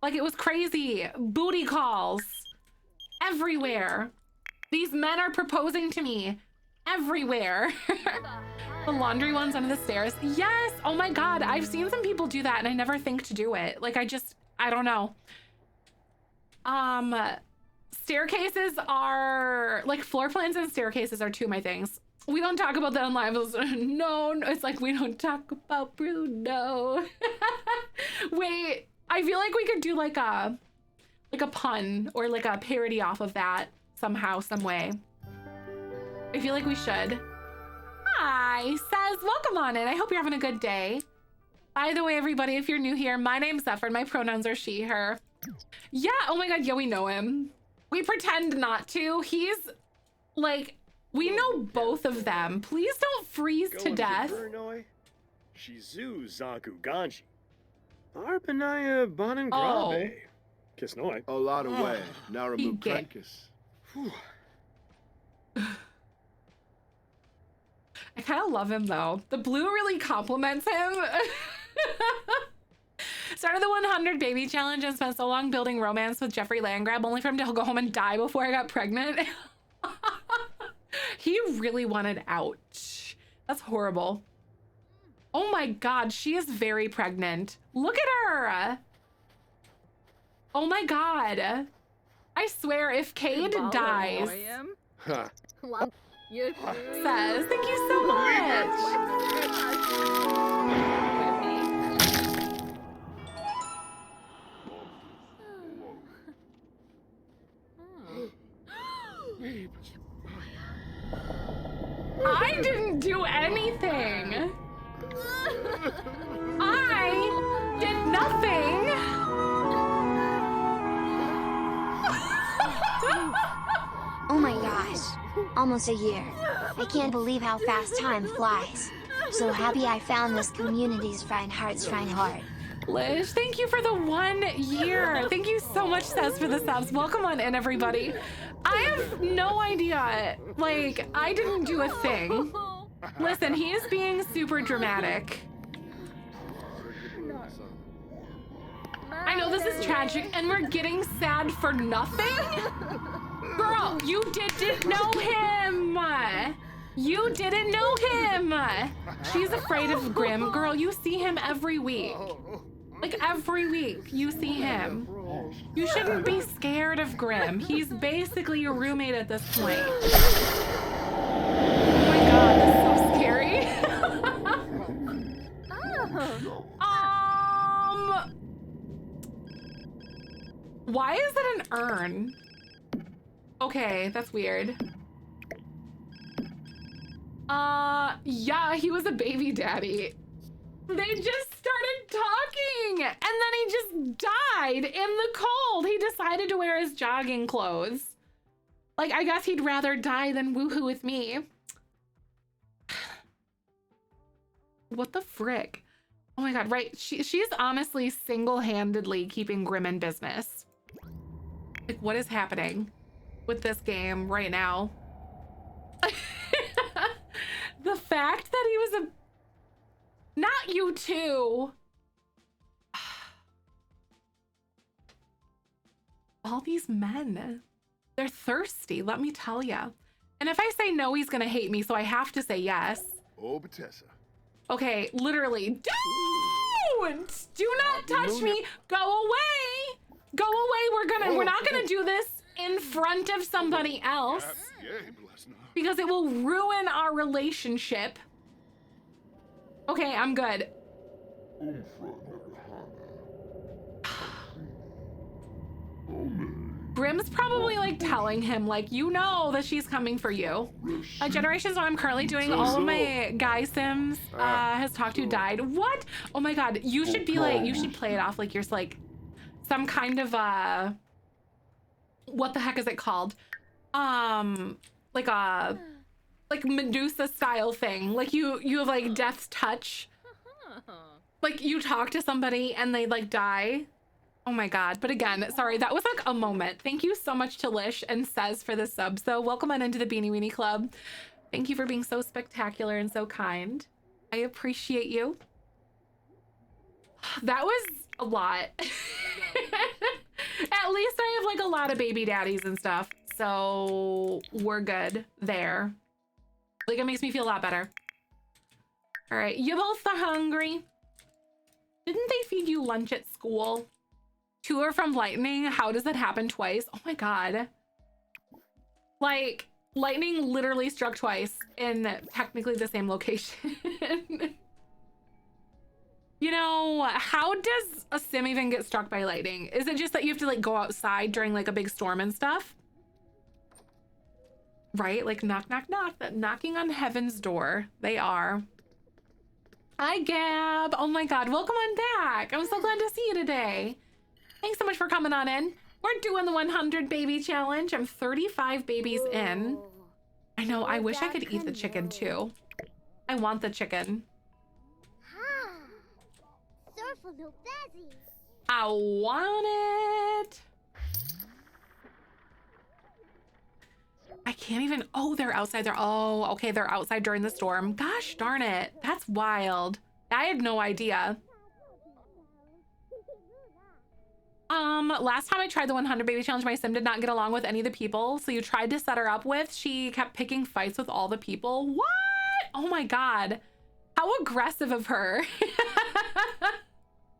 Like, it was crazy. Booty calls everywhere. These men are proposing to me everywhere. The laundry ones under the stairs. Yes. Oh my God. I've seen some people do that and I never think to do it. Like, I don't know. Staircases are like, floor plans and staircases are two of my things. We don't talk about that on live. No, it's like, we don't talk about Bruno. Wait, I feel like we could do like a pun or like a parody off of that somehow, some way. I feel like we should. Hi, says, welcome on in. I hope you're having a good day. By the way, everybody, if you're new here, my name's Zefrine. My pronouns are she, her. Yeah, oh my God, yeah, we know him. We pretend not to. He's like, we know both of them. Please don't freeze to death. Shizu Zanku Ganji. Arpanaya Bonangrabe. Kiss noi. A lot of way. Naramu get- Krankus. I kind of love him though. The blue really compliments him. Started the 100 baby challenge and spent so long building romance with Jeffrey Landgrab only for him to go home and die before I got pregnant. He really wanted out. That's horrible. Oh my God, she is very pregnant. Look at her. Oh my God. I swear if Cade dies, Ha. says, thank you so much. I didn't do anything. I did nothing. Oh my gosh. Almost a year. I can't believe how fast time flies. So happy I found this community's Shrine Hearts Shrine Heart. Liz, thank you for the 1 year. Thank you so much, Seth, for the subs. Welcome on in, everybody. I have no idea. Like, I didn't do a thing. Listen, he is being super dramatic. I know this is tragic, and we're getting sad for nothing? Girl, you didn't know him. You didn't know him. She's afraid of Grim. Girl, you see him every week. Like, every week, you see him. You shouldn't be scared of Grim. He's basically your roommate at this point. Oh my God, this is so scary. Why is it an urn? Okay, that's weird. Yeah, he was a baby daddy. They just started talking and then he just died in the cold. He decided to wear his jogging clothes. Like, I guess he'd rather die than woohoo with me. What the frick? Oh my God, right. She's honestly single-handedly keeping Grim in business. Like, what is happening with this game right now? The fact that he was a... Not you too. All these men, they're thirsty, let me tell ya. And if I say no, he's gonna hate me, so I have to say yes. Oh, Batessa. Okay, literally, don't! Do not touch me! Go away! Go away. We're not gonna do this in front of somebody else because it will ruin our relationship. Okay, I'm good. Brim's probably like telling him like, you know that she's coming for you. Generations what I'm currently doing, all of my guy sims has talked to died. What? Oh my god, you should be like, you should play it off like you're like some kind of what the heck is it called? Like a Medusa style thing. Like you have like death's touch. Like you talk to somebody and they like die. Oh my god. But again, sorry, that was like a moment. Thank you so much to Lish and Says for the subs. So welcome on into the Beanie Weenie Club. Thank you for being so spectacular and so kind. I appreciate you. That was a lot. At least I have like a lot of baby daddies and stuff. So we're good there. Like it makes me feel a lot better. All right, you both are hungry. Didn't they feed you lunch at school? Two are from lightning. How does that happen twice? Oh my god. Like, lightning literally struck twice in technically the same location. You know, how does a sim even get struck by lightning? Is it just that you have to like go outside during like a big storm and stuff? Right? Like knock, knock, knock. That knocking on heaven's door. They are. Hi, Gab. Oh my god. Welcome on back. I'm so glad to see you today. Thanks so much for coming on in. We're doing the 100 baby challenge. I'm 35 babies in. I know, I wish I could eat the chicken too. I want the chicken. I want it. I can't even, oh, they're outside. Oh, okay, they're outside during the storm. Gosh darn it. That's wild. I had no idea. Last time I tried the 100 baby challenge, my sim did not get along with any of the people. So you tried to set her up with, she kept picking fights with all the people. What? Oh my god. How aggressive of her.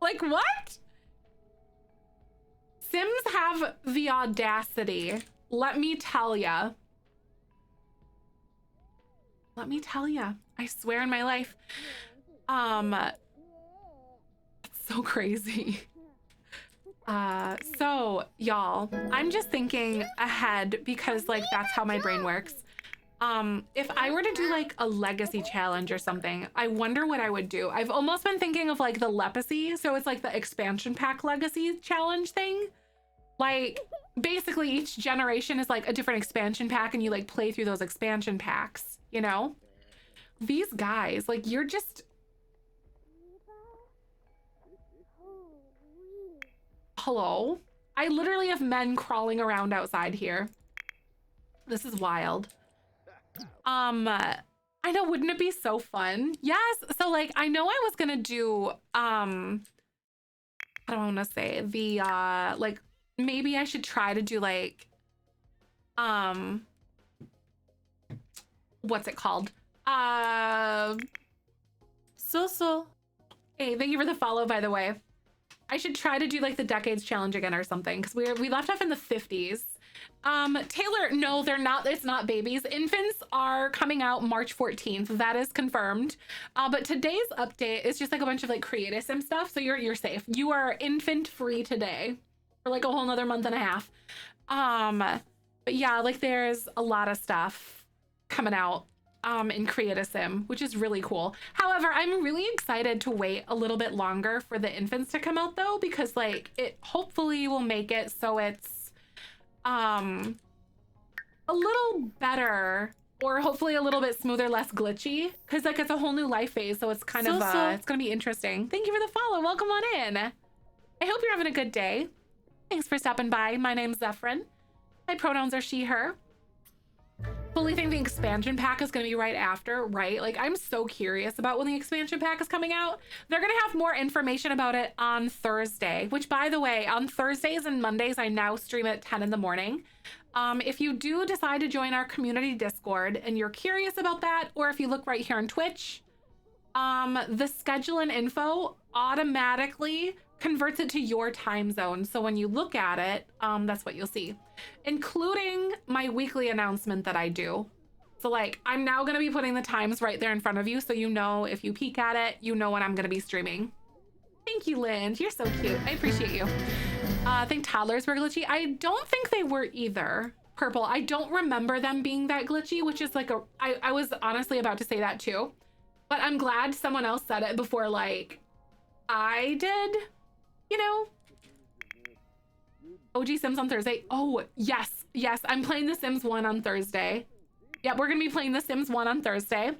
Like what? Sims have the audacity. Let me tell ya. Let me tell ya. I swear in my life. It's so crazy. So y'all, I'm just thinking ahead because like that's how my brain works. If I were to do like a legacy challenge or something, I wonder what I would do. I've almost been thinking of like the legacy. So it's like the expansion pack legacy challenge thing. Like basically each generation is like a different expansion pack and you like play through those expansion packs, you know? These guys, like you're just... Hello? I literally have men crawling around outside here. This is wild. I know, wouldn't it be so fun? Yes. So like, I know I was gonna do, I don't want to say the, like, maybe I should try to do like, what's it called? So. Hey, thank you for the follow, by the way. I should try to do like the decades challenge again or something because we left off in the 50s. Taylor, no, they're not. It's not babies. Infants are coming out March 14th. That is confirmed. But today's update is just like a bunch of like creative sim stuff. So you're safe. You are infant free today for like a whole nother month and a half. But yeah, like there's a lot of stuff coming out in Create a Sim, which is really cool. However, I'm really excited to wait a little bit longer for the infants to come out though, because like it hopefully will make it so it's a little better or hopefully a little bit smoother, less glitchy, because like it's a whole new life phase, so it's kind of it's gonna be interesting. Thank you for the follow. Welcome on in. I hope you're having a good day. Thanks for stopping by. My name's Zefrine. My pronouns are she, her. Fully think the expansion pack is going to be right after, right? Like, I'm so curious about when the expansion pack is coming out. They're going to have more information about it on Thursday, which, by the way, on Thursdays and Mondays, I now stream at 10 in the morning. If you do decide to join our community Discord and you're curious about that, or if you look right here on Twitch, the schedule and info automatically converts it to your time zone. So when you look at it, that's what you'll see, including my weekly announcement that I do. So like, I'm now gonna be putting the times right there in front of you, so you know if you peek at it, you know when I'm gonna be streaming. Thank you, Lynn. You're so cute. I appreciate you. I think toddlers were glitchy. I don't think they were either. Purple. I don't remember them being that glitchy, which is like I was honestly about to say that too, but I'm glad someone else said it before like I did, you know. OG Sims on Thursday. Oh, yes. Yes, I'm playing The Sims 1 on Thursday. Yeah, we're gonna be playing The Sims 1 on Thursday.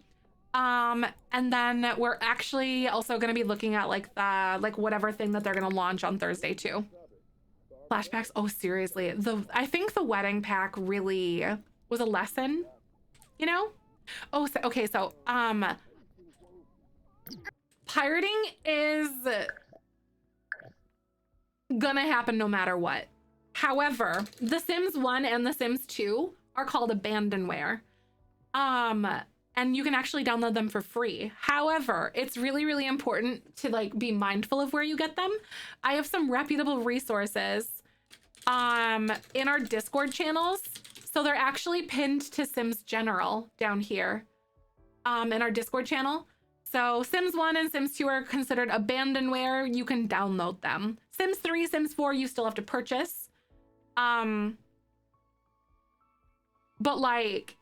And then we're actually also gonna be looking at like the whatever thing that they're gonna launch on Thursday too. Flashbacks. Oh, seriously. I think the wedding pack really was a lesson, you know? Oh, so, okay. So, pirating is gonna happen no matter what. However, The Sims 1 and The Sims 2 are called abandonware. And you can actually download them for free. However, it's really, really important to like be mindful of where you get them. I have some reputable resources in our Discord channels. So they're actually pinned to Sims General down here in our Discord channel. So Sims 1 and Sims 2 are considered abandonware. You can download them. Sims 3, Sims 4, you still have to purchase. But like,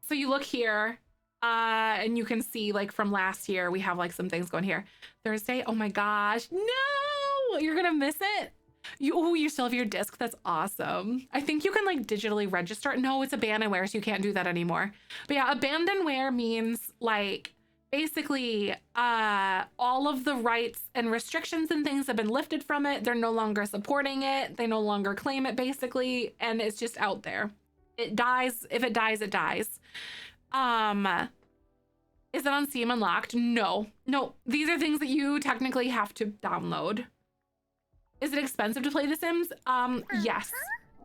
so you look here and you can see like from last year, we have like some things going here. Thursday, oh my gosh, no, you're gonna miss it. You still have your disc. That's awesome. I think you can like digitally register. No, it's abandonware, so you can't do that anymore. But yeah, abandonware means like basically all of the rights and restrictions and things have been lifted from it. They're no longer supporting it. They no longer claim it basically, and it's just out there. It dies. If it dies, it dies. Is it on Steam Unlocked? No. These are things that you technically have to download. Is it expensive to play The Sims? Yes.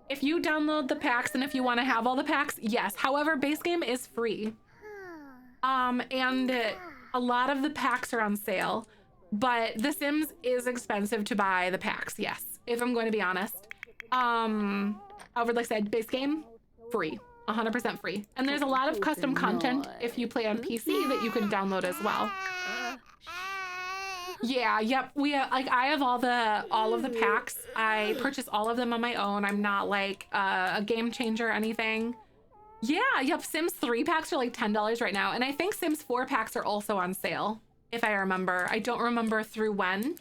If you download the packs and if you want to have all the packs, yes. However, base game is free. And a lot of the packs are on sale, but The Sims is expensive to buy the packs. Yes, if I'm going to be honest. However, like I said, base game, free, 100% free. And there's a lot of custom content if you play on PC that you can download as well. Yeah, yep. I have all of the packs. I purchase all of them on my own. I'm not like a game changer or anything. Yeah, yep. Sims 3 packs are like $10 right now. And I think Sims 4 packs are also on sale, if I remember. I don't remember through when.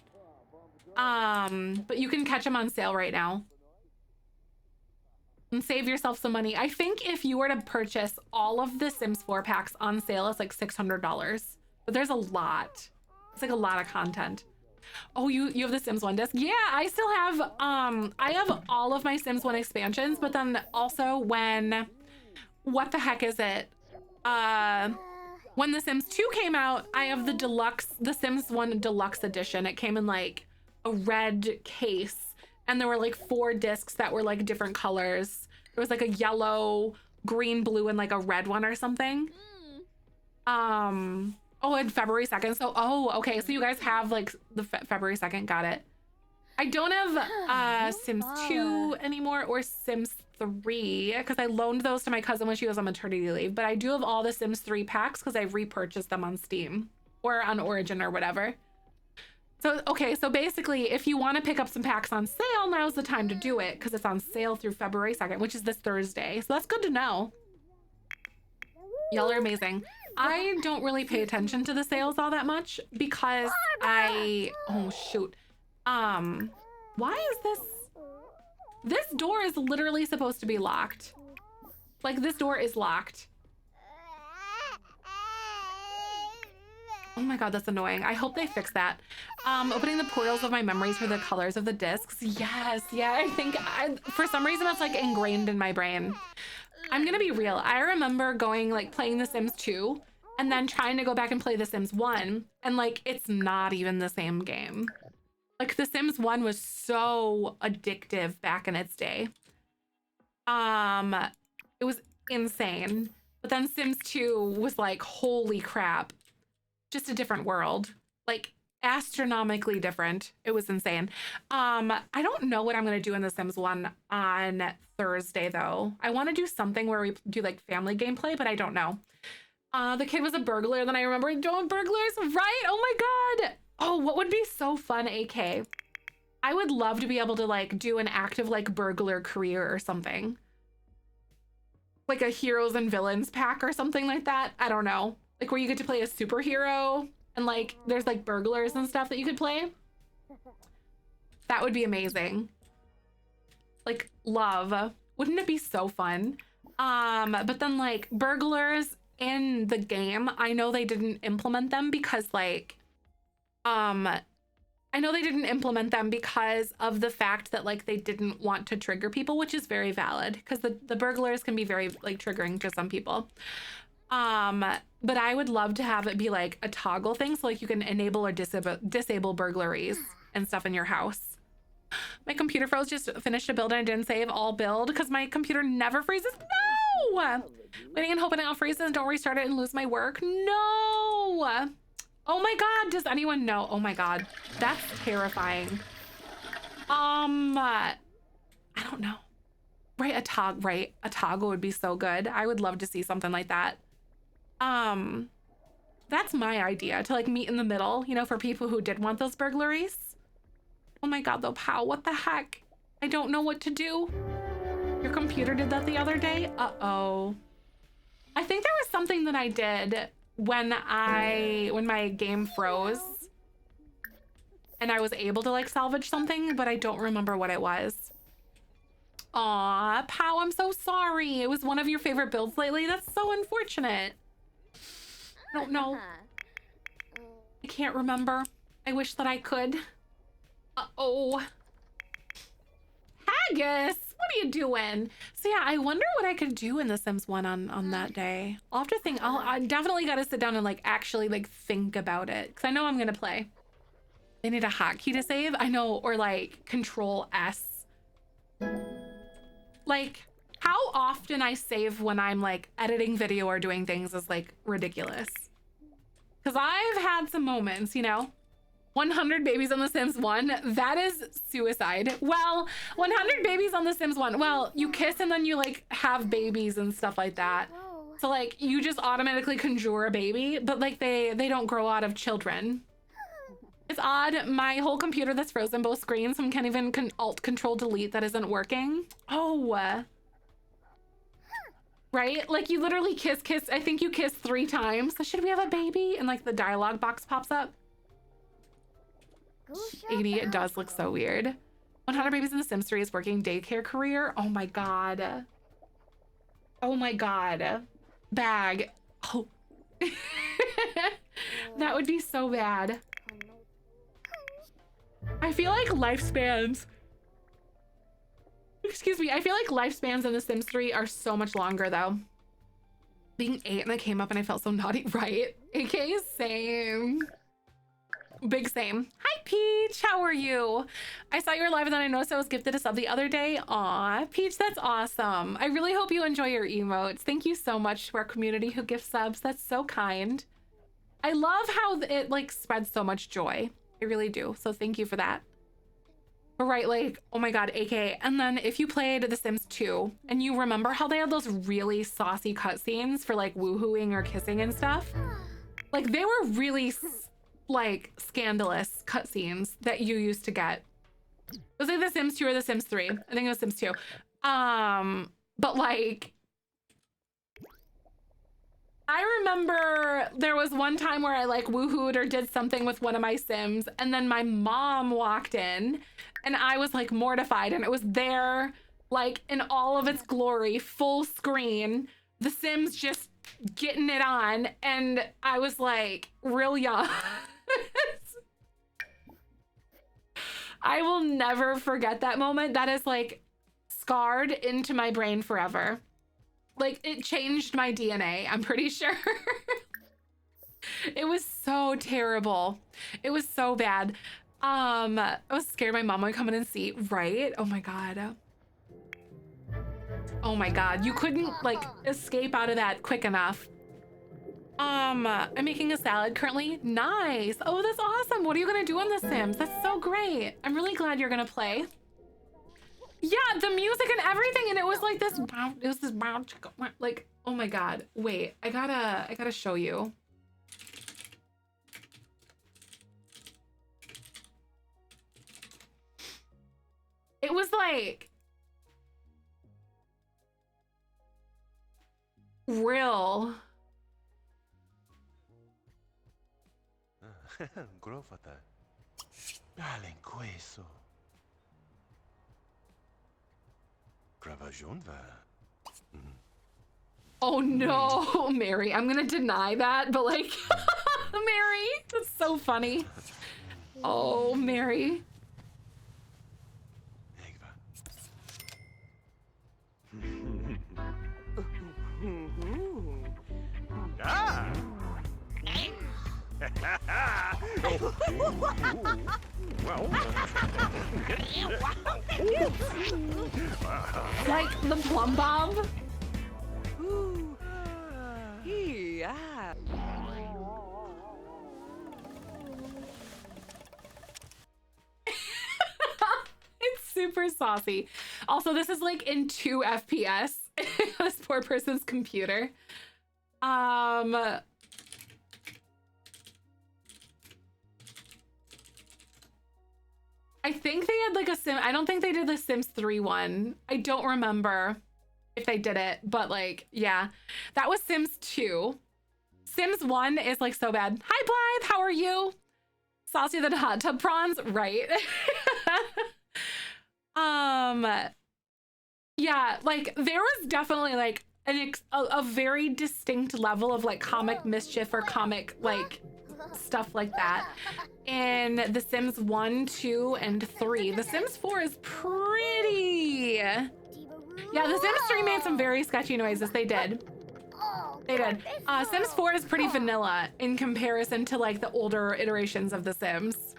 But you can catch them on sale right now. And save yourself some money. I think if you were to purchase all of the Sims 4 packs on sale, it's like $600. But there's a lot. It's like a lot of content. Oh, you have the Sims 1 disc? Yeah, I still have I have all of my Sims 1 expansions, but then also when what the heck is it? When the Sims 2 came out, I have the Sims 1 Deluxe edition. It came in like a red case, and there were like 4 discs that were like different colors. There was like a yellow, green, blue, and like a red one or something. Oh, and February 2nd. So, oh, okay. So you guys have like the February 2nd. Got it. I don't have Sims 2 anymore or Sims 3 because I loaned those to my cousin when she was on maternity leave. But I do have all the Sims 3 packs because I repurchased them on Steam or on Origin or whatever. So, okay. So basically, if you want to pick up some packs on sale, now's the time to do it because it's on sale through February 2nd, which is this Thursday. So that's good to know. Y'all are amazing. I don't really pay attention to the sales all that much because oh shoot. Why is this door is literally supposed to be locked. Like this door is locked. Oh my God, that's annoying. I hope they fix that. Opening the portals of my memories for the colors of the discs. Yes, yeah, I think for some reason that's like ingrained in my brain. I'm gonna be real. I remember going like playing The Sims 2 and then trying to go back and play The Sims 1 and like it's not even the same game. Like The Sims 1 was so addictive back in its day. It was insane. But then Sims 2 was like, holy crap. Just a different world. Like astronomically different. It was insane. I don't know what I'm gonna do in The Sims 1 on Thursday though. I want to do something where we do like family gameplay, but I don't know. The kid was a burglar, then I remember doing burglars, right? Oh my god. Oh, what would be so fun, AK? I would love to be able to like do an active like burglar career or something. Like a heroes and villains pack or something like that. I don't know. Like where you get to play a superhero and like there's like burglars and stuff that you could play. That would be amazing. Like love. Wouldn't it be so fun? But then like burglars in the game, I know they didn't implement them because like I know they didn't implement them because of the fact that like they didn't want to trigger people, which is very valid because the burglars can be very like triggering to some people. But I would love to have it be like a toggle thing so like you can enable or disable burglaries and stuff in your house. My computer froze, just finished a build and I didn't save all build because my computer never freezes. No! Waiting and hoping it'll freeze and don't restart it and lose my work. No! Oh my god, does anyone know? Oh my god, that's terrifying. I don't know. Right, a toggle would be so good. I would love to see something like that. That's my idea, to like meet in the middle, you know, for people who did want those burglaries. Oh my god though, Pow, what the heck? I don't know what to do. Your computer did that the other day? Uh-oh. I think there was something that I did when my game froze and I was able to like salvage something, but I don't remember what it was. Aw, Pow, I'm so sorry. It was one of your favorite builds lately. That's so unfortunate. I don't know. I can't remember. I wish that I could. Uh-oh. Haggis, what are you doing? So yeah, I wonder what I could do in The Sims 1 on that day. I'll have to think. I definitely got to sit down and like actually like think about it because I know I'm gonna play. They need a hotkey to save. I know, or like Control S. Like how often I save when I'm like editing video or doing things is like ridiculous. Because I've had some moments, you know. 100 babies on The Sims 1, that is suicide. Well, 100 babies on The Sims 1. Well, you kiss and then you like have babies and stuff like that. So like you just automatically conjure a baby, but like they don't grow out of children. It's odd. My whole computer that's frozen both screens. I can't even alt control delete. That isn't working. Oh. Right? Like you literally kiss. I think you kiss 3 times. So should we have a baby? And like the dialogue box pops up. 80, it does look so weird. 100 babies in The Sims 3 is working daycare career. Oh my god. Oh my god. Bag. Oh. That would be so bad. I feel like lifespans. Excuse me. I feel like lifespans in The Sims 3 are so much longer though. Being 8 and I came up and I felt so naughty, right? AK, same. Big same. Hi Peach, how are you? I saw you were live and then I noticed I was gifted a sub the other day. Aw, Peach, that's awesome. I really hope you enjoy your emotes. Thank you so much to our community who gives subs. That's so kind. I love how it like spreads so much joy. I really do. So thank you for that. But right, like, oh my god, AK. And then if you played The Sims 2 and you remember how they had those really saucy cutscenes for like woohooing or kissing and stuff, like they were really like scandalous cutscenes that you used to get. Was it The Sims 2 or The Sims 3? I think it was Sims 2. But like I remember there was one time where I like woohooed or did something with one of my Sims and then my mom walked in and I was like mortified and it was there like in all of its glory, full screen, The Sims just getting it on, and I was like real young. I will never forget that moment. That is like scarred into my brain forever. Like it changed my DNA, I'm pretty sure. It was so terrible. It was so bad. I was scared my mom would come in and see, right? Oh my god. Oh my god, you couldn't like escape out of that quick enough. I'm making a salad currently. Nice. Oh, that's awesome. What are you gonna do on The Sims? That's so great. I'm really glad you're gonna play. Yeah, the music and everything, and it was like this. It was this like, oh my god. Wait, I gotta show you. It was like real. Grovata. Darling, queso. Oh no, Mary. I'm gonna deny that, but like, Mary, that's so funny. Oh, Mary. Like the plum bob. Yeah. It's super saucy. Also, this is like in 2 FPS. This poor person's computer. I think they had like a sim. I don't think they did the Sims 3 one. I don't remember if they did it, but like, yeah, that was Sims 2. Sims 1 is like so bad. Hi, Blythe. How are you? Saucier than hot tub prawns, right? Yeah, like there was definitely like a very distinct level of like comic mischief or comic like stuff like that in The Sims 1, 2, and 3. The Sims 4 is pretty... Yeah, The Sims 3 made some very sketchy noises. They did. They did. Sims 4 is pretty vanilla in comparison to like the older iterations of The Sims.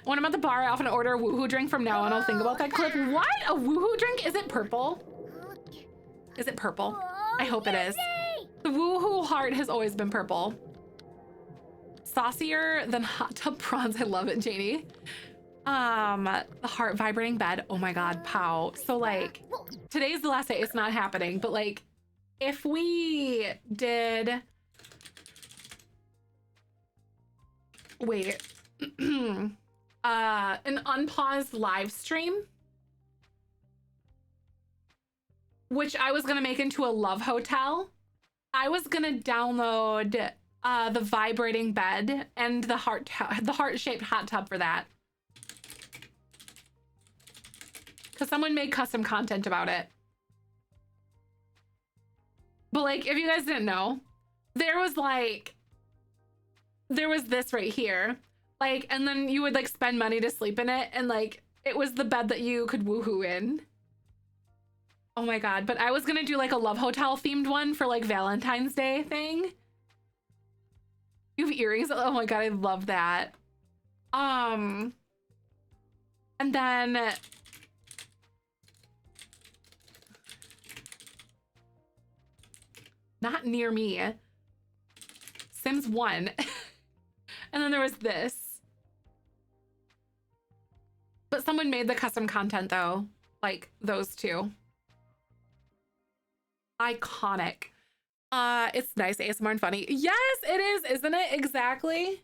When I'm at the bar, I often order a woohoo drink. From now on, I'll think about that clip. What? A woohoo drink? Is it purple? Is it purple? I hope it is. The woohoo heart has always been purple. Saucier than hot tub prawns. I love it, Janie. The heart vibrating bed. Oh my god, pow. So like, today's the last day. It's not happening, but like, if we did... Wait. An unpaused live stream, which I was gonna make into a love hotel. I was gonna download the vibrating bed and the heart-shaped hot tub for that, because someone made custom content about it. But like, if you guys didn't know, there was this right here, like, and then you would like spend money to sleep in it, and like it was the bed that you could woohoo in. Oh my god. But I was gonna do like a love hotel themed one for like Valentine's Day thing. You have earrings? Oh my god, I love that. And then not near me. Sims 1. And then there was this. But someone made the custom content though, like those two. Iconic. It's nice, ASMR and funny. Yes, it is, isn't it? Exactly.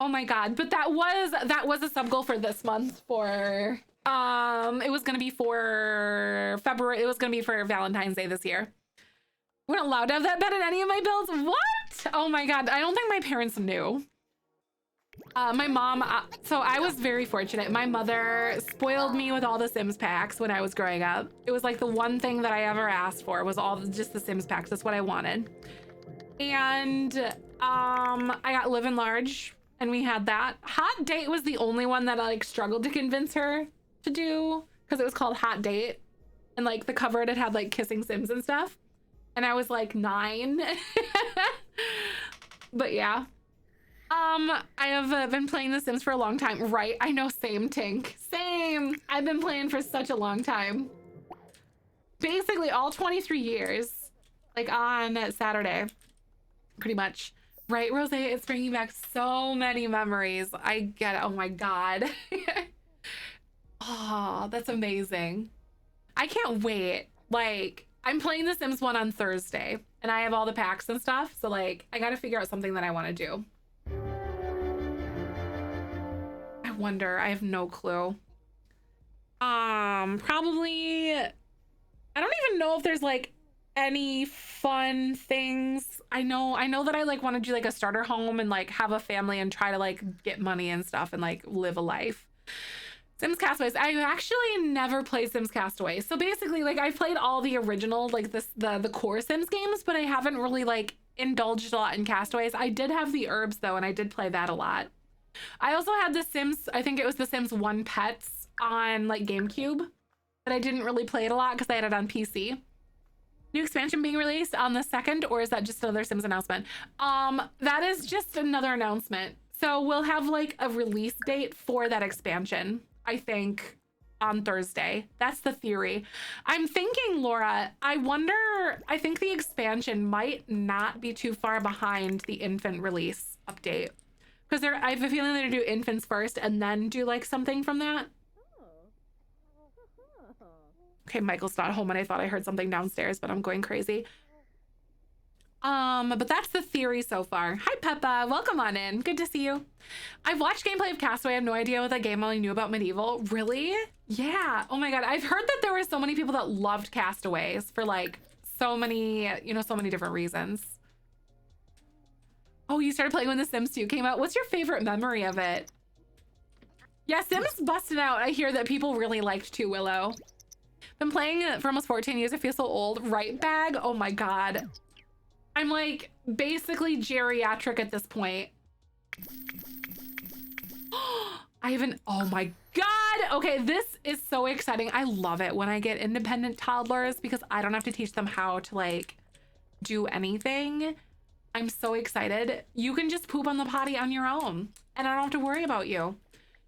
Oh my god. But that was a sub goal for this month for it was gonna be for February. It was gonna be for Valentine's Day this year. We weren't allowed to have that bed in any of my builds. What? Oh my god. I don't think my parents knew. My mom, so I was very fortunate. My mother spoiled me with all the Sims packs when I was growing up. It was like the one thing that I ever asked for was just the Sims packs. That's what I wanted. And I got Live and Large, and we had that. Hot Date was the only one that I like struggled to convince her to do, because it was called Hot Date, and like the cover it had like kissing Sims and stuff. And I was like 9. But yeah. I have been playing The Sims for a long time, right? I know, same, Tink. Same. I've been playing for such a long time. Basically all 23 years, like on Saturday. pretty much. Right, Rose? It's bringing back so many memories. I get it. Oh my God. Oh, that's amazing. I can't wait. Like, I'm playing The Sims 1 on Thursday, and I have all the packs and stuff. So, like, I got to figure out something that I want to do. I wonder. I have no clue. Probably, I don't even know if there's like any fun things. I know that I like want to do like a starter home and like have a family and try to like get money and stuff and like live a life. Sims Castaways. I actually never played Sims Castaways. So basically, like, I've played all the original, like the core Sims games, but I haven't really like indulged a lot in Castaways. I did have the herbs though, and I did play that a lot. I also had the Sims, I think it was the Sims 1 Pets on like GameCube, but I didn't really play it a lot because I had it on PC. New expansion being released on the 2nd, or is that just another Sims announcement? That is just another announcement. So we'll have like a release date for that expansion, I think, on Thursday. That's the theory. I'm thinking, Laura, I think the expansion might not be too far behind the infant release update. Because I have a feeling they're gonna do infants first and then do like something from that. Okay, Michael's not home and I thought I heard something downstairs, but I'm going crazy. But that's the theory so far. Hi, Peppa. Welcome on in. Good to see you. I've watched gameplay of Castaway. I have no idea what that game only knew about Medieval. Really? Yeah. Oh my God. I've heard that there were so many people that loved Castaways for like so many, you know, so many different reasons. Oh, you started playing when The Sims 2 came out. What's your favorite memory of it? Yeah, Sims busted out. I hear that people really liked 2 Willow. Been playing it for almost 14 years. I feel so old. Right, Bag? Oh my God. I'm like basically geriatric at this point. I haven't, oh my God. Okay, this is so exciting. I love it when I get independent toddlers because I don't have to teach them how to like do anything. I'm so excited. You can just poop on the potty on your own and I don't have to worry about you.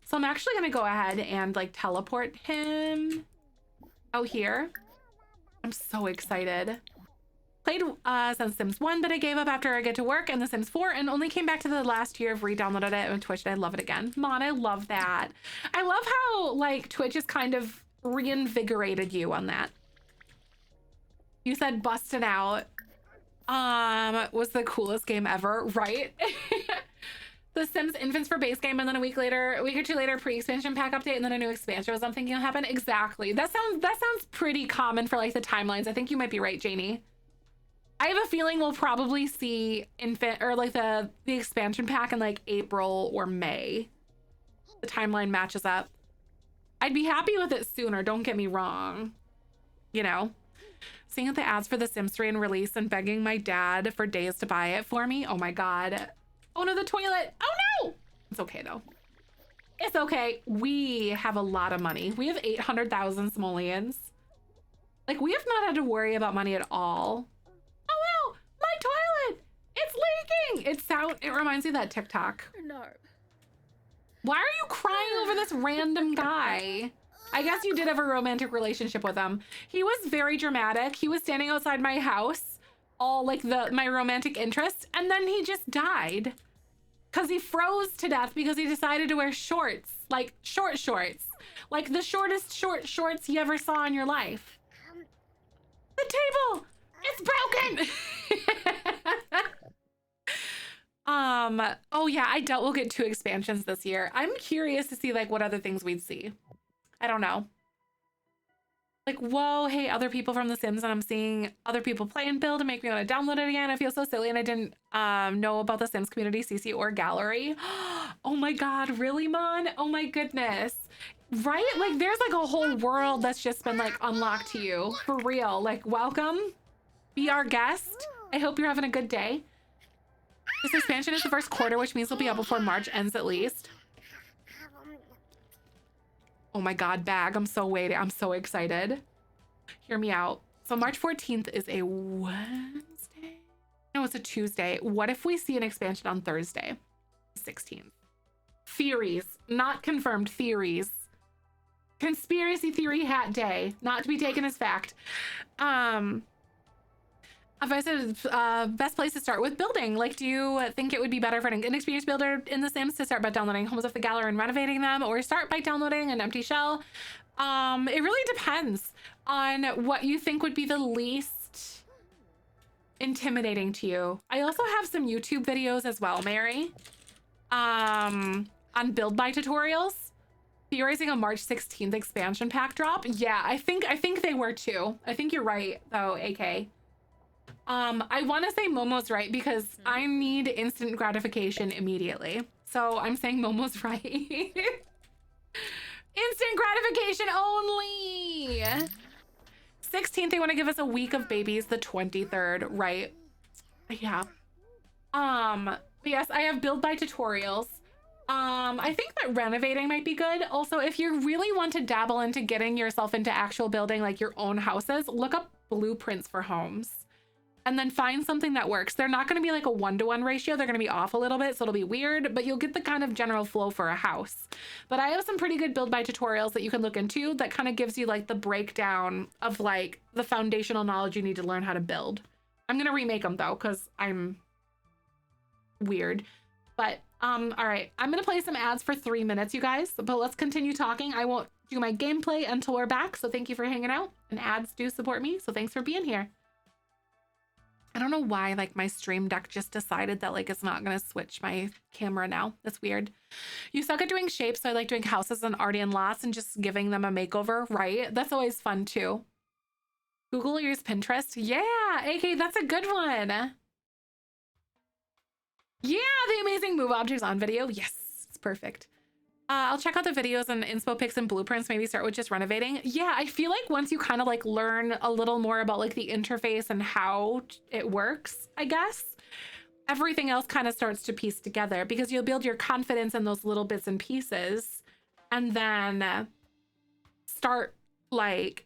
So I'm actually gonna go ahead and like teleport him out here. I'm so excited. Played since Sims 1, but I gave up after I get to work and The Sims 4 and only came back to the last year of re-downloaded it and Twitch. I love it again. Mon, I love that. I love how like Twitch has kind of reinvigorated you on that. You said busting out was the coolest game ever, right? The Sims Infants for base game, and then a week or two later, pre-expansion pack update, and then a new expansion was something will happen. Exactly. That sounds pretty common for like the timelines. I think you might be right, Janie. I have a feeling we'll probably see infant or like the expansion pack in like April or May. The timeline matches up. I'd be happy with it sooner, don't get me wrong. You know? Seeing the ads for The Sims 3 and release and begging my dad for days to buy it for me. Oh my God. Oh no, the toilet. Oh no! It's okay though. It's okay. We have a lot of money. We have 800,000 simoleons. Like we have not had to worry about money at all. Oh no, my toilet! It's leaking! It reminds me of that TikTok. No. Why are you crying over this random guy? I guess you did have a romantic relationship with him. He was very dramatic. He was standing outside my house, all like my romantic interest, and then he just died. Because he froze to death because he decided to wear shorts, like short shorts. Like the shortest short shorts you ever saw in your life. The table! It's broken! Oh yeah, I doubt we'll get 2 expansions this year. I'm curious to see like what other things we'd see. I don't know. Like, whoa, hey, other people from The Sims, and I'm seeing other people play and build and make me want to download it again. I feel so silly, and I didn't know about The Sims community, CC, or gallery. Oh my God, really, Mon? Oh my goodness. Right? Like, there's like a whole world that's just been like unlocked to you. For real. Like, welcome. Be our guest. I hope you're having a good day. This expansion is the first quarter, which means it'll be out before March ends at least. Oh my God, Bag. I'm so excited. Hear me out. So March 14th is a Wednesday? No, it's a Tuesday. What if we see an expansion on Thursday? 16th. Theories. Not confirmed. Theories. Conspiracy theory hat day. Not to be taken as fact. If I said best place to start with building, like, do you think it would be better for an inexperienced builder in The Sims to start by downloading Homes of the Gallery and renovating them, or start by downloading an empty shell? It really depends on what you think would be the least intimidating to you. I also have some YouTube videos as well, Mary, on build by tutorials. Theorizing a March 16th expansion pack drop. Yeah, I think they were too. I think you're right though, AK. I want to say Momo's right because I need instant gratification immediately. So I'm saying Momo's right. Instant gratification only. 16th, they want to give us a week of babies, the 23rd, right? Yeah. But yes, I have build by tutorials. I think that renovating might be good. Also, if you really want to dabble into getting yourself into actual building, like your own houses, look up blueprints for homes and then find something that works. They're not going to be like a 1-to-1 ratio. They're going to be off a little bit, so it'll be weird, but you'll get the kind of general flow for a house. But I have some pretty good build by tutorials that you can look into that kind of gives you like the breakdown of like the foundational knowledge you need to learn how to build. I'm going to remake them though, because I'm weird. But all right, I'm gonna play some ads for 3 minutes, you guys, but let's continue talking. I won't do my gameplay until we're back, so thank you for hanging out, and ads do support me, so thanks for being here. I don't know why, like, my stream deck just decided that, like, it's not gonna switch my camera now. That's weird. You suck at doing shapes, so I like doing houses and already in lots and just giving them a makeover, right? That's always fun, too. Google or use Pinterest? Yeah, AK, that's a good one. Yeah, the amazing move objects on video. Yes, it's perfect. I'll check out the videos and inspo pics and blueprints, maybe start with just renovating. Yeah, I feel like once you kind of like learn a little more about like the interface and how it works, I guess, everything else kind of starts to piece together because you'll build your confidence in those little bits and pieces and then start like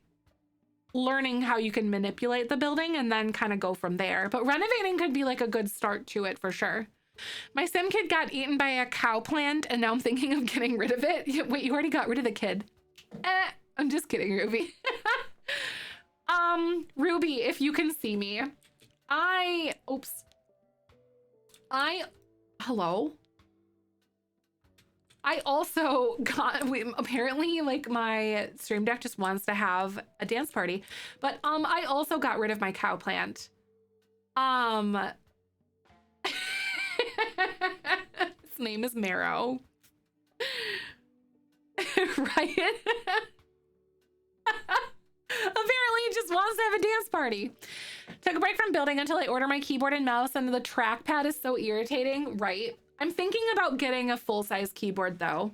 learning how you can manipulate the building and then kind of go from there. But renovating could be like a good start to it for sure. My sim kid got eaten by a cow plant and now I'm thinking of getting rid of it. Wait, you already got rid of the kid? I'm just kidding, Ruby. Ruby, if you can see me, hello? I also got, apparently like my stream deck just wants to have a dance party, but I also got rid of my cow plant. His name is Marrow. Right? Apparently it just wants to have a dance party. Took a break from building until I order my keyboard and mouse, and the trackpad is so irritating, right? I'm thinking about getting a full-size keyboard though,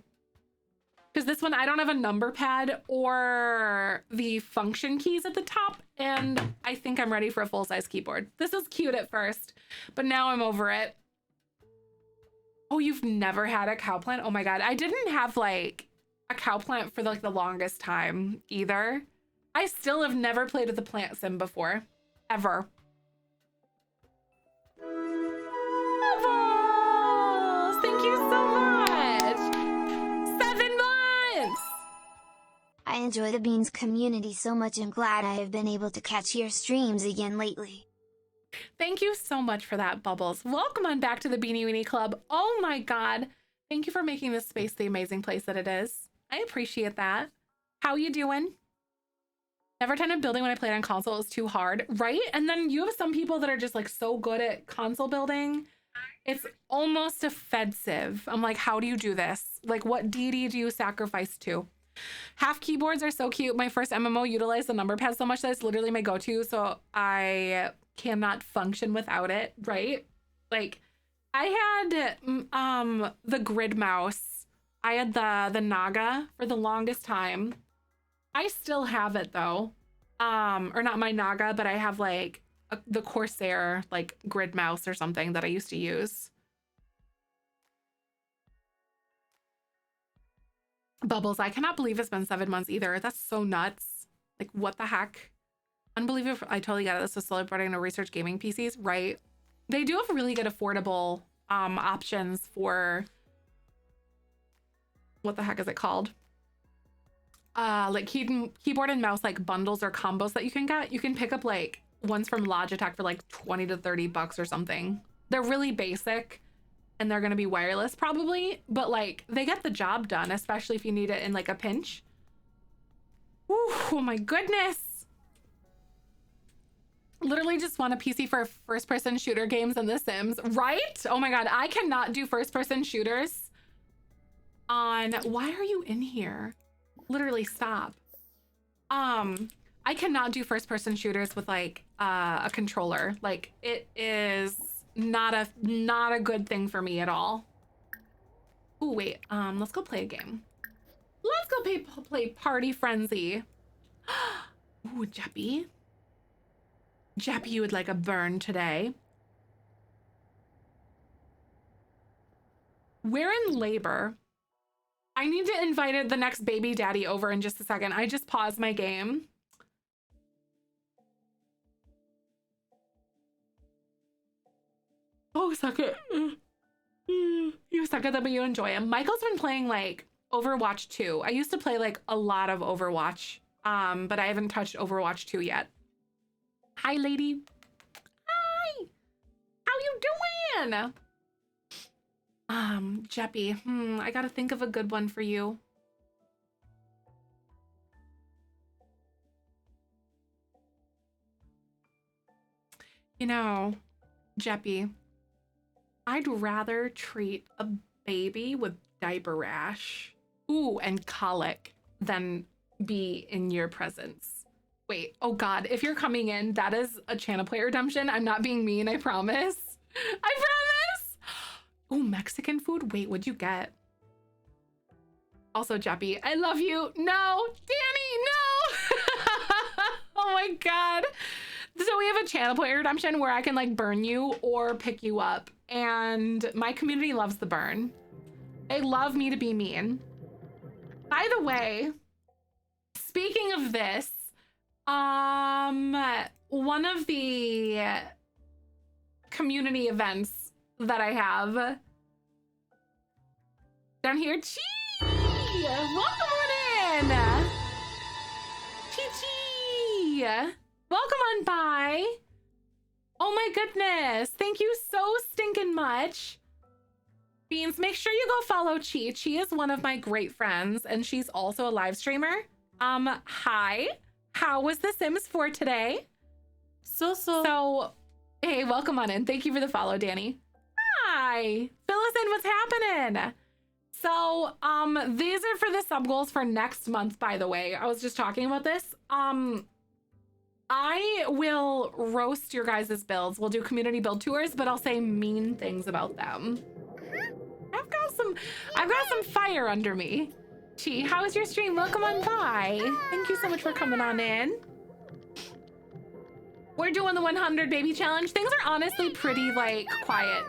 because this one I don't have a number pad or the function keys at the top, and I think I'm ready for a full-size keyboard. This was cute at first, but now I'm over it. Oh, you've never had a cow plant? Oh my God, I didn't have like a cow plant for like the longest time either. I still have never played with a plant sim before, ever. Bubbles, thank you so much. 7 months. I enjoy the Beans community so much. I'm glad I have been able to catch your streams again lately. Thank you so much for that, Bubbles. Welcome on back to the Beanie Weenie Club. Oh my God. Thank you for making this space the amazing place that it is. I appreciate that. How you doing? Never attended building when I played on console. It was too hard, right? And then you have some people that are just like so good at console building. It's almost offensive. I'm like, how do you do this? Like, what deity do you sacrifice to? Half keyboards are so cute. My first MMO utilized the number pad so much that it's literally my go-to, so I cannot function without it, right? Like, I had the grid mouse. I had the Naga for the longest time. I still have it though. Or not my Naga, but I have like the Corsair like grid mouse or something that I used to use. Bubbles, I cannot believe it's been 7 months either. That's so nuts. Like, what the heck? Unbelievable. I totally get it. This is celebrating no research gaming PCs, right? They do have really good affordable options for, what the heck is it called? Like keyboard and mouse like bundles or combos that you can get. You can pick up like ones from Logitech for like 20 to 30 bucks or something. They're really basic and they're gonna be wireless probably, but like they get the job done, especially if you need it in like a pinch. Ooh, oh my goodness. Literally just want a PC for first-person shooter games and The Sims, right? Oh my God, I cannot do first-person shooters on, why are you in here? Literally stop. I cannot do first-person shooters with like a controller. Like it is not a good thing for me at all. Oh wait, let's go play a game. Let's go play Party Frenzy. Ooh, Jeppy. Jeppy, you would like a burn today. We're in labor. I need to invite the next baby daddy over in just a second. I just paused my game. Oh, suck it. You suck at them, but you enjoy them. Michael's been playing like Overwatch 2. I used to play like a lot of Overwatch, but I haven't touched Overwatch 2 yet. Hi, lady. Hi. How you doing? Jeppy, I gotta think of a good one for you. You know, Jeppy, I'd rather treat a baby with diaper rash, and colic than be in your presence. Wait, oh God, if you're coming in, that is a channel play redemption. I'm not being mean, I promise. I promise. Oh, Mexican food? Wait, what'd you get? Also, Jeppy, I love you. No, Danny, no. Oh my God. So we have a channel play redemption where I can like burn you or pick you up. And my community loves the burn. They love me to be mean. By the way, speaking of this, one of the community events that I have down here, Chi! Welcome on in! Chi! Welcome on by! Oh my goodness, thank you so stinking much. Beans, make sure you go follow Chi. Chi is one of my great friends and she's also a live streamer. Hi. How was The Sims 4 today? So, hey, welcome on in. Thank you for the follow, Danny. Hi. Fill us in, what's happening? So, these are for the sub goals for next month, by the way. I was just talking about this. I will roast your guys' builds. We'll do community build tours, but I'll say mean things about them. I've got some fire under me. Chi, how was your stream? Welcome on by. Thank you so much for coming on in. We're doing the 100 baby challenge. Things are honestly pretty like quiet.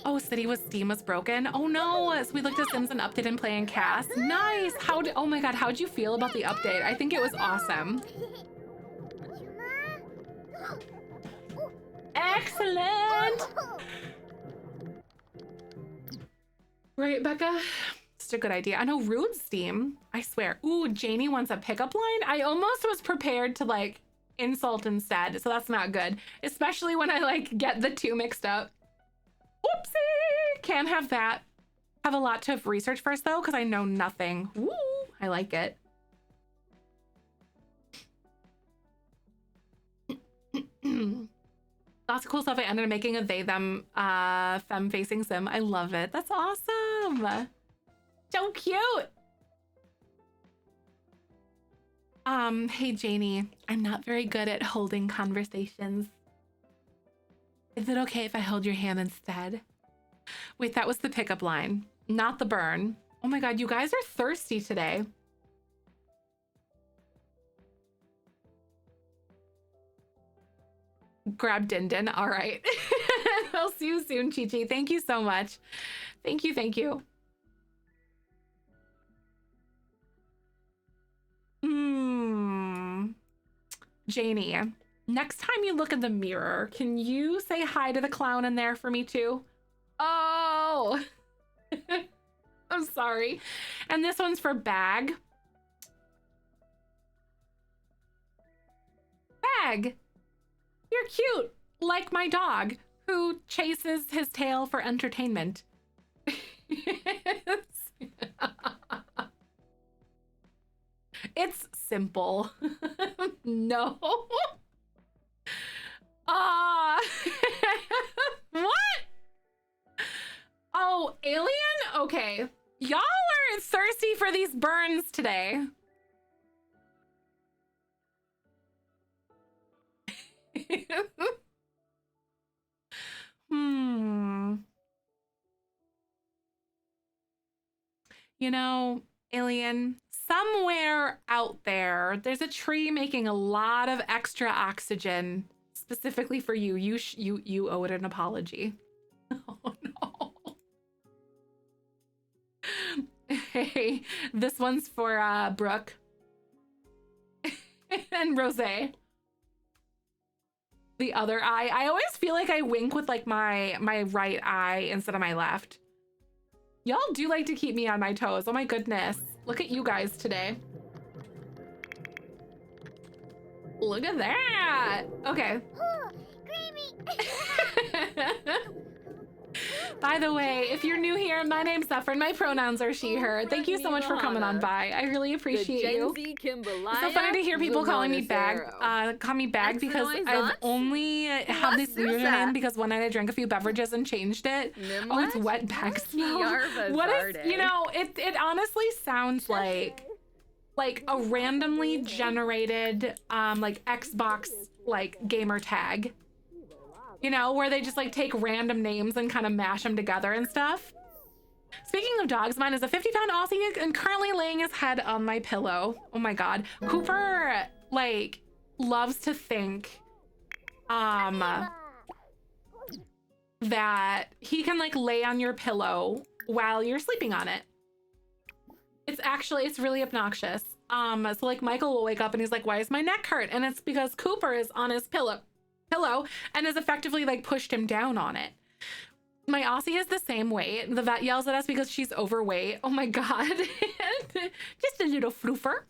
Oh, Steam was broken. Oh no, so we looked at Sims and updated and playing cast. Nice. Oh my God, how'd you feel about the update? I think it was awesome. Excellent. Right, Becca? It's a good idea. I know rude Steam. I swear. Ooh, Janie wants a pickup line. I almost was prepared to like insult instead, so that's not good. Especially when I like get the two mixed up. Whoopsie! Can't have that. Have a lot to research first though, because I know nothing. Woo! I like it. Lots of cool stuff. I ended up making a they-them femme-facing sim. I love it. That's awesome. So cute. Hey Janie, I'm not very good at holding conversations. Is it okay if I hold your hand instead? Wait, that was the pickup line, not the burn. Oh my God, you guys are thirsty today. Grab Din Din. All right. I'll see you soon, Chi Chi. Thank you so much. Thank you. Thank you. Janie, next time you look in the mirror, can you say hi to the clown in there for me too? Oh, I'm sorry. And this one's for Bag. Bag. You're cute, like my dog, who chases his tail for entertainment. It's simple. No. What? Oh, alien? Okay. Y'all are thirsty for these burns today. You know, alien, somewhere out there, there's a tree making a lot of extra oxygen specifically for you. You owe it an apology. Oh no. Hey, this one's for Brooke and Rose. The other eye. I always feel like I wink with like my right eye instead of my left. Y'all do like to keep me on my toes. Oh my goodness. Look at you guys today. Look at that. Okay. By the way, if you're new here, my name's Zefrine. My pronouns are she, her. Thank you so much for coming on by. I really appreciate you. It's so funny to hear people calling me Bag, call me Bag because I've only had this username because one night I drank a few beverages and changed it. Oh, it's wet bag smell. What is, you know, it honestly sounds like a randomly generated like Xbox like gamer tag. You know, where they just like take random names and kind of mash them together and stuff. Speaking of dogs, mine is a 50-pound Aussie and currently laying his head on my pillow. Oh my God. Cooper like loves to think that he can like lay on your pillow while you're sleeping on it. It's really obnoxious. So like Michael will wake up and he's like, why is my neck hurt? And it's because Cooper is on his pillow and has effectively like pushed him down on it. My Aussie is the same weight. The vet yells at us because she's overweight. Oh my God. Just a little floofer.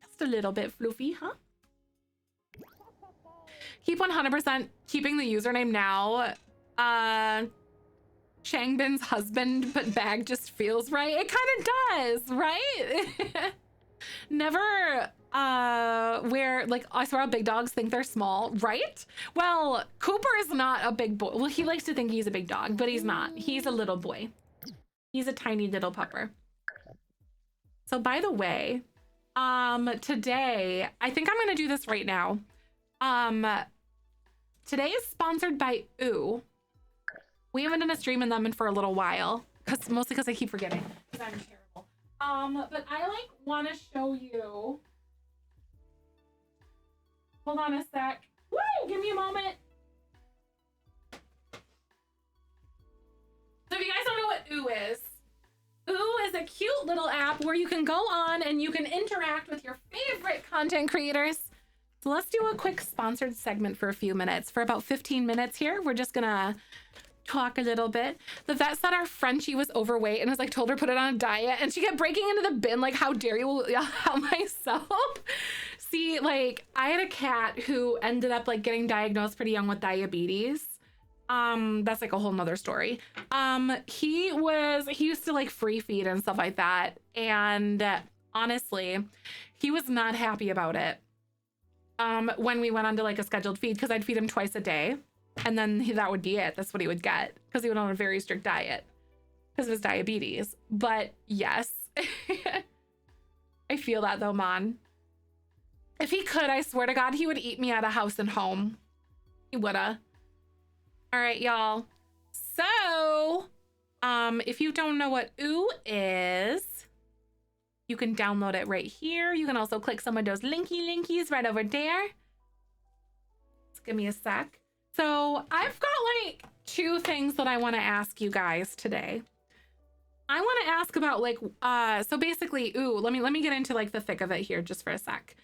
Just a little bit floofy, huh? Keep 100% keeping the username now. Changbin's husband, but Bag just feels right. It kind of does, right? Never where like I swear big dogs think they're small, right? Well, Cooper is not a big boy. Well, he likes to think he's a big dog, but he's not. He's a little boy. He's a tiny little pupper. So by the way, today, I think I'm gonna do this right now. Today is sponsored by Ooh. We haven't done a stream in them for a little while, mostly because I keep forgetting. Because I'm terrible. But I like want to show you. Hold on a sec. Woo! Give me a moment. So if you guys don't know what Ooh is a cute little app where you can go on and you can interact with your favorite content creators. So let's do a quick sponsored segment for a few minutes. For about 15 minutes here, we're just gonna talk a little bit. The vet said our Frenchie was overweight and was like told her put it on a diet, and she kept breaking into the bin like, how dare you help myself. See, like I had a cat who ended up like getting diagnosed pretty young with diabetes. That's like a whole nother story. He used to like free feed and stuff like that, and honestly he was not happy about it when we went on to like a scheduled feed, because I'd feed him twice a day. And then that would be it. That's what he would get, because he went on a very strict diet because of his diabetes. But yes, I feel that though, man. If he could, I swear to God, he would eat me at a house and home. He woulda. All right, y'all. So, if you don't know what Ooh is, you can download it right here. You can also click some of those linkies right over there. Just give me a sec. So I've got like two things that I want to ask you guys today. I want to ask about like, so basically, Ooh, let me get into like the thick of it here just for a sec.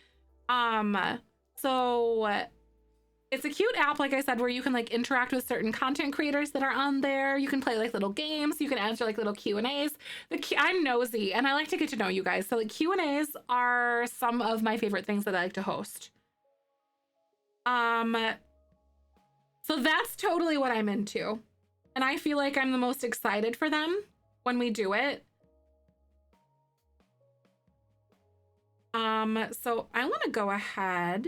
So it's a cute app, like I said, where you can like interact with certain content creators that are on there. You can play like little games. You can answer like little Q&As. I'm nosy and I like to get to know you guys. So like Q&As are some of my favorite things that I like to host. So that's totally what I'm into. And I feel like I'm the most excited for them when we do it. So I want to go ahead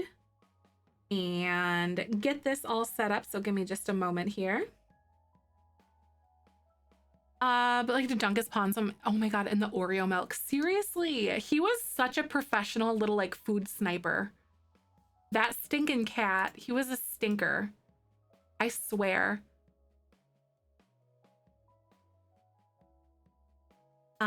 and get this all set up. So give me just a moment here. But like to dunk his pawn some, oh my God, in the Oreo milk. Seriously, he was such a professional little like food sniper. That stinking cat, he was a stinker. I swear. It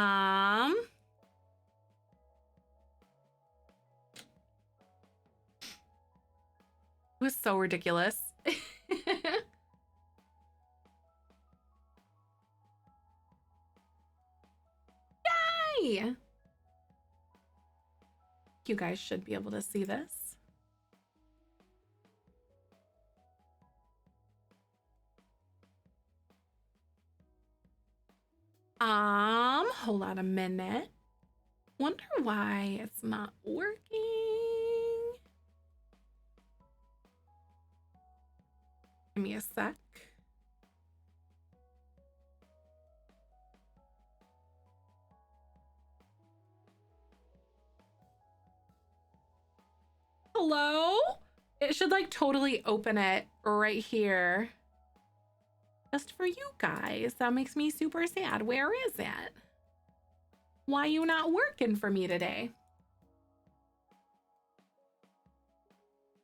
was so ridiculous. Yay! You guys should be able to see this. Hold on a minute. Wonder why it's not working. Give me a sec. Hello? It should like totally open it right here. Just for you guys. That makes me super sad. Where is it? Why you not working for me today?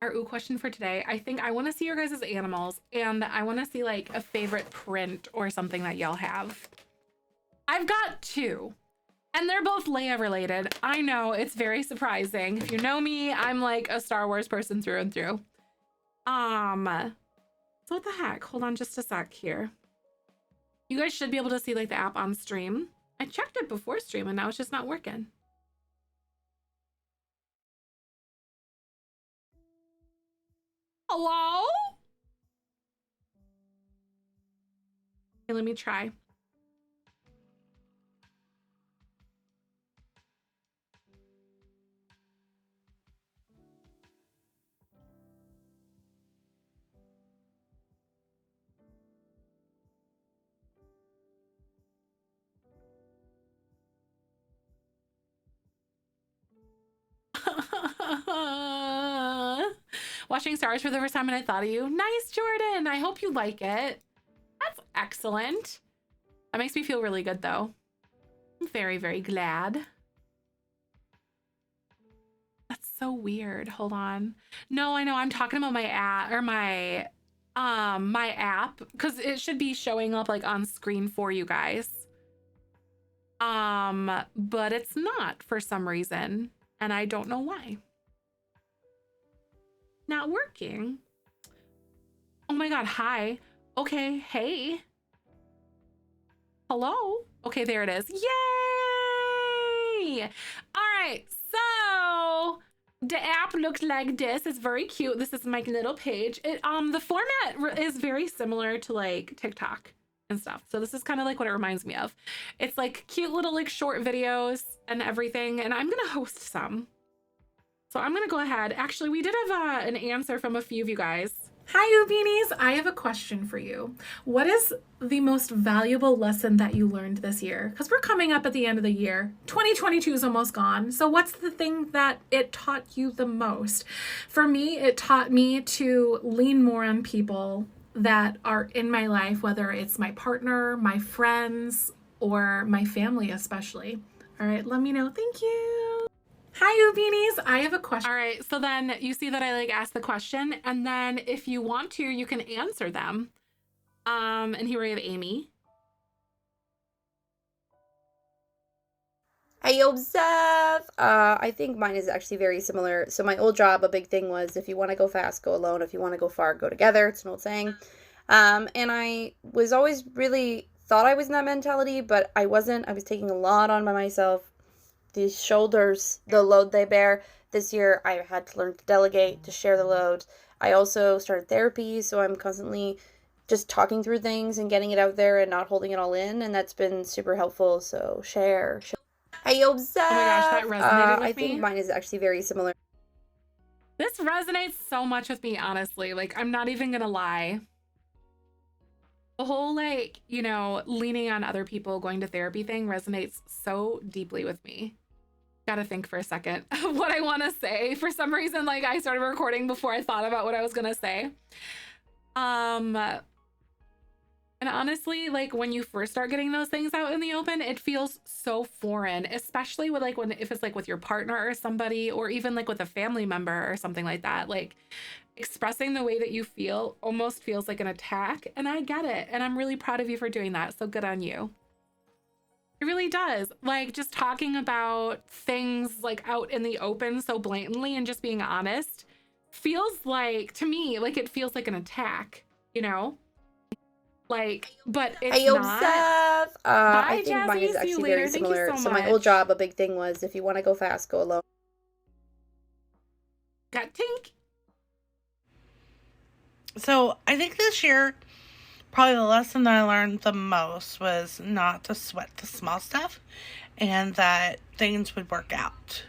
Our question for today. I think I want to see your guys' animals and I want to see like a favorite print or something that y'all have. I've got two and they're both Leia related. I know, it's very surprising. If you know me, I'm like a Star Wars person through and through. So what the heck? Hold on just a sec here. You guys should be able to see like the app on stream. I checked it before stream and now it's just not working. Hello? Okay, let me try. Watching Star Wars for the first time and I thought of you. Nice, Jordan. I hope you like it. That's excellent. That makes me feel really good though. I'm very, very glad. That's so weird. Hold on. No, I know. I'm talking about my app or my app because it should be showing up like on screen for you guys. But it's not for some reason. And I don't know why. Not working. Oh my God. Hi. Okay. Hey. Hello. Okay, there it is. Yay. All right. So the app looks like this. It's very cute. This is my little page. The format is very similar to like TikTok and stuff. So this is kind of like what it reminds me of. It's like cute little like short videos and everything. And I'm going to host some. So I'm going to go ahead. Actually, we did have an answer from a few of you guys. Hi, you beanies. I have a question for you. What is the most valuable lesson that you learned this year? Because we're coming up at the end of the year. 2022 is almost gone. So what's the thing that it taught you the most? For me, it taught me to lean more on people that are in my life, whether it's my partner, my friends, or my family especially. All right, let me know. Thank you. Hi, you beanies. I have a question. All right, so then you see that I like asked the question, and then if you want to, you can answer them. And here we have Amy. Hey, yo, Zef! I think mine is actually very similar. So my old job, a big thing was if you want to go fast, go alone. If you want to go far, go together. It's an old saying. And I was always really thought I was in that mentality, but I wasn't. I was taking a lot on by myself. These shoulders, the load they bear. This year, I had to learn to delegate, to share the load. I also started therapy, so I'm constantly just talking through things and getting it out there and not holding it all in, and that's been super helpful. So share. Hey, yo, Zef! Oh my gosh, that resonated with me. I think mine is actually very similar. This resonates so much with me, honestly. Like, I'm not even gonna lie. The whole, like, you know, leaning on other people, going to therapy thing resonates so deeply with me. Gotta think for a second of what I want to say. For some reason, like, I started recording before I thought about what I was gonna say. And honestly, like, when you first start getting those things out in the open, it feels so foreign, especially with, like, if it's like with your partner or somebody, or even like with a family member or something like that. Like, expressing the way that you feel almost feels like an attack, and I get it. And I'm really proud of you for doing that. So good on you. It really does. Like, just talking about things like out in the open so blatantly and just being honest feels like, to me, like, it feels like an attack, you know? Like, but it's Hey, not. Zef. I think mine Jazzy. is See you actually later. very Thank you similar. so So my old much. job, a big thing was if you want to go fast, go alone. Got tink. So I think this year, probably the lesson that I learned the most was not to sweat the small stuff, and that things would work out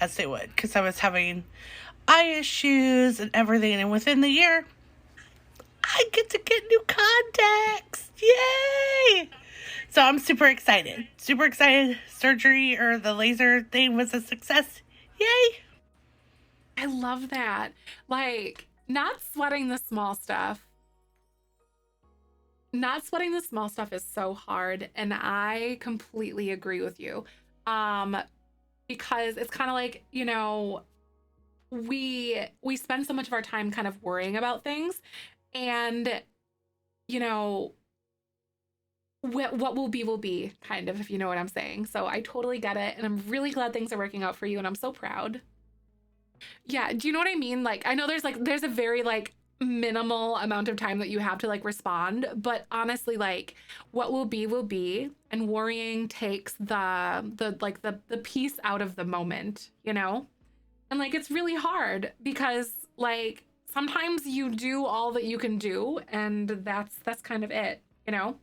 as they would, because I was having eye issues and everything, and within the year, I get to get new contacts. Yay! So I'm super excited. Super excited. Surgery or the laser thing was a success. Yay! I love that. Like, not sweating the small stuff. Not sweating the small stuff is so hard, and I completely agree with you. Because it's kind of like, you know, we spend so much of our time kind of worrying about things, and, you know, what will be, kind of, if you know what I'm saying. So I totally get it, and I'm really glad things are working out for you, and I'm so proud. Yeah, do you know what I mean? Like, I know there's a very, like, minimal amount of time that you have to, like, respond, but honestly, like, what will be, and worrying takes the piece out of the moment, you know? And, like, it's really hard because, like, sometimes you do all that you can do, and that's kind of it, you know?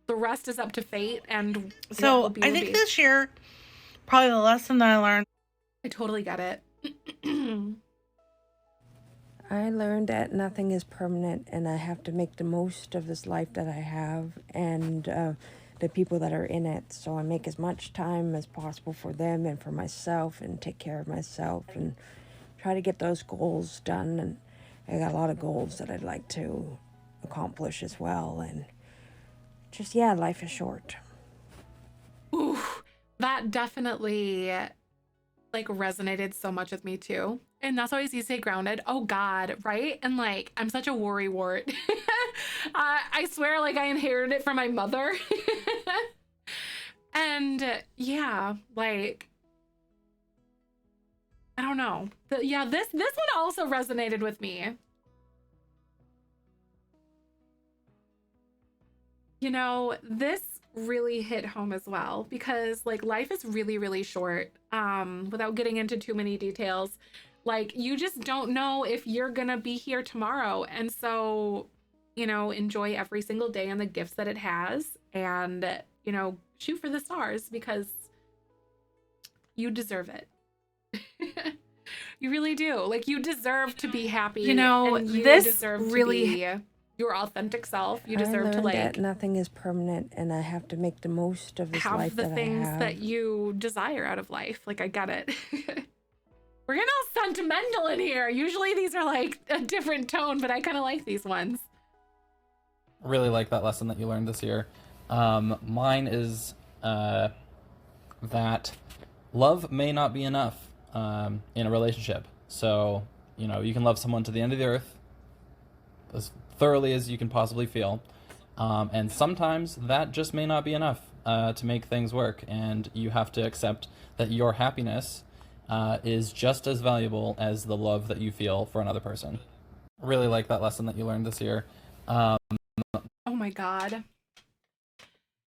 The rest is up to fate, and So I think this year, probably the lesson that I learned. I totally get it. I learned that nothing is permanent, and I have to make the most of this life that I have and the people that are in it. So I make as much time as possible for them and for myself, and take care of myself and try to get those goals done. And I got a lot of goals that I'd like to accomplish as well. And just, yeah, life is short. Ooh, that definitely, like, resonated so much with me too. And that's always you say grounded. Oh God, right? And, like, I'm such a worry wart. I swear, like, I inherited it from my mother. And yeah, like, I don't know. Yeah, this one also resonated with me. You know, this really hit home as well, because, like, life is really, really short. Without getting into too many details, like, you just don't know if you're gonna be here tomorrow. And so, you know, enjoy every single day and the gifts that it has, and, you know, shoot for the stars, because you deserve it. You really do. Like, you deserve to be happy. You know, and you this deserve really to be your authentic self. You I deserve to, learned like, that nothing is permanent, and I have to make the most of this life have the that I things have. that you desire out of life. Like, I get it. We're getting all sentimental in here. Usually these are, like, a different tone, but I kind of like these ones. Really like that lesson that you learned this year. Mine is that love may not be enough in a relationship. So, you know, you can love someone to the end of the earth as thoroughly as you can possibly feel. And sometimes that just may not be enough to make things work. And you have to accept that your happiness is just as valuable as the love that you feel for another person. Really like that lesson that you learned this year. Oh my God.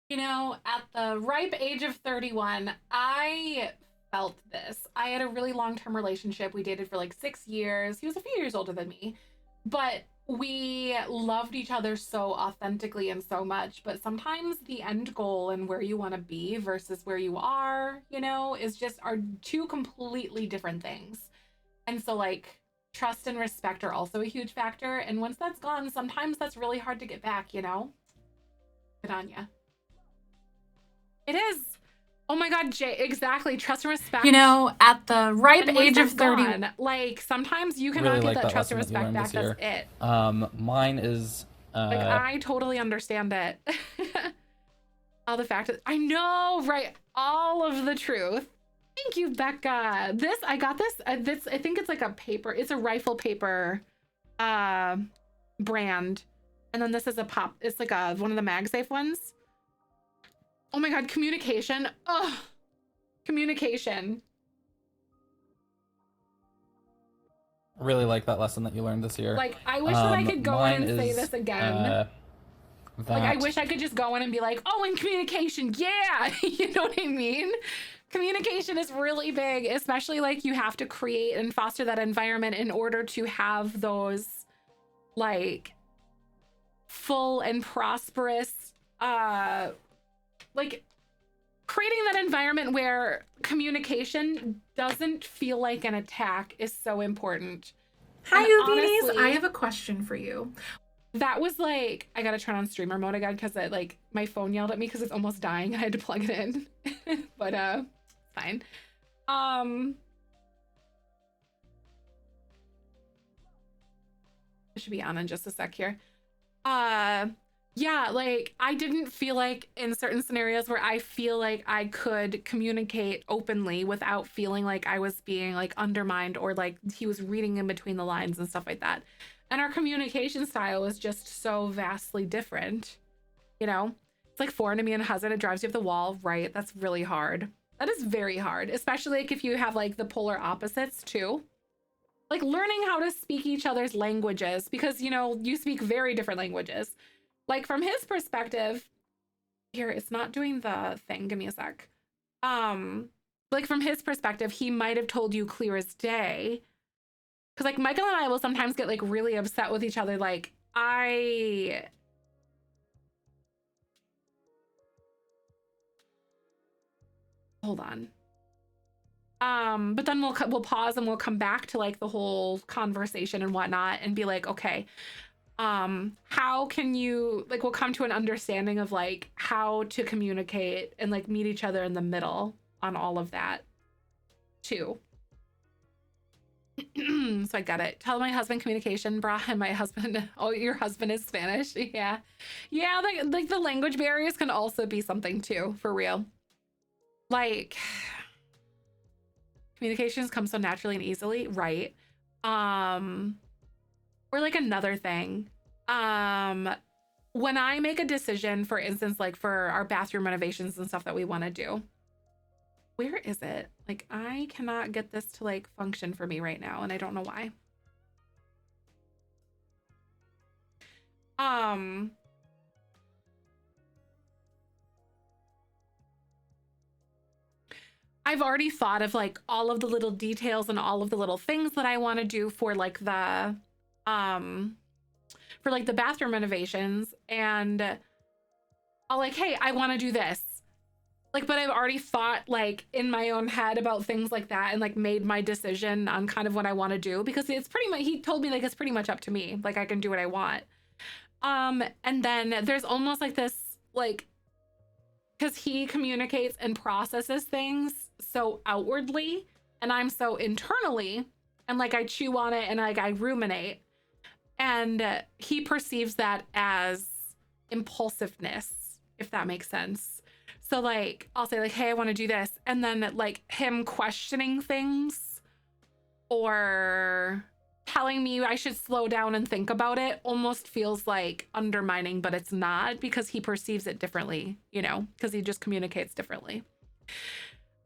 You know, at the ripe age of 31, I felt this. I had a really long-term relationship. We dated for like 6 years. He was a few years older than me, but we loved each other so authentically and so much. But sometimes the end goal and where you want to be versus where you are, you know, are two completely different things. And so, like, trust and respect are also a huge factor. And once that's gone, sometimes that's really hard to get back, you know? Good on ya. It is. Oh my God, Jay, exactly. Trust and respect. You know, at the ripe And once age of that's 30. gone, like sometimes you cannot Really get like that trust and lesson that you respect learned back. this That's year. it. Mine is Like I totally understand it. All the fact that I know, right? All of the truth. Thank you, Becca. I got this. I think it's like a paper. It's a rifle paper brand. And then this is a pop. It's like one of the MagSafe ones. Oh my God, communication. Oh, communication. really like that lesson that you learned this year. Like, I wish that I could go in and say is, this again. Like, I wish I could just go in and be like, oh, in communication, yeah. You know what I mean? Communication is really big, especially like you have to create and foster that environment in order to have those like full and prosperous, like creating that environment where communication doesn't feel like an attack is so important. Hi, And you beauties. honestly, I have a question for you. that was like, I gotta turn on streamer mode again because it like my phone yelled at me because it's almost dying. I had to plug it in. But fine. It should be on in just a sec here. Yeah, like I didn't feel like in certain scenarios where I feel like I could communicate openly without feeling like I was being like undermined or like he was reading in between the lines and stuff like that. And our communication style is just so vastly different. You know, it's like foreign to me and husband, it drives you up the wall, right? That's really hard. That is very hard, especially like if you have like the polar opposites too. Like learning how to speak each other's languages because, you know, you speak very different languages. Like from his perspective, here, it's not doing the thing. Give me a sec. Like from his perspective, he might have told you clear as day. Because like Michael and I will sometimes get like really upset with each other. Like hold on. But then we'll pause and we'll come back to like the whole conversation and whatnot and be like, okay, how can you like, we'll come to an understanding of like how to communicate and like meet each other in the middle on all of that too. So I got it. Tell my husband communication, brah, and my husband, oh, your husband is Spanish. Yeah. Yeah, like the language barriers can also be something too, for real. Like communications come so naturally and easily, right? Or like another thing, when I make a decision, for instance, like for our bathroom renovations and stuff that we want to do, where is it? Like, I cannot get this to like function for me right now, and I don't know why. I've already thought of like all of the little details and all of the little things that I want to do for like the bathroom renovations, and I'll like, hey, I want to do this. Like, but I've already thought like in my own head about things like that and like made my decision on kind of what I want to do because it's pretty much, he told me like it's pretty much up to me. Like I can do what I want. And then there's almost like this, like, because he communicates and processes things so outwardly and I'm so internally, and like I chew on it and like I ruminate, and he perceives that as impulsiveness, if that makes sense. So like I'll say like, hey, I want to do this, and then like him questioning things or telling me I should slow down and think about it almost feels like undermining, but it's not, because he perceives it differently, you know, because he just communicates differently.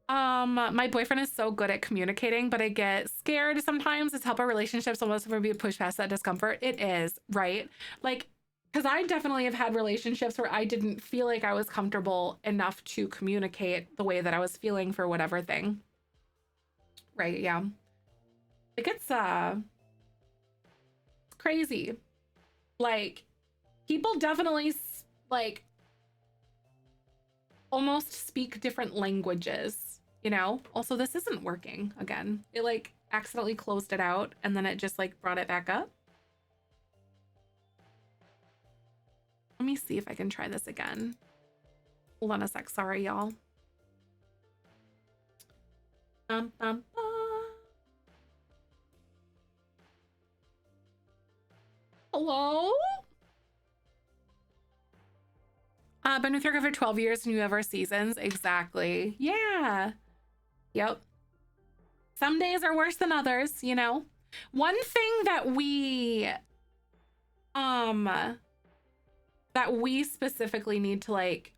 My boyfriend is so good at communicating, but I get scared sometimes. It's help our relationships almost for me to push past that discomfort. It is, right? Like, because I definitely have had relationships where I didn't feel like I was comfortable enough to communicate the way that I was feeling for whatever thing. Right, yeah. Like it's crazy. Like people definitely like almost speak different languages, you know? Also, this isn't working again. It like accidentally closed it out and then it just like brought it back up. Let me see if I can try this again. Hold on a sec. Sorry, y'all. Hello? Been with your guy for 12 years and you have our seasons. Exactly. Yeah. Yep. Some days are worse than others, you know. One thing that we specifically need to like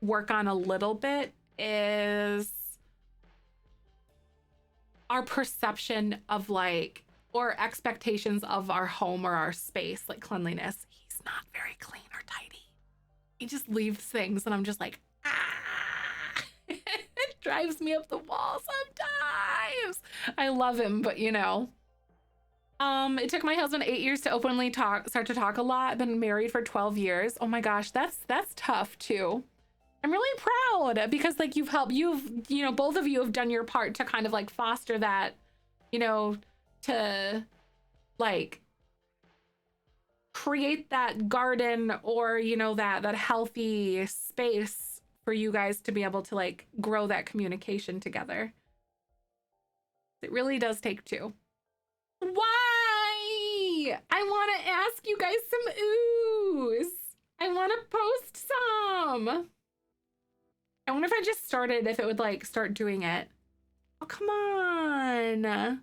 work on a little bit is our perception of like, or expectations of our home or our space, like cleanliness. He's not very clean or tidy. He just leaves things and I'm just like, ah. It drives me up the wall sometimes. I love him, but you know. It took my husband 8 years to openly start to talk a lot. Been married for 12 years. Oh my gosh, that's tough too. I'm really proud because like you know, both of you have done your part to kind of like foster that, you know, to like create that garden or, you know, that healthy space for you guys to be able to like grow that communication together. It really does take two. Why? I want to ask you guys some oohs. I want to post some. I wonder if I just started, if it would like start doing it. Oh, come on. I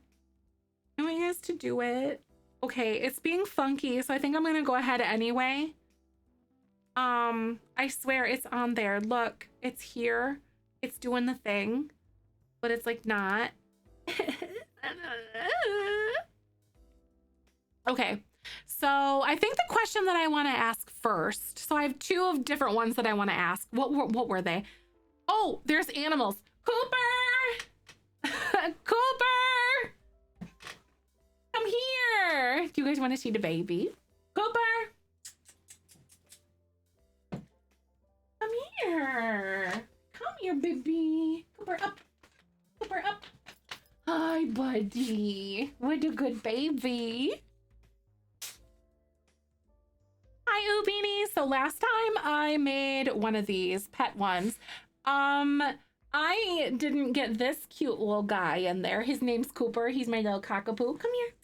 want you guys to do it. Okay, it's being funky, so I think I'm gonna go ahead anyway. I swear it's on there. Look, it's here. It's doing the thing, but it's like not. Okay, so I think the question that I want to ask first. So I have two of different ones that I want to ask. What were they? Oh, there's animals. Cooper! Cooper! Come here. Do you guys want to see the baby? Cooper! Come here. Come here, baby. Cooper, up. Cooper, up. Hi, buddy. What a good baby. Hi, Oobeanie. So last time I made one of these pet ones. I didn't get this cute little guy in there. His name's Cooper. He's my little cockapoo. Come here.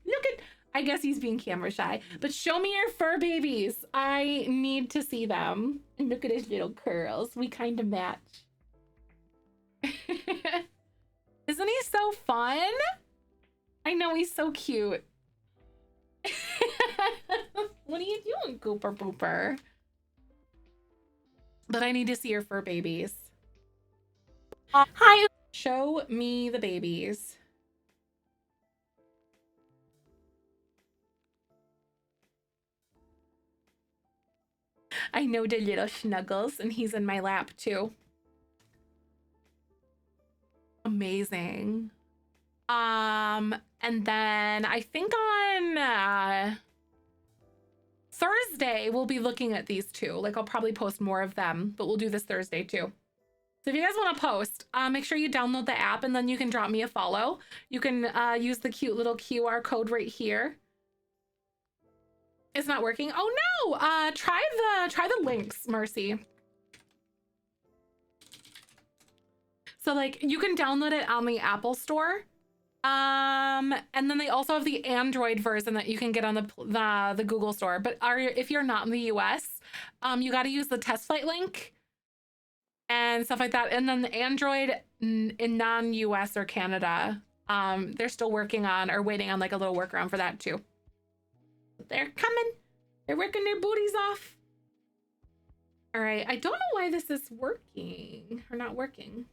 Look at, I guess he's being camera shy, but show me your fur babies. I need to see them. And look at his little curls. We kind of match. Isn't he so fun? I know, he's so cute. What are you doing, Cooper Pooper? But I need to see your fur babies. Hi. Show me the babies. I know the little snuggles, and he's in my lap too. Amazing. And then I think on Thursday we'll be looking at these two. Like I'll probably post more of them, but we'll do this Thursday too. So if you guys want to post, make sure you download the app and then you can drop me a follow. You can use the cute little QR code right here. It's not working. Oh no! Try the links, Mercy. So like you can download it on the Apple Store. And then they also have the Android version that you can get on the Google Store. But if you're not in the US, you got to use the test flight link and stuff like that. And then the Android in non-US or Canada, they're still working on or waiting on like a little workaround for that too. They're coming. They're working their booties off. All right. I don't know why this is working or not working.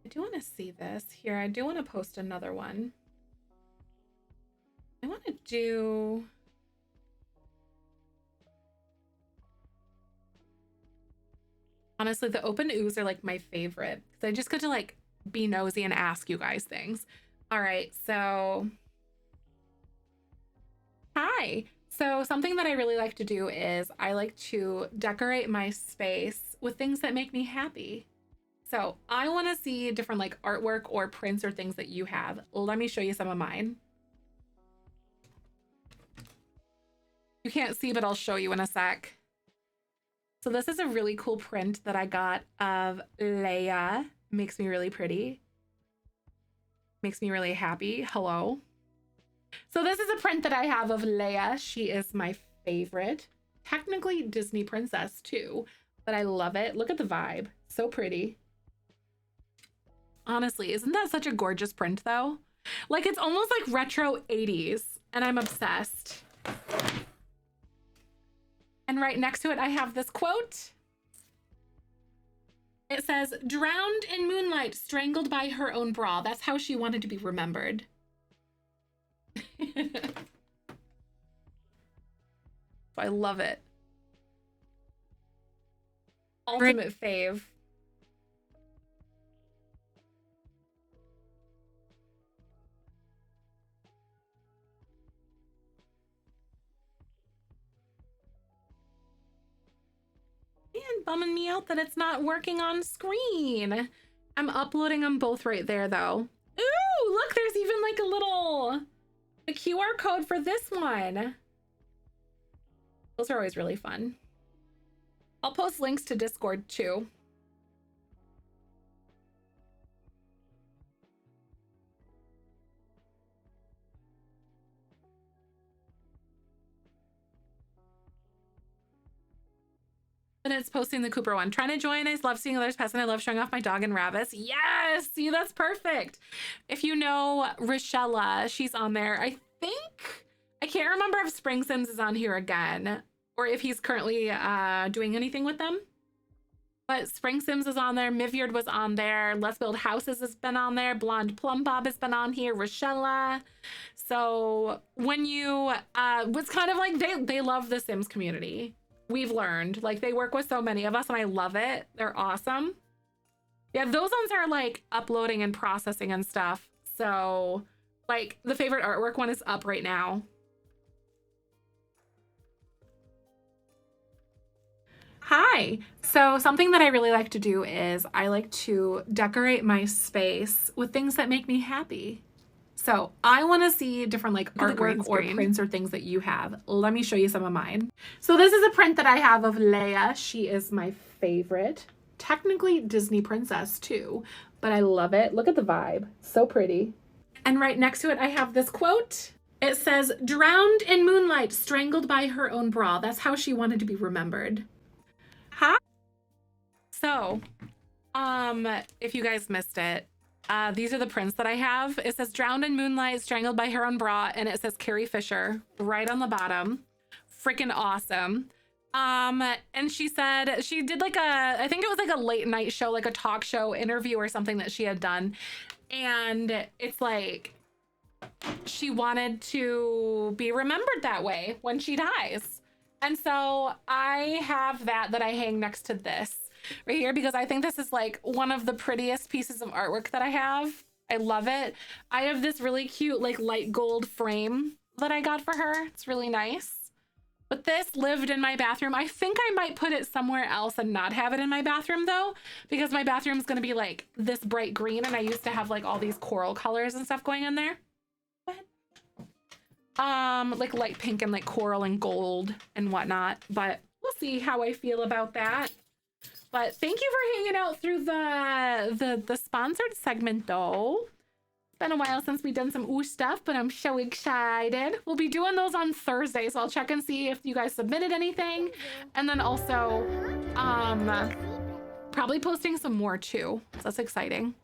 I do want to see this here. I do want to post another one. I want to do... Honestly, the open oohs are like my favorite because I just get to like be nosy and ask you guys things. All right, so hi. So something that I really like to do is I like to decorate my space with things that make me happy. So I want to see different like artwork or prints or things that you have. Let me show you some of mine. You can't see, but I'll show you in a sec. So this is a really cool print that I got of Leia. Makes me really pretty. Makes me really happy. Hello. So this is a print that I have of Leia. She is my favorite. Technically Disney princess too, but I love it. Look at the vibe. So pretty. Honestly, isn't that such a gorgeous print though? Like it's almost like retro 80s and I'm obsessed. And right next to it, I have this quote. It says, drowned in moonlight, strangled by her own bra. That's how she wanted to be remembered. I love it. Ultimate fave. And bumming me out that it's not working on screen. I'm uploading them both right there though. Ooh, look, there's even like a QR code for this one. Those are always really fun. I'll post links to Discord too. And it's posting the Cooper one. Trying to join. I love seeing others pets and I love showing off my dog and rabbits. Yes, see, that's perfect. If you know Rochella, she's on there. I think, I can't remember if Spring Sims is on here again or if he's currently doing anything with them. But Spring Sims is on there. Mivyard was on there. Let's Build Houses has been on there. Blonde Plum Bob has been on here. Rochella. So when you, it's kind of like they love the Sims community. We've learned, like, they work with so many of us and I love it. They're awesome. Yeah, those ones are like uploading and processing and stuff. So like the favorite artwork one is up right now. Hi. So something that I really like to do is I like to decorate my space with things that make me happy. So I want to see different like artwork or prints or things that you have. Let me show you some of mine. So this is a print that I have of Leia. She is my favorite. Technically Disney princess too, but I love it. Look at the vibe. So pretty. And right next to it, I have this quote. It says, drowned in moonlight, strangled by her own bra. That's how she wanted to be remembered. Hi. So, if you guys missed it, these are the prints that I have. It says drowned in moonlight, strangled by her own bra, and it says Carrie Fisher right on the bottom. Freaking awesome. And she said she did like I think it was like a late night show, like a talk show interview or something that she had done. And it's like she wanted to be remembered that way when she dies. And so I have that I hang next to this right here because I think this is like one of the prettiest pieces of artwork that I have. I love it. I have this really cute like light gold frame that I got for her. It's really nice. But this lived in my bathroom. I think I might put it somewhere else and not have it in my bathroom though, because my bathroom is going to be like this bright green and I used to have like all these coral colors and stuff going in there. Like light pink and like coral and gold and whatnot, but we'll see how I feel about that. But thank you for hanging out through the sponsored segment though. It's been a while since we've done some ooh stuff, but I'm so excited. We'll be doing those on Thursday, so I'll check and see if you guys submitted anything. And then also, probably posting some more too. So that's exciting.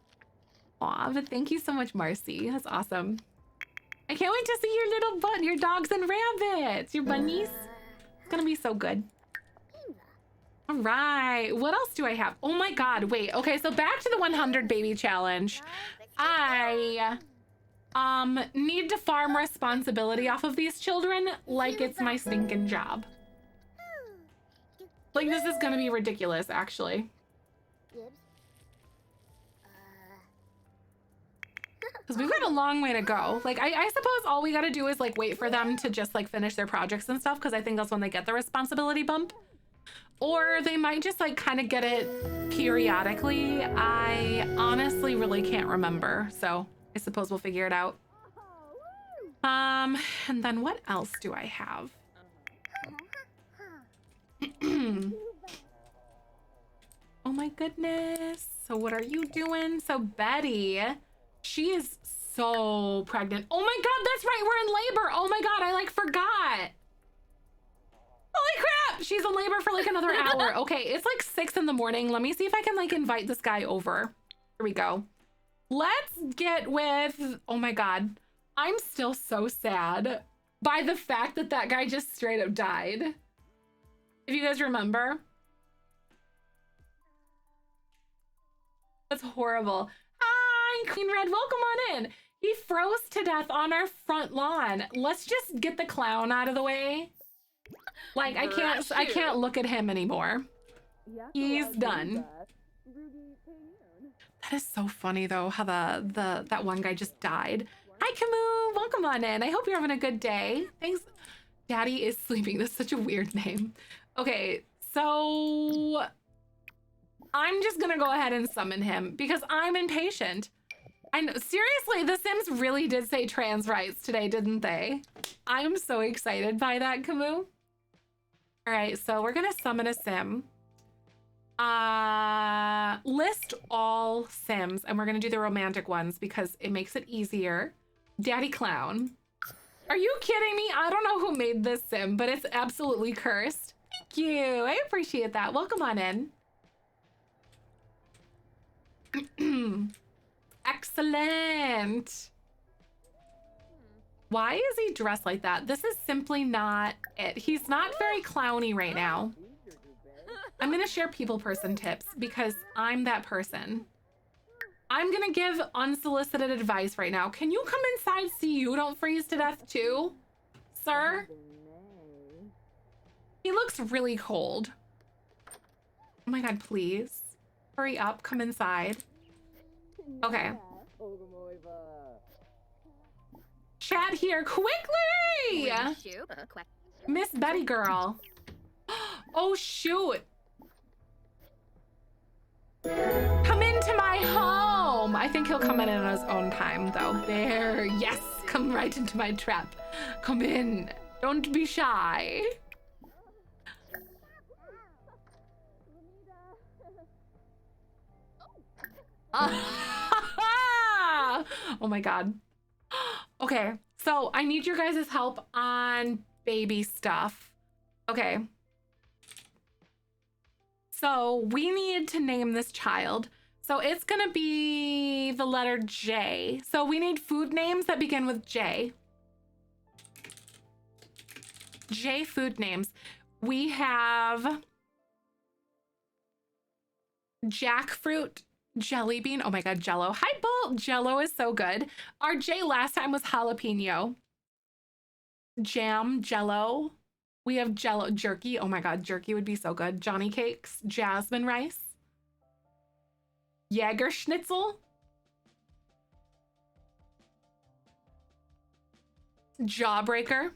Aw, but thank you so much, Marcy. That's awesome. I can't wait to see your little your dogs and rabbits, your bunnies. It's gonna be so good. All right, what else do I have? Oh my God, wait. Okay, so back to the 100 baby challenge. I need to farm responsibility off of these children like it's my stinking job. Like this is gonna be ridiculous, actually. because we've got a long way to go. Like, I suppose all we got to do is like wait for them to just like finish their projects and stuff, because I think that's when they get the responsibility bump. Or they might just like kind of get it periodically. I honestly really can't remember. So I suppose we'll figure it out. And then what else do I have? Oh my goodness. So what are you doing? So Betty, she is so pregnant. Oh my God, that's right. We're in labor. Oh my God, I like forgot. Holy crap. She's in labor for like another hour. Okay, it's like 6 in the morning. Let me see if I can like invite this guy over. Here we go. Let's get with, oh my God. I'm still so sad by the fact that that guy just straight up died. If you guys remember. That's horrible. Hi, Queen Red, welcome on in. He froze to death on our front lawn. Let's just get the clown out of the way. Like, I can't look at him anymore. He's done. That is so funny though, how that one guy just died. Hi, Camus, welcome on in. I hope you're having a good day. Thanks. Daddy is sleeping. That's such a weird name. Okay, so I'm just gonna go ahead and summon him because I'm impatient. I know, seriously, The Sims really did say trans rights today, didn't they? I'm so excited by that, Camus. All right, so we're gonna summon a Sim. List all Sims, and we're gonna do the romantic ones because it makes it easier. Daddy Clown. Are you kidding me? I don't know who made this Sim, but it's absolutely cursed. Thank you, I appreciate that. Welcome on in. Excellent. Why is he dressed like that? This is simply not it. He's not very clowny right now. I'm gonna share people person tips because I'm that person. I'm gonna give unsolicited advice right now. Can you come inside so you don't freeze to death too, sir? He looks really cold. Oh my God, please. Hurry up, come inside. Okay. Chat here quickly! Miss Betty girl. Oh shoot. Come into my home. I think he'll come in his own time though. There, yes, come right into my trap. Come in, don't be shy. Oh my God. Okay, so I need your guys' help on baby stuff. Okay. So we need to name this child. So it's gonna be the letter J. So we need food names that begin with J. J food names. We have jackfruit, jelly bean. Oh my God, Jello. Hi, Bull. Jello is so good. Our J last time was jalapeno. Jam, Jello. We have Jello, jerky. Oh my God, jerky would be so good. Johnny cakes, jasmine rice, Jaeger schnitzel, jawbreaker,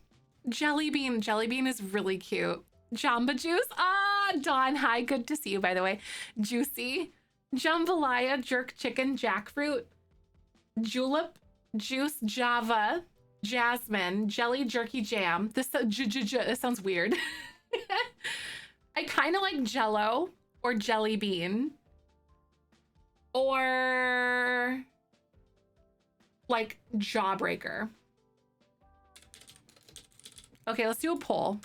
jelly bean. Jelly bean is really cute. Jamba juice. Ah, Dawn. Hi, good to see you, by the way. Juicy. Jambalaya, jerk chicken, jackfruit, julep, juice, java, jasmine, jelly, jerky, jam. This sounds weird. I kind of like Jello or jelly bean or like jawbreaker. Okay, let's do a poll.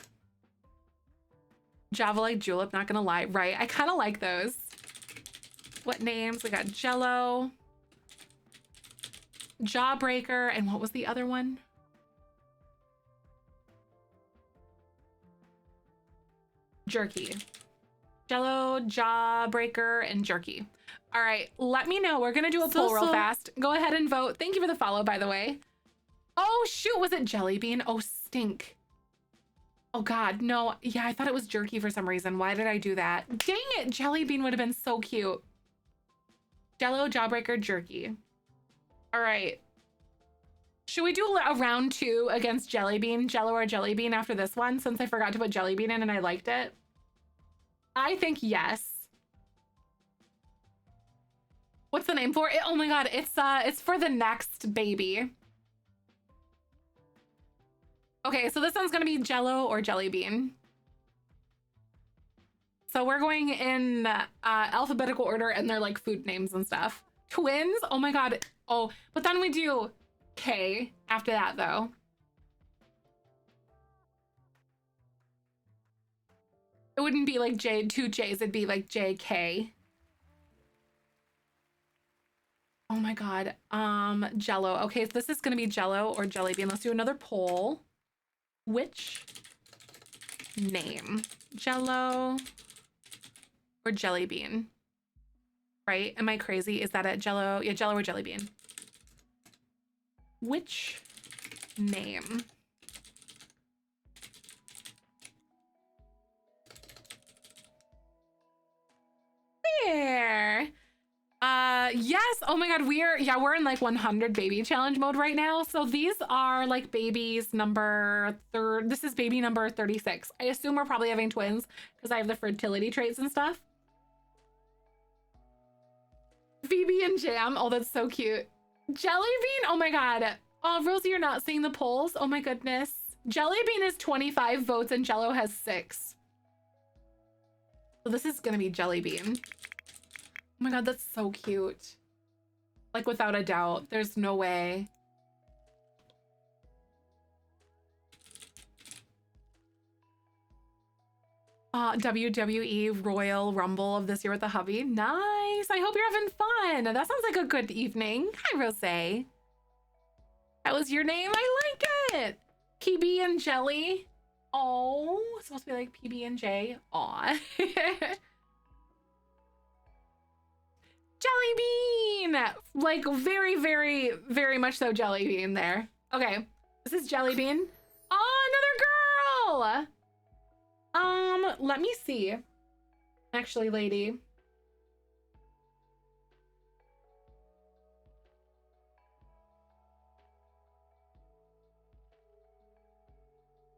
Java like julep, not gonna lie. Right, I kind of like those. What names? We got Jello, Jawbreaker, and what was the other one? Jerky. Jello, Jawbreaker, and jerky. All right, let me know. We're gonna do a poll real fast. Go ahead and vote. Thank you for the follow, by the way. Oh shoot, was it jelly bean? Oh stink. Oh God, no. Yeah, I thought it was jerky for some reason. Why did I do that? Dang it, jelly bean would have been so cute. Jello, Jawbreaker, jerky. All right, Should we do a round 2 against Jelly Bean, Jello or Jelly Bean after this one, since I forgot to put Jelly Bean in and I liked it? I think yes. What's the name for it? Oh my god, it's for the next baby. Okay, so this one's gonna be Jello or Jelly Bean. So we're going in alphabetical order, and they're like food names and stuff. Twins? Oh my god. Oh, but then we do K after that though. It wouldn't be like J, 2 J's, it'd be like JK. Oh my god. Jello. Okay, so this is gonna be Jello or Jelly Bean. Let's do another poll. Which name? Jello or Jelly Bean? Right? Am I crazy? Is that it? Jello? Yeah, Jello or Jelly Bean. Which name? There. Yes. Oh my god, we're in like 100 baby challenge mode right now. So these are like babies number this is baby number 36. I assume we're probably having twins because I have the fertility traits and stuff. Phoebe and Jam. Oh, that's so cute. Jelly Bean. Oh my god. Oh, Rosie, you're not seeing the polls. Oh my goodness. Jelly Bean is 25 votes and Jello has 6. So this is gonna be Jelly Bean. Oh my god, that's so cute. Like, without a doubt, there's no way. WWE Royal Rumble of this year with the hubby. Nice. I hope you're having fun. That sounds like a good evening. Hi, Rose. That was your name? I like it. PB and Jelly. Oh, it's supposed to be like PB and J. Aw. Jelly Bean! Like, very, very, very much so Jelly Bean there. Okay, this is Jelly Bean. Oh, another girl! Let me see. Actually, lady.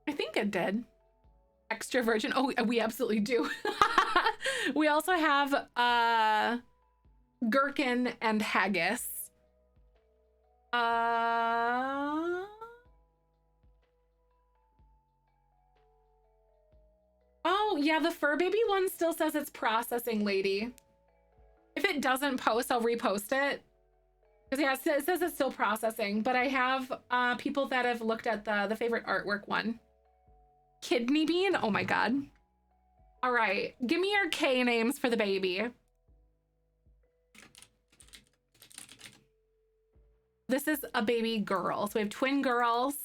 I think it did. Extra virgin. Oh, we absolutely do. We also have, gherkin and haggis. Oh yeah, the fur baby one still says it's processing, lady. If it doesn't post, I'll repost it. Because yeah, it says it's still processing, but I have people that have looked at the favorite artwork one. Kidney bean? Oh my god. All right, give me your K names for the baby. This is a baby girl. So we have twin girls.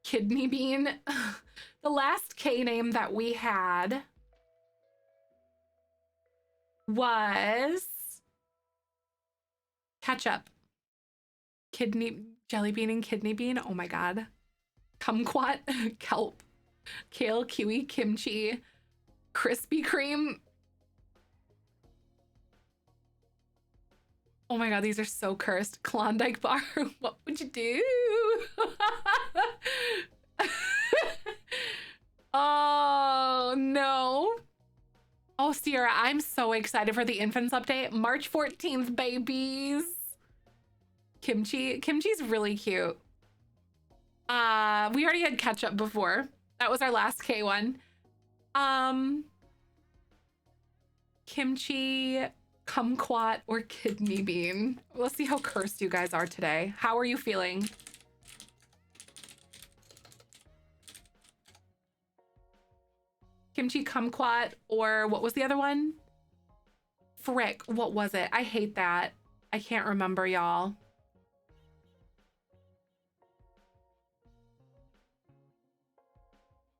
Kidney bean. The last K name that we had was ketchup. Jelly bean and kidney bean. Oh my god. Kumquat, kelp, kale, kiwi, kimchi, Krispy Kreme. Oh my god, these are so cursed. Klondike bar. What would you do? Oh no. Oh, Sierra, I'm so excited for the infants update. March 14th, babies. Kimchi's really cute. We already had ketchup before. That was our last K one. Kimchi, kumquat, or kidney bean. Let's see how cursed you guys are today. How are you feeling? Kimchi, kumquat, or what was the other one? Frick, what was it? I hate that. I can't remember, y'all.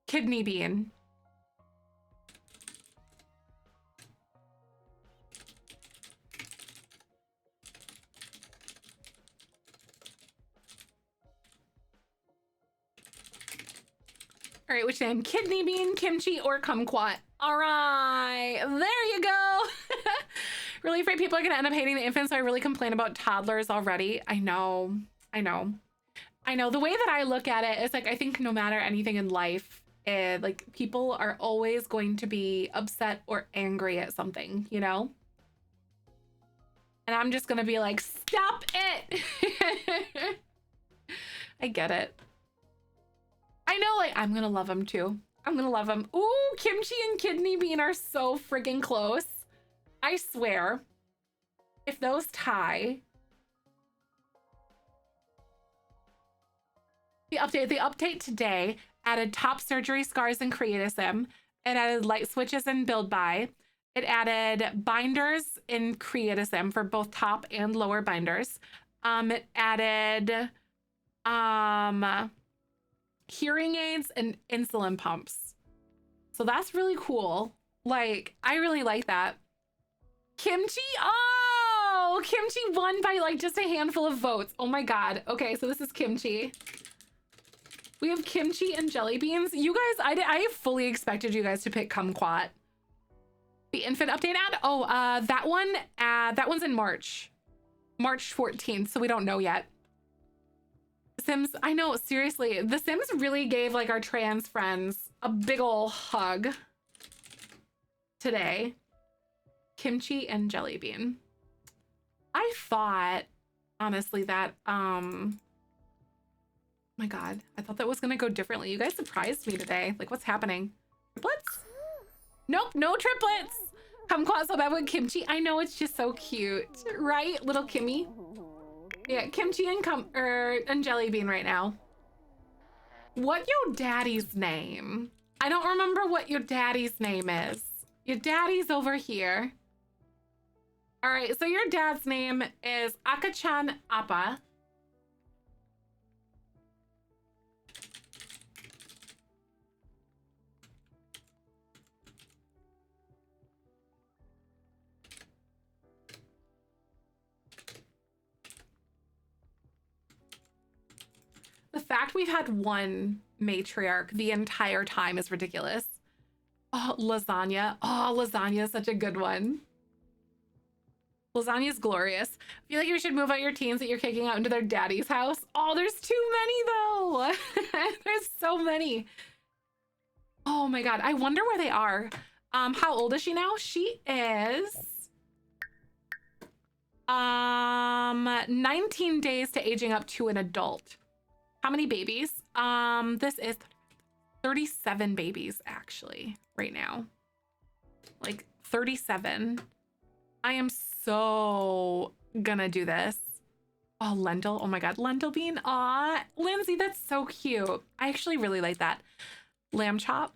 Kidney bean. All right, which name? Kidney bean, kimchi, or kumquat? All right, there you go. Really afraid people are gonna end up hating the infants, so I really complain about toddlers already. I know. I know the way that I look at it is like, I think no matter anything in life, like people are always going to be upset or angry at something, you know? And I'm just gonna be like, stop it. I get it. I know, like, I'm gonna love him too. I'm gonna love him. Ooh, Kimchi and Kidney Bean are so friggin' close. I swear, if those tie. The update today added top surgery scars in CreateSim. It added light switches in Build By. It added binders in CreateSim for both top and lower binders. It added hearing aids and insulin pumps. So that's really cool. Like, I really like that. Kimchi, oh, Kimchi won by like just a handful of votes. Oh my God. Okay, so this is Kimchi. We have Kimchi and Jelly Beans. You guys, I fully expected you guys to pick Kumquat. The infant update ad? Oh, that one's in March. March 14th, so we don't know yet. Sims, I know, seriously, The Sims really gave like our trans friends a big ol' hug today. Kimchi and Jelly Bean. I thought, honestly, that, my God, I thought that was gonna go differently. You guys surprised me today. Like, what's happening? Triplets? Nope, no triplets. Kumquat so bad with Kimchi. I know, it's just so cute, right? Little Kimmy. Yeah, Kimchi and Jelly Bean right now. What your daddy's name? I don't remember what your daddy's name is. Your daddy's over here. All right, so your dad's name is Akachan Appa. The fact we've had one matriarch the entire time is ridiculous. Oh, lasagna. Oh, lasagna is such a good one. Lasagna is glorious. I feel like you should move out your teens that you're kicking out into their daddy's house. Oh, there's too many though. There's so many. Oh my God. I wonder where they are. How old is she now? She is 19 days to aging up to an adult. How many babies? This is 37 babies actually right now. Like 37. I am so gonna do this. Oh, lentil. Oh my God, lentil bean. Aw, Lindsay, that's so cute. I actually really like that. Lamb chop.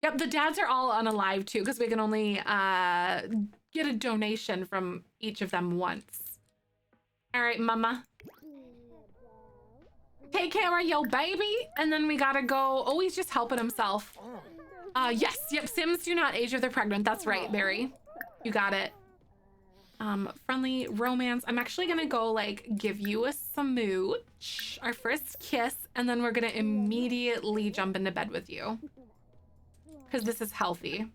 Yep, the dads are all unalive too because we can only get a donation from each of them once. All right, mama. Take care of your baby, and then we gotta go. Oh, he's just helping himself. Yes, yep, Sims do not age if they're pregnant. That's right, Barry. You got it. Friendly romance. I'm actually gonna go like give you a smooch, our first kiss, and then we're gonna immediately jump into bed with you. Because this is healthy.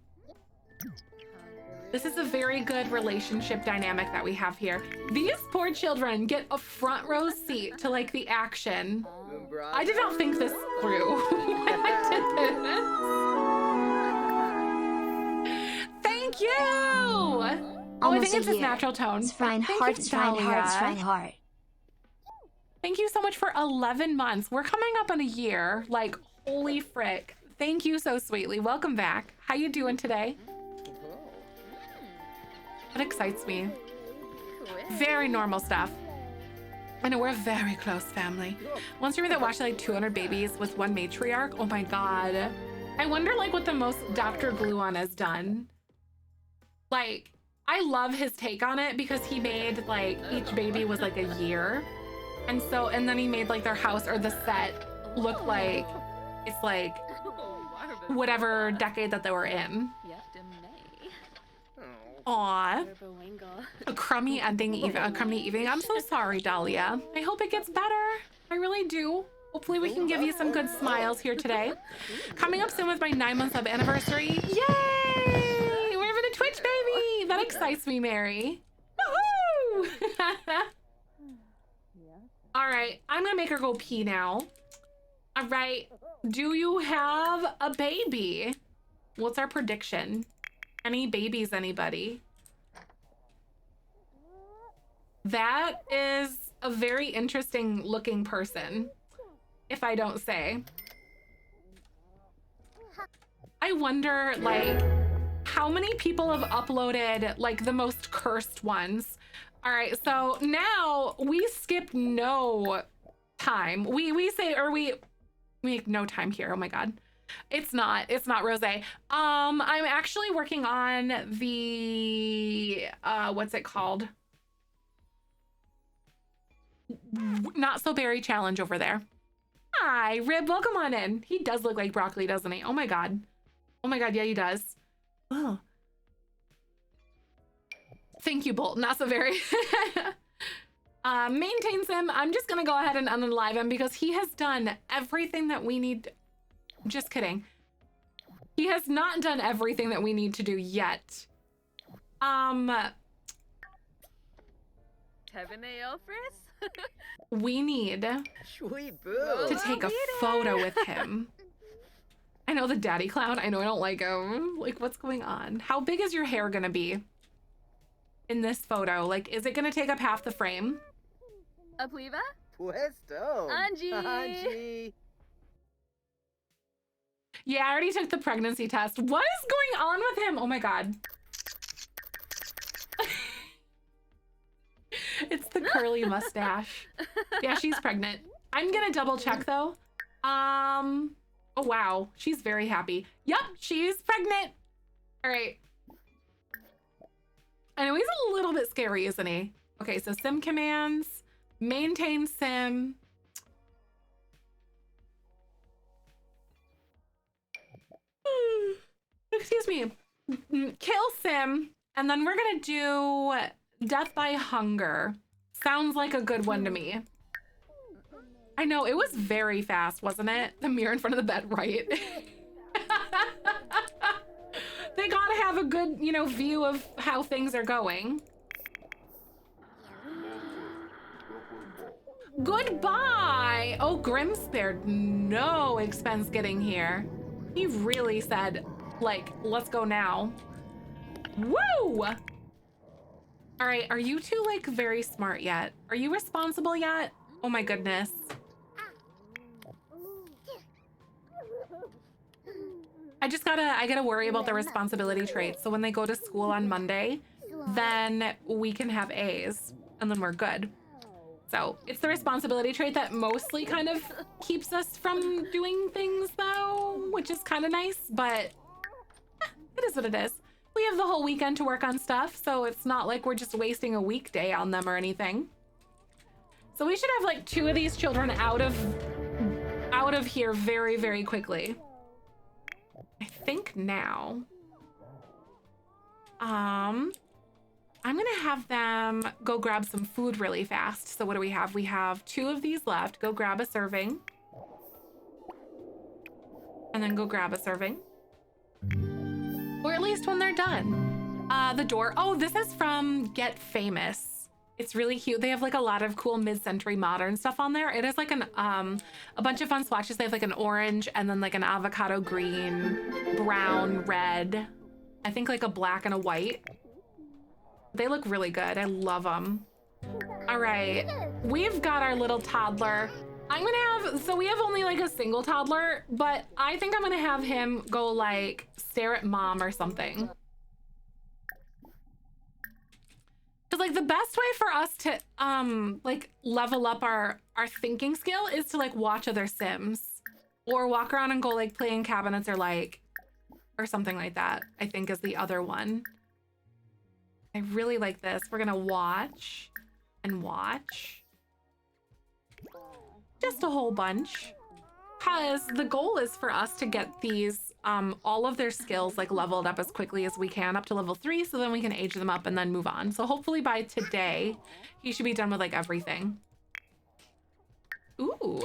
This is a very good relationship dynamic that we have here. These poor children get a front row seat to like the action. I did not think this through. I did this. Thank you. Oh, I think it's his natural tone. Zefrine heart, Zefrine heart, Zefrine heart. Thank you so much for 11 months. We're coming up on a year. Like, holy frick. Thank you so sweetly. Welcome back. How you doing today? That excites me. Very normal stuff. I know we're a very close family. One streamer that watched like 200 babies with one matriarch. Oh my God. I wonder like what the most Dr. Gluon has done. Like, I love his take on it because he made like each baby was like a year. And then he made like their house or the set look like it's like whatever decade that they were in. Aw, a crummy ending, a crummy evening. I'm so sorry, Dahlia. I hope it gets better. I really do. Hopefully we can give you some good smiles here today. Coming up soon with my 9-month sub anniversary. Yay! We're having a Twitch baby. That excites me, Mary. Woohoo! All right, I'm gonna make her go pee now. All right, do you have a baby? What's our prediction? Any babies, anybody? That is a very interesting looking person, if I don't say. I wonder, like, how many people have uploaded, like, the most cursed ones? All right, so now we skip no time. We say, or we make no time here. Oh my God. It's not Rose. I'm actually working on the, what's it called? Not so berry challenge over there. Hi, Rib, welcome on in. He does look like broccoli, doesn't he? Oh my God. Oh my God, yeah, he does. Oh. Thank you, Bolt. Not so very. Maintains him. I'm just gonna go ahead and unalive him because he has done everything that we need. Just kidding. He has not done everything that we need to do yet. We need to take a photo with him. I know the daddy clown. I know I don't like him. Like, what's going on? How big is your hair gonna be in this photo? Like, is it gonna take up half the frame? Apuiva? Puesto. Angie. Yeah, I already took the pregnancy test. What is going on with him? Oh my God. It's the curly mustache. Yeah, she's pregnant. I'm gonna double check though. Oh wow, she's very happy. Yep, she's pregnant. All right. I know he's a little bit scary, isn't he? Okay, so sim commands, maintain sim. Excuse me. Kill sim, and then we're gonna do death by hunger. Sounds like a good one to me. I know, it was very fast, wasn't it? The mirror in front of the bed, right? They gotta have a good, you know, view of how things are going. Goodbye! Oh, Grim spared no expense getting here. He really said, like, let's go now. Woo! All right, are you two, like, very smart yet? Are you responsible yet? Oh my goodness. I gotta worry about the responsibility traits. So when they go to school on Monday, then we can have A's and then we're good. So it's the responsibility trait that mostly kind of keeps us from doing things though, which is kind of nice, but it is what it is. We have the whole weekend to work on stuff, so it's not like we're just wasting a weekday on them or anything. So we should have like 2 of these children out of here very, very quickly. I think now, I'm gonna have them go grab some food really fast. So what do we have? We have 2 of these left. Go grab a serving. And then go grab a serving. Or at least when they're done. The door, oh, this is from Get Famous. It's really cute. They have like a lot of cool mid-century modern stuff on there. It is like a bunch of fun swatches. They have like an orange and then like an avocado green, brown, red. I think like a black and a white. They look really good. I love them. All right, we've got our little toddler. I'm gonna have, so we have only like a single toddler, but I think I'm gonna have him go like stare at mom or something. Cause like the best way for us to like level up our thinking skill is to like watch other Sims or walk around and go like playing cabinets or like, or something like that, I think is the other one. I really like this. We're gonna watch and watch. Just a whole bunch. Because the goal is for us to get these, all of their skills like leveled up as quickly as we can up to level 3 so then we can age them up and then move on. So hopefully by today, he should be done with like everything. Ooh.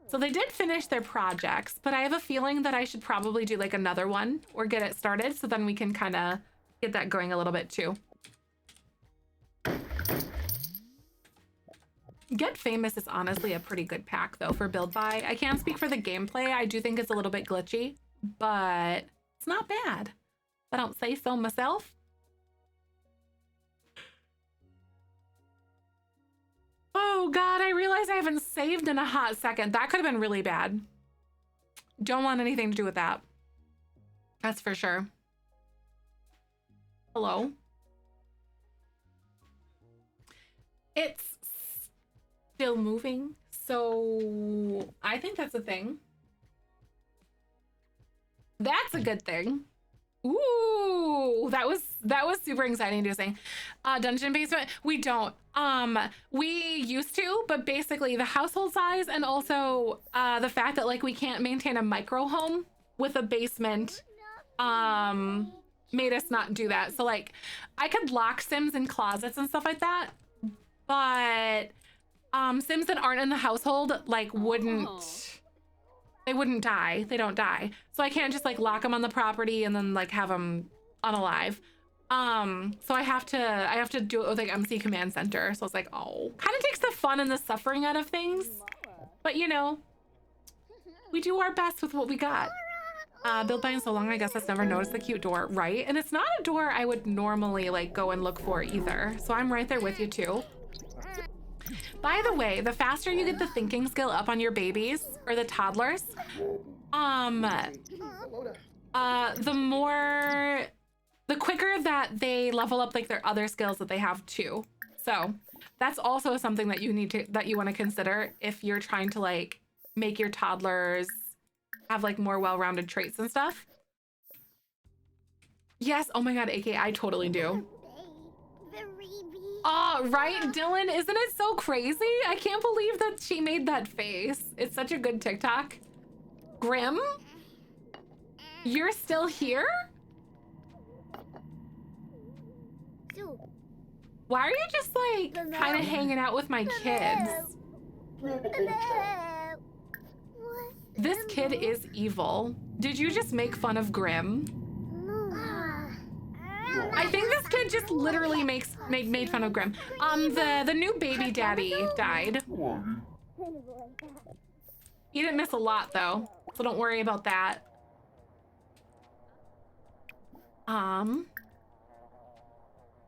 So they did finish their projects, but I have a feeling that I should probably do like another one or get it started so then we can kind of get that going a little bit too. Get Famous is honestly a pretty good pack though for build buy. I can't speak for the gameplay. I do think it's a little bit glitchy, but it's not bad. I don't say so myself. Oh God, I realized I haven't saved in a hot second. That could have been really bad. Don't want anything to do with that. That's for sure. Hello? It's still moving, so I think that's a thing. That's a good thing. Ooh, that was super exciting to say. Dungeon basement, we don't. We used to, but basically the household size and also the fact that like we can't maintain a micro home with a basement made us not do that. So like I could lock Sims in closets and stuff like that, but Sims that aren't in the household like they wouldn't die. They don't die. So I can't just like lock them on the property and then like have them unalive. So I have to do it with like MC Command Center. So it's like, oh, kind of takes the fun and the suffering out of things. But you know, we do our best with what we got. Built by so long, I guess I've never noticed the cute door, right? And it's not a door I would normally like go and look for either. So I'm right there with you too. By the way, the faster you get the thinking skill up on your babies or the toddlers, the quicker that they level up like their other skills that they have too. So that's also something that you want to consider if you're trying to like make your toddlers have like more well-rounded traits and stuff. Yes, oh my God, AK, I totally do. Oh, right, Dylan, isn't it so crazy? I can't believe that she made that face. It's such a good TikTok. Grim? You're still here? Why are you just like kind of hanging out with my kids? This kid is evil. Did you just make fun of Grim? I think this kid just literally made fun of Grim. The new baby daddy died. He didn't miss a lot though, so don't worry about that. I'm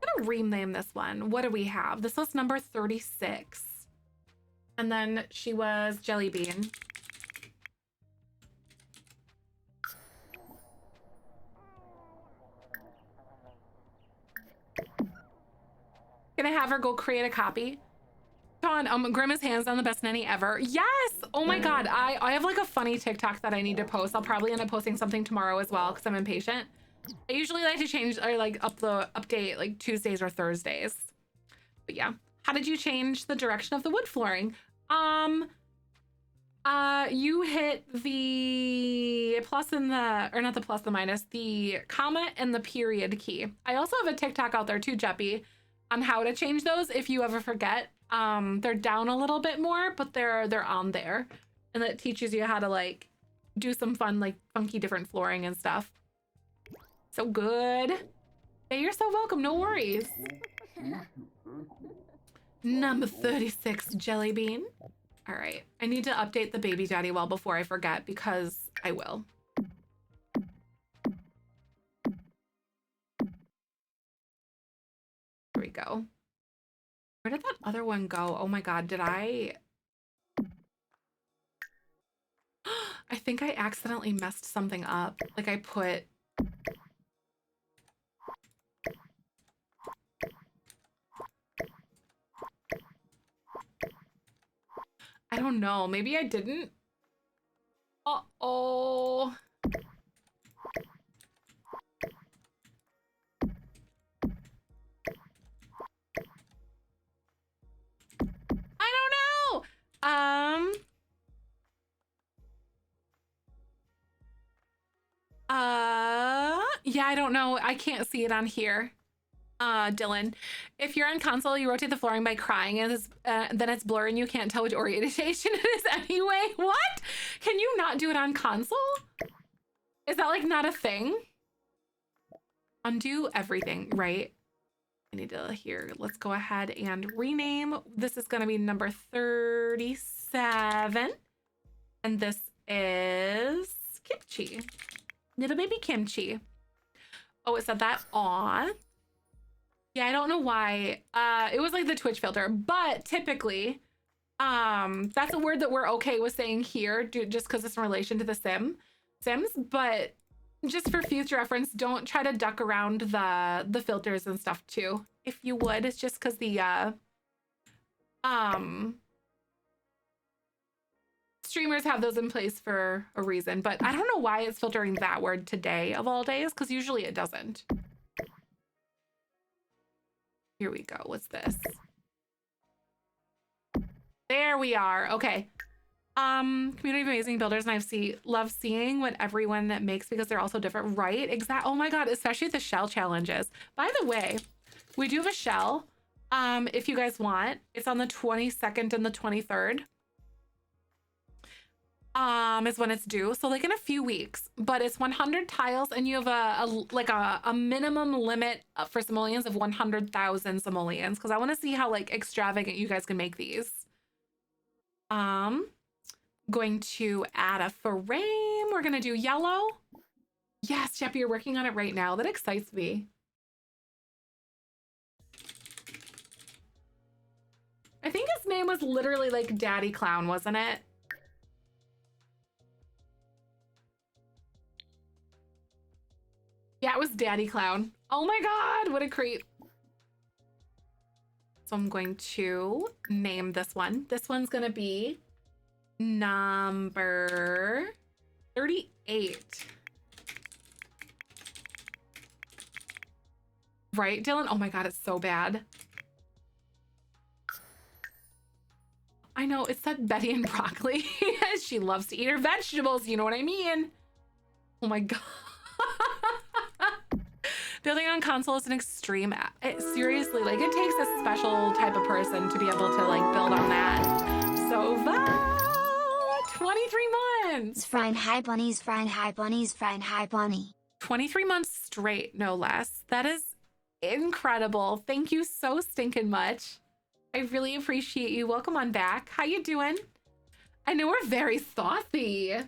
gonna rename this one. What do we have? This was number 36. And then she was Jelly Bean. Gonna have her go create a copy. Sean, Grim is hands down the best nanny ever. Yes! Oh my God, I have like a funny TikTok that I need to post. I'll probably end up posting something tomorrow as well because I'm impatient. I usually like to change or like update like Tuesdays or Thursdays. But yeah, how did you change the direction of the wood flooring? You hit the plus and the, or not the plus, the minus, the comma and the period key. I also have a TikTok out there too, Jeppy, on how to change those if you ever forget. They're down a little bit more, but they're on there. And that teaches you how to like do some fun, like funky different flooring and stuff. So good. Yeah, you're so welcome, no worries. Number 36, Jelly Bean. All right, I need to update the baby daddy well before I forget because I will. There we go. Where did that other one go? Oh my God, did I think I accidentally messed something up. Like I put... I don't know, maybe I didn't. Uh-oh. I don't know. Yeah, I don't know. I can't see it on here. Dylan, if you're on console, you rotate the flooring by crying and then it's blurry and you can't tell which orientation it is anyway. What? Can you not do it on console? Is that like not a thing? Undo everything, right? I need to here. Let's go ahead and rename. This is going to be number 37. And this is kimchi. Little baby kimchi. Oh, it said that on. Yeah, I don't know why. It was like the Twitch filter, but typically, that's a word that we're okay with saying here, just because it's in relation to the Sims. But just for future reference, don't try to duck around the filters and stuff too. If you would, it's just because the streamers have those in place for a reason. But I don't know why it's filtering that word today of all days, because usually it doesn't. Here we go. What's this? There we are. Okay. Community of amazing builders, and love seeing what everyone that makes because they're also different, right? Oh my god, especially the shell challenges. By the way, we do have a shell. If you guys want, it's on the 22nd and the 23rd. Is when it's due, so like in a few weeks, but it's 100 tiles and you have a minimum limit for simoleons of 100,000 simoleons, because I want to see how like extravagant you guys can make these. Going to add a frame. We're gonna do yellow. Yes, Jeff, you're working on it right now. That excites me. I think his name was literally like Daddy Clown, wasn't it? Yeah, it was Daddy Clown. Oh my god, what a creep. So I'm going to name this one. This one's gonna be number 38. Right, Dylan? Oh my god, it's so bad. I know, it said Betty and broccoli. She loves to eat her vegetables, you know what I mean? Oh my god. Building on console is an extreme. Seriously, like it takes a special type of person to be able to like build on that. So Val, 23 months. Zefrine hi bunnies, Zefrine hi bunnies, Zefrine hi bunny. 23 months straight, no less. That is incredible. Thank you so stinking much. I really appreciate you. Welcome on back. How you doing? I know we're very thothy.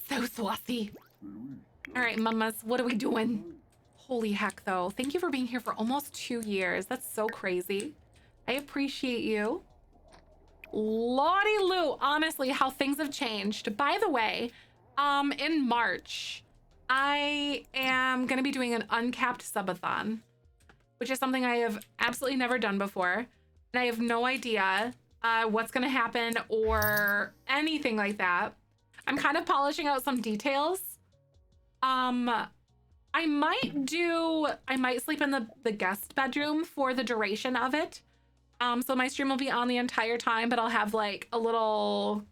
So swassy. All right, mamas, what are we doing? Holy heck, though. Thank you for being here for almost 2 years. That's so crazy. I appreciate you. Lottie Lou, honestly, how things have changed. By the way, in March, I am going to be doing an uncapped subathon, which is something I have absolutely never done before. And I have no idea what's going to happen or anything like that. I'm kind of polishing out some details. I might sleep in the guest bedroom for the duration of it. So my stream will be on the entire time, but I'll have like a little,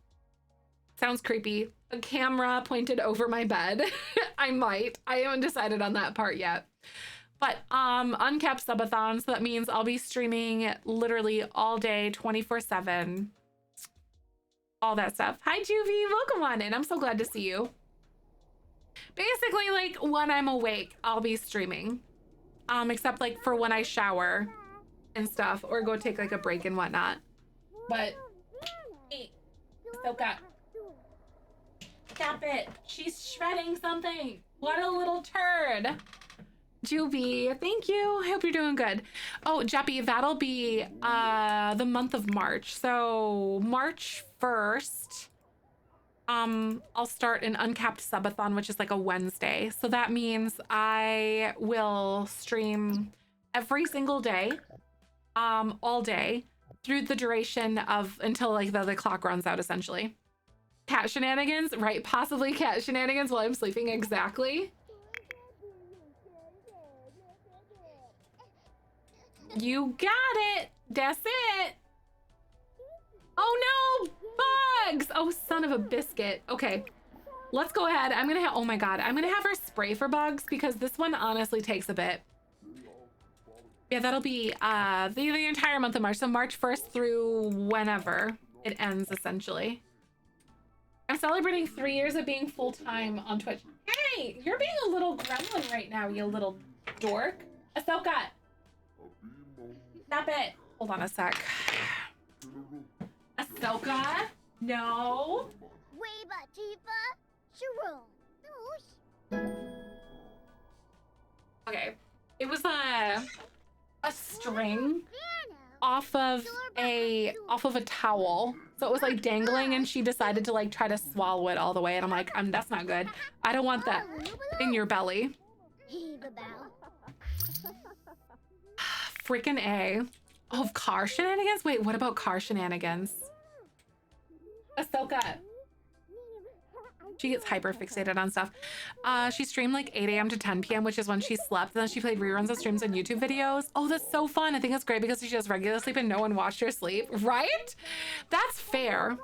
sounds creepy, a camera pointed over my bed. I haven't decided on that part yet. But uncapped subathon, so that means I'll be streaming literally all day, 24/7. All that stuff. Hi, Juvie. Welcome on in. I'm so glad to see you. Basically, like, when I'm awake, I'll be streaming. Except, like, for when I shower and stuff, or go take, like, a break and whatnot. But, hey, Soka. Stop it. She's shredding something. What a little turd. Juvie, thank you. I hope you're doing good. Oh, Jeppy, that'll be the month of March. So March 1st, I'll start an uncapped subathon, which is like a Wednesday. So that means I will stream every single day, all day, through the duration of until like the clock runs out, essentially. Cat shenanigans, right? Possibly cat shenanigans while I'm sleeping, exactly. You got it. That's it. Oh no, bugs. Oh, son of a biscuit. Okay, let's go ahead. I'm gonna have, oh my God, I'm gonna have her spray for bugs because this one honestly takes a bit. Yeah, that'll be the entire month of March. So March 1st through whenever it ends, essentially. I'm celebrating 3 years of being full-time on Twitch. Hey, you're being a little gremlin right now, you little dork. Ahsoka. Stop it. Hold on a sec. Ahsoka? No. Okay. It was a string off of a towel. So it was like dangling and she decided to like try to swallow it all the way and I'm like, that's not good. I don't want that in your belly. Freaking A. Oh, car shenanigans? Wait, what about car shenanigans? Ahsoka. She gets hyper fixated on stuff. She streamed like 8 a.m. to 10 p.m., which is when she slept. And then she played reruns of streams and YouTube videos. Oh, that's so fun. I think it's great because she has regular sleep and no one watched her sleep, right? That's fair.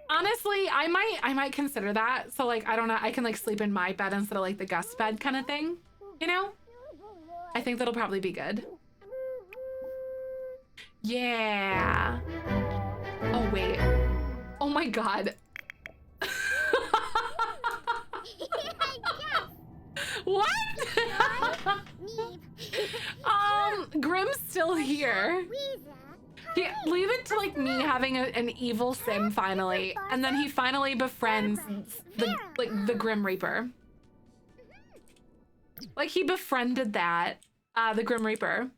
Honestly, I might consider that. So like, I don't know, I can like sleep in my bed instead of like the guest bed kind of thing, you know? I think that'll probably be good. Yeah. Oh, wait. Oh my God. What? Grim's still here. Leave it to like me having an evil sim finally, and then he finally befriends the Grim Reaper. Like he befriended that, the Grim Reaper.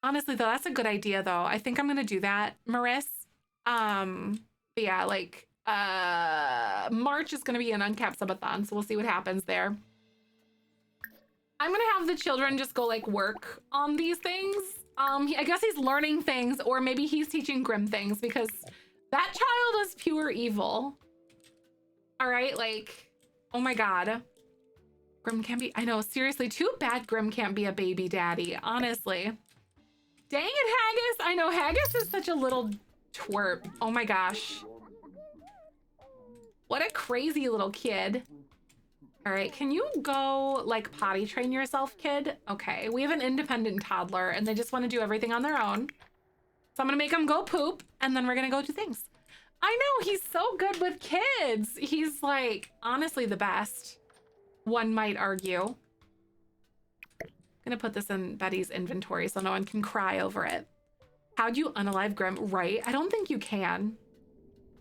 Honestly though, that's a good idea though. I think I'm gonna do that, Maris. But yeah, like March is gonna be an uncapped subathon, so we'll see what happens there. I'm gonna have the children just go like work on these things. I guess he's learning things, or maybe he's teaching Grim things because that child is pure evil. All right, like, oh my God. Grim can't be, I know, seriously, too bad Grim can't be a baby daddy, honestly. Dang it, Haggis. I know, Haggis is such a little twerp. Oh my gosh. What a crazy little kid. All right, can you go like potty train yourself, kid? Okay, we have an independent toddler and they just want to do everything on their own. So I'm gonna make them go poop and then we're gonna go do things. I know, he's so good with kids. He's like, honestly, the best, one might argue. I'm gonna put this in Betty's inventory so no one can cry over it. How'd you unalive Grim? Right, I don't think you can.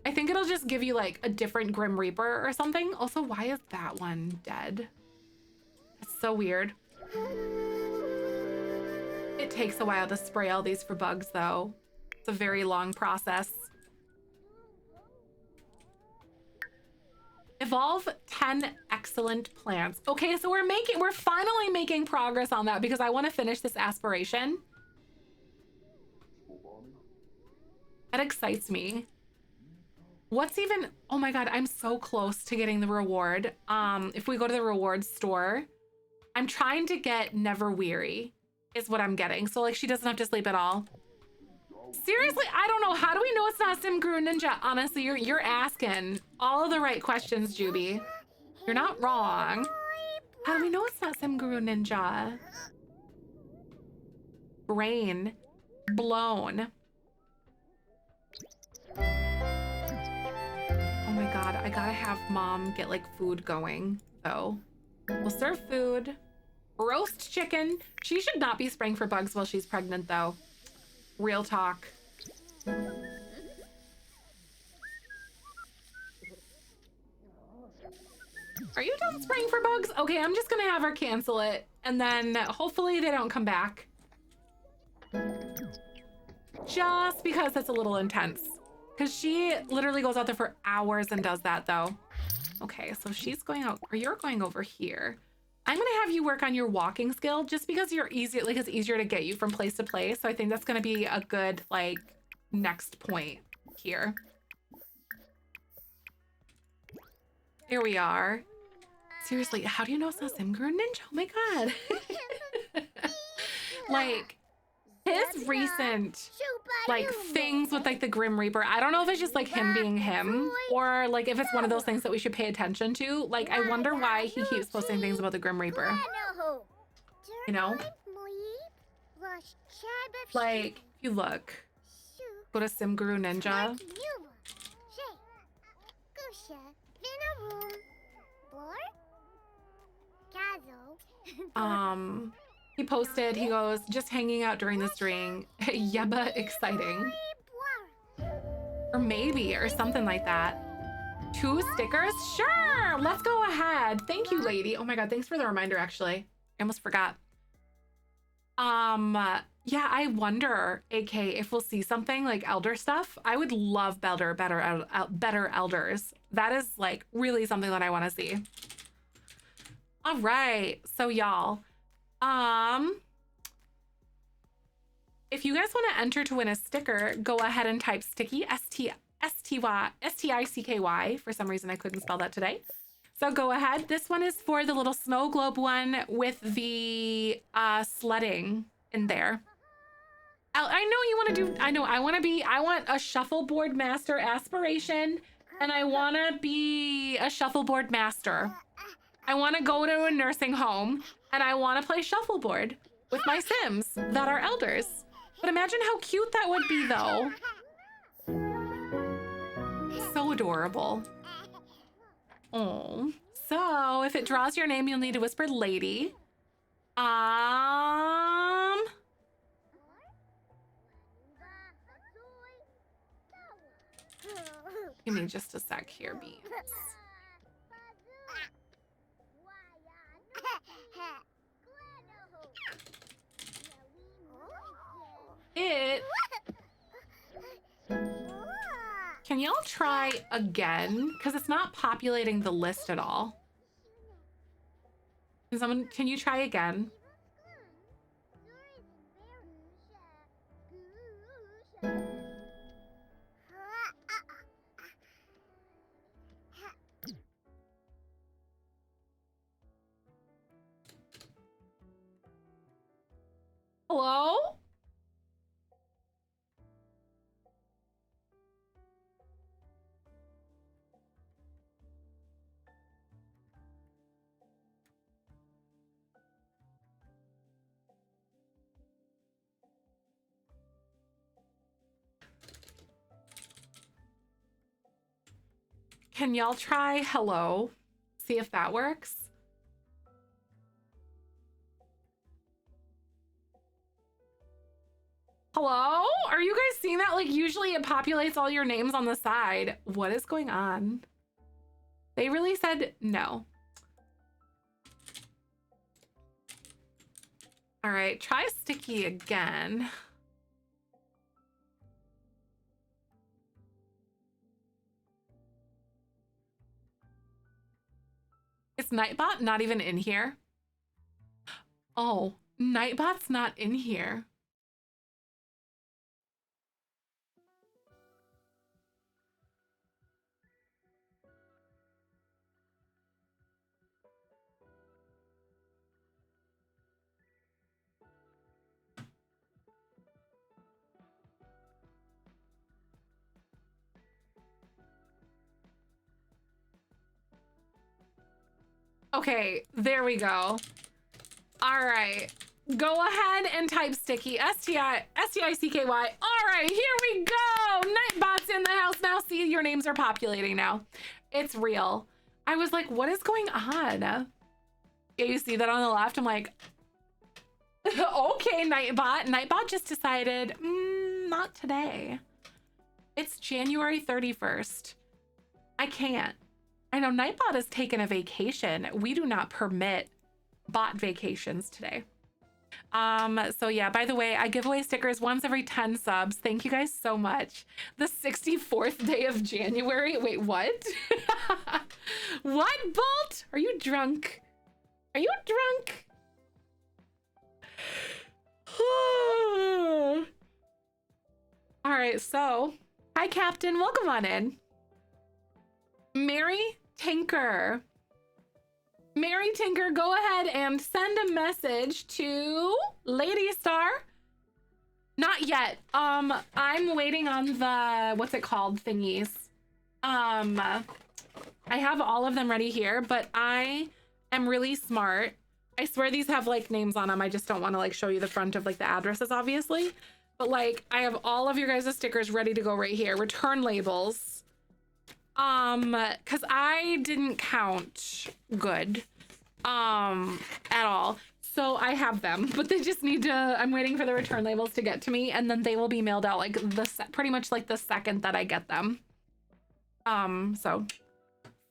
I think it'll just give you like a different Grim Reaper or something. Also, why is that one dead? It's so weird. It takes a while to spray all these for bugs though. It's a very long process. Evolve 10 excellent plants. Okay, so we're finally making progress on that because I want to finish this aspiration. That excites me. What's even, oh my God, I'm so close to getting the reward. If we go to the rewards store, I'm trying to get Never Weary is what I'm getting. So like she doesn't have to sleep at all. Seriously, I don't know. How do we know it's not Sim Guru Ninja? Honestly, you're asking all of the right questions, Juby. You're not wrong. How do we know it's not Sim Guru Ninja? Brain blown. Oh my God, I gotta have mom get like food going though. We'll serve food. Roast chicken. She should not be spraying for bugs while she's pregnant though. Real talk. Are you done spraying for bugs? Okay, I'm just gonna have her cancel it and then hopefully they don't come back. Just because that's a little intense. Because she literally goes out there for hours and does that though. Okay, so she's going out, or you're going over here. I'm gonna have you work on your walking skill just because you're easier, like it's easier to get you from place to place. So I think that's gonna be a good like next point here. Here we are. Seriously, how do you know it's not Sim Guru Ninja? Oh my God. Like, his recent like things with like the Grim Reaper, I don't know if it's just like him being him or like if it's one of those things that we should pay attention to. Like I wonder why he keeps posting things about the Grim Reaper, you know? Like if you look, go to Sim Guru Ninja. He posted, he goes, just hanging out during the stream. Yeba exciting. Or maybe, or something like that. 2 stickers? Sure, let's go ahead. Thank you, lady. Oh my God, thanks for the reminder, actually. I almost forgot. Yeah, I wonder, AK, if we'll see something like elder stuff. I would love better elders. That is like really something that I want to see. All right, so y'all, if you guys want to enter to win a sticker, go ahead and type sticky, S-T-I-C-K-Y. For some reason, I couldn't spell that today. So go ahead. This one is for the little snow globe one with the sledding in there. I know you want to do, I want a shuffleboard master aspiration, and I want to be a shuffleboard master. I want to go to a nursing home, and I want to play shuffleboard with my Sims that are elders. But imagine how cute that would be, though. So adorable. Oh, so if it draws your name, you'll need to whisper lady. Give me just a sec here, beans. Can y'all try again? Because it's not populating the list at all. Can you try again? Hello? Can y'all try hello? See if that works. Hello? Are you guys seeing that? Like, usually it populates all your names on the side. What is going on? They really said no. All right, try sticky again. Is Nightbot not even in here? Oh, Nightbot's not in here. Okay, there we go. All right, go ahead and type sticky, S-T-I-C-K-Y. All right, here we go. Nightbot's in the house now. See, your names are populating now. It's real. I was like, what is going on? Yeah, you see that on the left? I'm like, okay, Nightbot. Nightbot just decided, not today. It's January 31st. I can't. I know Nightbot has taken a vacation. We do not permit bot vacations today. So yeah, by the way, I give away stickers once every 10 subs. Thank you guys so much. The 64th day of January. Wait, what? What, Bolt? Are you drunk? Are you drunk? All right, so hi, Captain. Welcome on in. Mary Tinker. Mary Tinker, go ahead and send a message to Lady Star. Not yet. I'm waiting on the, what's it called, thingies. I have all of them ready here, but I am really smart. I swear these have like names on them. I just don't want to like show you the front of like the addresses, obviously. But like I have all of your guys' stickers ready to go right here. Return labels. Because I didn't count good. at all. So I have them, but they just need to, I'm waiting for the return labels to get to me, and then they will be mailed out like pretty much like the second that I get them. So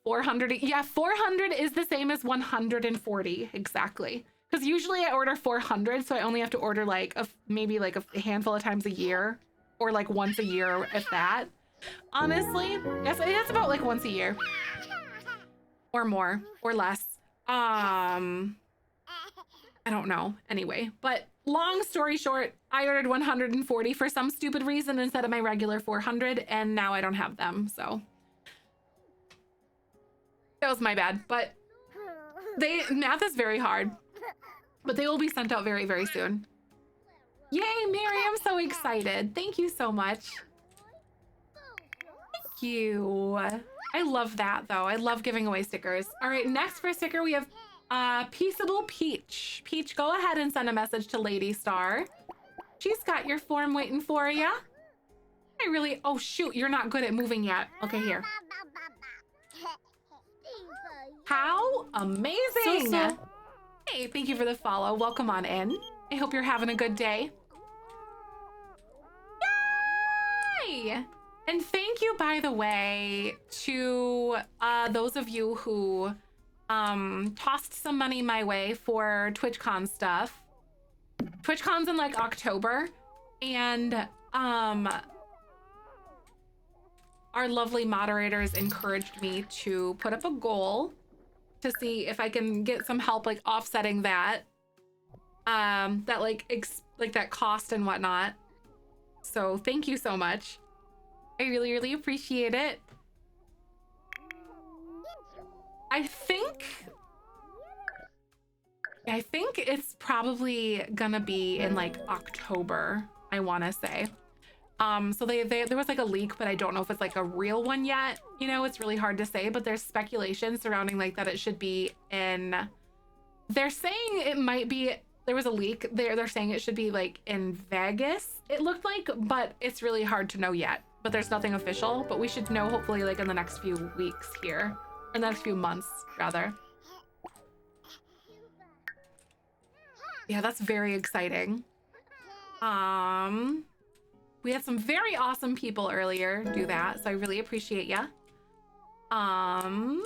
400, yeah, 400 is the same as 140, exactly. Because usually I order 400, so I only have to order like maybe like a handful of times a year, or like once a year, if that. Honestly, yes, it's about like once a year, or more, or less. I don't know. Anyway, but long story short, I ordered 140 for some stupid reason instead of my regular 400, and now I don't have them, so that was my bad. But math is very hard, but they will be sent out very, very soon. Yay, Mary, I'm so excited. Thank you so much. Thank you. I love that, though. I love giving away stickers. All right, next for a sticker, we have Peaceable Peach. Peach, go ahead and send a message to Lady Star. She's got your form waiting for ya. Oh shoot, you're not good at moving yet. Okay, here. How amazing. So. Hey, thank you for the follow. Welcome on in. I hope you're having a good day. Yay! And thank you, by the way, to those of you who tossed some money my way for TwitchCon stuff. TwitchCon's in like October, and our lovely moderators encouraged me to put up a goal to see if I can get some help like offsetting that that like that cost and whatnot. So thank you so much. I really, really appreciate it. I think it's probably gonna be in like October, I want to say. So there was like a leak, but I don't know if it's like a real one yet. You know, it's really hard to say, but there's speculation surrounding like that it should be in, they're saying it might be, there was a leak. They're saying it should be like in Vegas, it looked like, but it's really hard to know yet. But there's nothing official, but we should know hopefully like in the next few weeks here. Or the next few months, rather. Yeah, that's very exciting. We had some very awesome people earlier do that, so I really appreciate ya. Where am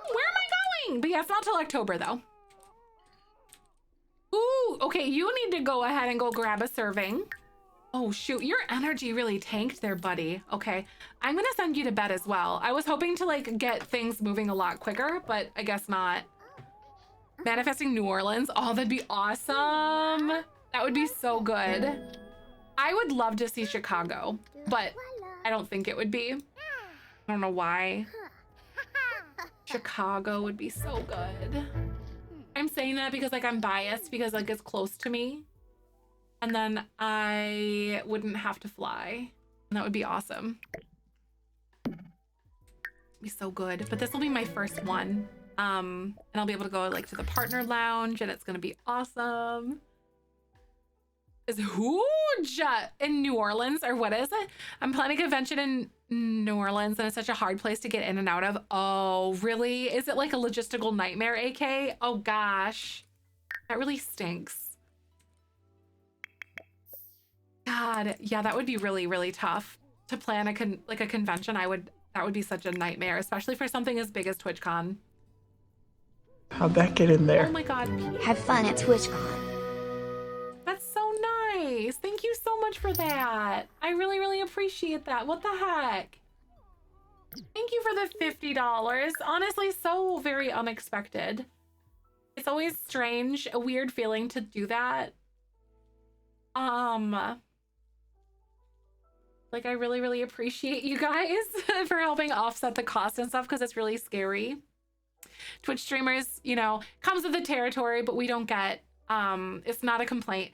I going? But yeah, it's not till October though. Ooh, okay, you need to go ahead and go grab a serving. Oh shoot, your energy really tanked there, buddy. Okay, I'm gonna send you to bed as well. I was hoping to like get things moving a lot quicker, but I guess not. Manifesting New Orleans. Oh, that'd be awesome. That would be so good. I would love to see Chicago, but I don't think it would be. I don't know why. Chicago would be so good. I'm saying that because like I'm biased because like it's close to me. And then I wouldn't have to fly. And that would be awesome. It'd be so good. But this will be my first one. And I'll be able to go like to the partner lounge and it's gonna be awesome. Is huge in New Orleans, or what is it? I'm planning a convention in New Orleans and it's such a hard place to get in and out of. Oh, really? Is it like a logistical nightmare, AK? Oh gosh. That really stinks. God, yeah, that would be really, really tough to plan a convention. That would be such a nightmare, especially for something as big as TwitchCon. How'd that get in there? Oh my God. Have fun at TwitchCon. That's so nice. Thank you so much for that. I really, really appreciate that. What the heck? Thank you for the $50. Honestly, so very unexpected. It's always strange, a weird feeling to do that. Like, I really, really appreciate you guys for helping offset the cost and stuff because it's really scary. Twitch streamers, you know, comes with the territory, but we don't get, it's not a complaint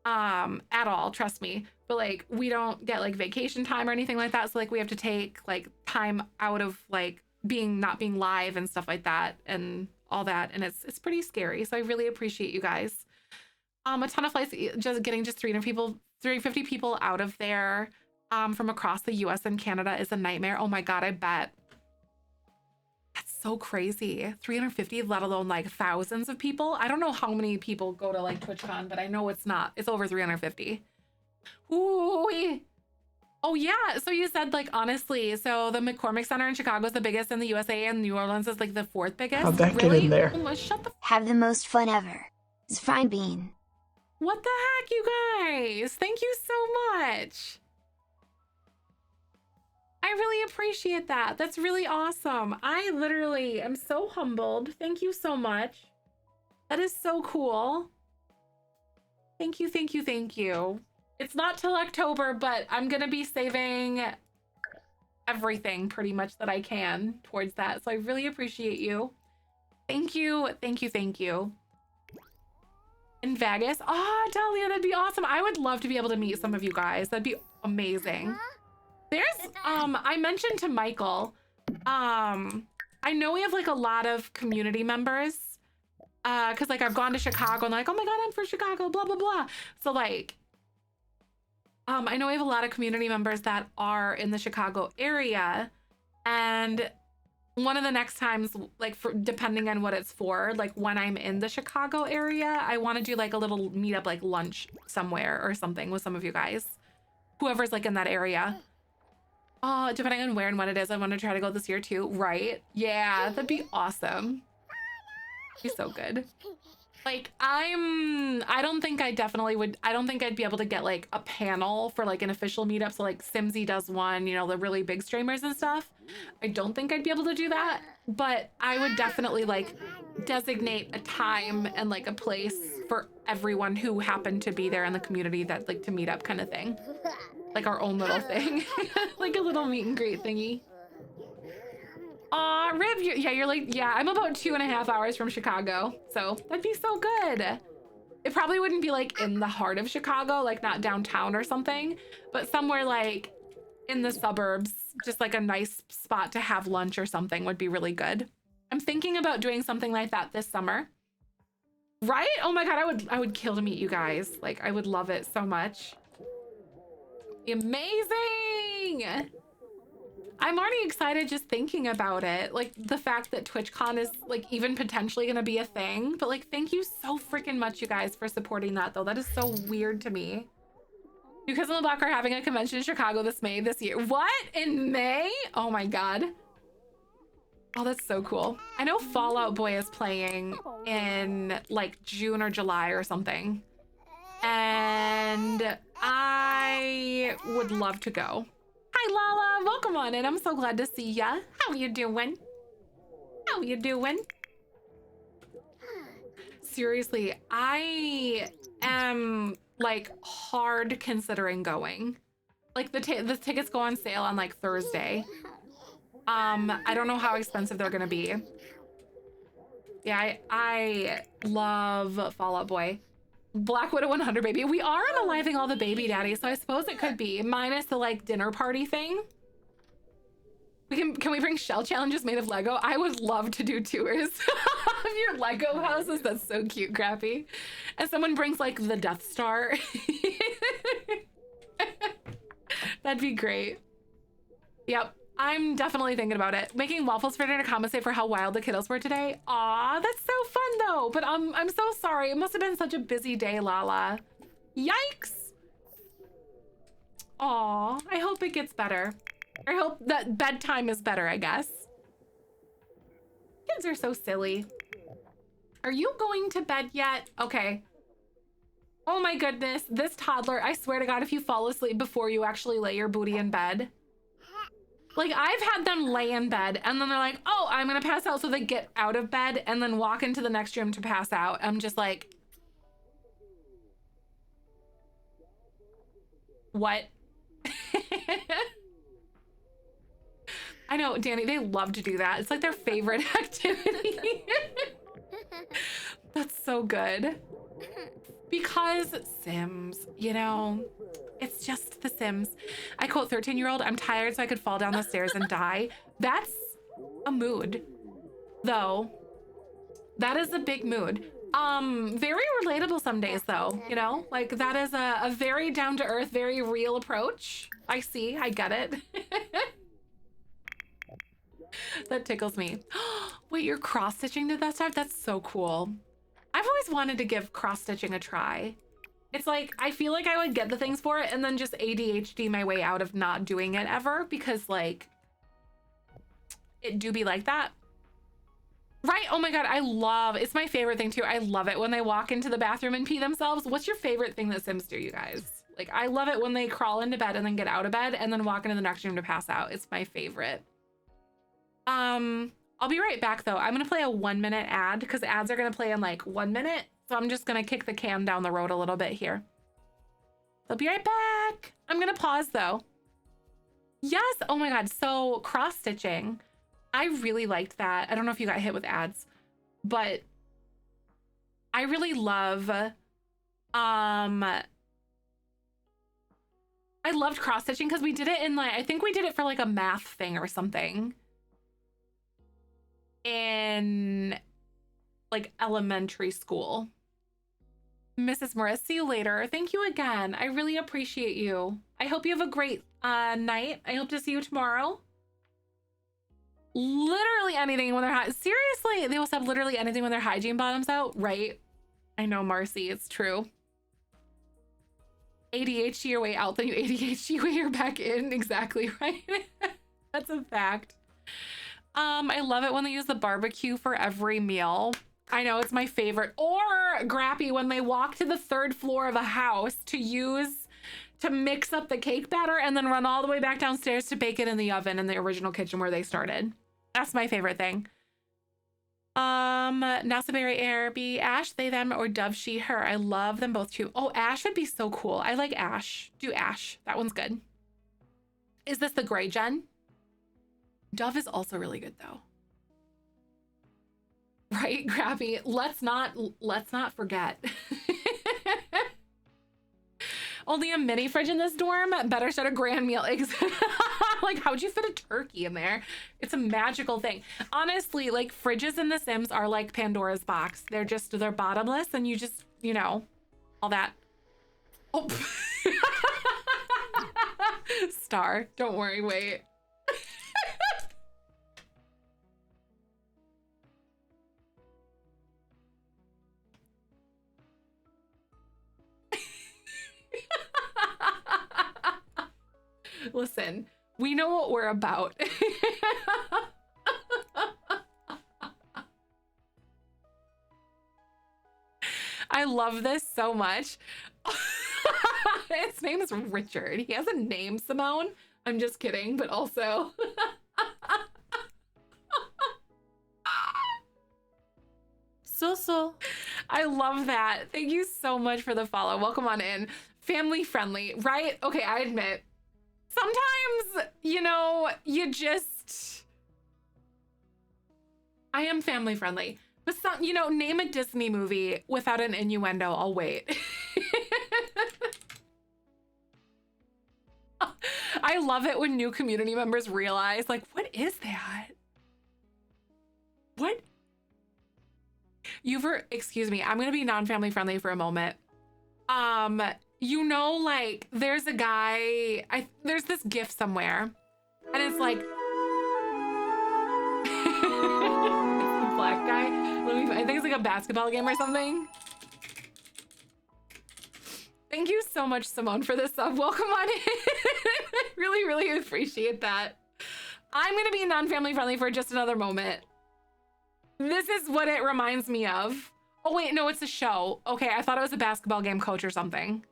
at all, trust me. But like, we don't get like vacation time or anything like that. So like, we have to take like time out of like not being live and stuff like that and all that. And it's pretty scary. So I really appreciate you guys. A ton of flights, just getting 350 people out of there from across the US and Canada is a nightmare. Oh my God, I bet. That's so crazy. 350, let alone like thousands of people. I don't know how many people go to like TwitchCon, but I know it's over 350. Ooh. Oh yeah, so you said like honestly, so the McCormick Center in Chicago is the biggest in the USA and New Orleans is like the 4th biggest. How'd that really? get in there? Oh my, shut the Have the most fun ever. Zefrine Bean. What the heck, you guys? Thank you so much. I really appreciate that. That's really awesome. I literally am so humbled. Thank you so much. That is so cool. Thank you, thank you, thank you. It's not till October, but I'm gonna be saving everything pretty much that I can towards that. So I really appreciate you. Thank you, thank you, thank you. In Vegas? Oh, Dahlia, that'd be awesome. I would love to be able to meet some of you guys. That'd be amazing. There's, I mentioned to Michael, I know we have like a lot of community members, cause like I've gone to Chicago and like, oh my God, I'm from Chicago, blah, blah, blah. So like, I know we have a lot of community members that are in the Chicago area, and one of the next times, like depending on what it's for, like when I'm in the Chicago area, I want to do like a little meetup, like lunch somewhere or something with some of you guys, whoever's like in that area. Oh, depending on where and when it is, I want to try to go this year too. Right? Yeah, that'd be awesome. Be so good. Like I don't think I definitely would. I don't think I'd be able to get like a panel for like an official meetup. So like Simsy does one, you know, the really big streamers and stuff. I don't think I'd be able to do that, but I would definitely like designate a time and like a place for everyone who happened to be there in the community that like to meet up kind of thing. Like our own little thing, like a little meet and greet thingy. Aw, Rib, you're like, yeah, I'm about 2.5 hours from Chicago, so that'd be so good. It probably wouldn't be like in the heart of Chicago, like not downtown or something, but somewhere like in the suburbs, just like a nice spot to have lunch or something would be really good. I'm thinking about doing something like that this summer. Right? Oh my God, I would kill to meet you guys. Like I would love it so much. Amazing! I'm already excited just thinking about it. Like the fact that TwitchCon is like even potentially gonna be a thing. But like, thank you so freaking much, you guys, for supporting that though. That is so weird to me. You Kids on the Block are having a convention in Chicago this year. What? In May? Oh my God. Oh, that's so cool. I know Fall Out Boy is playing in like June or July or something. And I would love to go. Hi, Lala. Welcome on in. I'm so glad to see ya. How you doing? How you doing? Seriously, I am like hard considering going. Like the tickets go on sale on like Thursday. I don't know how expensive they're gonna be. Yeah, I love Fall Out Boy. Black Widow 100 baby. We are unaliving all the baby daddies, so I suppose it could be minus the like dinner party thing. Can we bring shell challenges made of Lego? I would love to do tours of your Lego houses. That's so cute, Crappy. And someone brings like the Death Star. That'd be great. Yep. I'm definitely thinking about it. Making waffles for dinner to compensate for how wild the kiddos were today. Aw, that's so fun though. But I'm so sorry. It must have been such a busy day, Lala. Yikes. Aw, I hope it gets better. I hope that bedtime is better, I guess. Kids are so silly. Are you going to bed yet? Okay. Oh my goodness, this toddler, I swear to God, if you fall asleep before you actually lay your booty in bed. Like, I've had them lay in bed and then they're like, oh, I'm gonna pass out. So they get out of bed and then walk into the next room to pass out. I'm just like, what? I know, Danny, they love to do that. It's like their favorite activity. That's so good. Because Sims, you know, it's just The Sims. I quote 13-year-old, I'm tired so I could fall down the stairs and die. That's a mood, though. That is a big mood. Very relatable some days, though, you know? Like, that is a very down-to-earth, very real approach. I see, I get it. That tickles me. Wait, you're cross-stitching to that stuff? That's so cool. I've always wanted to give cross-stitching a try. It's like, I feel like I would get the things for it and then just ADHD my way out of not doing it ever because like, it do be like that. Right? Oh my God, it's my favorite thing too. I love it when they walk into the bathroom and pee themselves. What's your favorite thing that Sims do, you guys? Like, I love it when they crawl into bed and then get out of bed and then walk into the next room to pass out. It's my favorite. I'll be right back though. I'm gonna play a 1 minute ad because ads are gonna play in like 1 minute. So I'm just gonna kick the can down the road a little bit here. I'll be right back. I'm gonna pause though. Yes, oh my God, so cross-stitching. I really liked that. I don't know if you got hit with ads, but I really love, I loved cross-stitching because we did it in like, I think we did it for like a math thing or something in like elementary school. Mrs. Morris, see you later. Thank you again. I really appreciate you. I hope you have a great night. I hope to see you tomorrow. Literally anything when they're seriously, they will have literally anything when their hygiene bottoms out, right? I know, Marcy, it's true. ADHD your way out, then you ADHD your way back in. Exactly, right? That's a fact. I love it when they use the barbecue for every meal. I know, it's my favorite. Or Grappy when they walk to the 3rd floor of a house to mix up the cake batter and then run all the way back downstairs to bake it in the oven in the original kitchen where they started. That's my favorite thing. Nasaberry Air, be Ash, they, them, or Dove, she, her. I love them both too. Oh, Ash would be so cool. I like Ash. Do Ash. That one's good. Is this the gray gen? Dove is also really good though. Right, Grappy? Let's not forget. Only a mini fridge in this dorm? Better start a grand meal. Like, how'd you fit a turkey in there? It's a magical thing. Honestly, like, fridges in The Sims are like Pandora's box. They're bottomless and you just, you know, all that. Oh. Star, don't worry, wait. Listen, we know what we're about. I love this so much. His name is Richard. He has a name, Simone. I'm just kidding, but also. So. I love that. Thank you so much for the follow. Welcome on in. Family friendly, right? Okay, I admit. Sometimes, you know, I am family friendly. But some, you know, name a Disney movie without an innuendo. I'll wait. I love it when new community members realize, like, what is that? What? Excuse me, I'm gonna be non-family friendly for a moment. You know, like, there's a guy, there's this GIF somewhere, and it's like, it's the black guy. I think it's like a basketball game or something. Thank you so much, Simone, for this sub. Welcome on in. Really, really appreciate that. I'm gonna be non-family friendly for just another moment. This is what it reminds me of. Oh wait, no, it's a show. Okay, I thought it was a basketball game coach or something.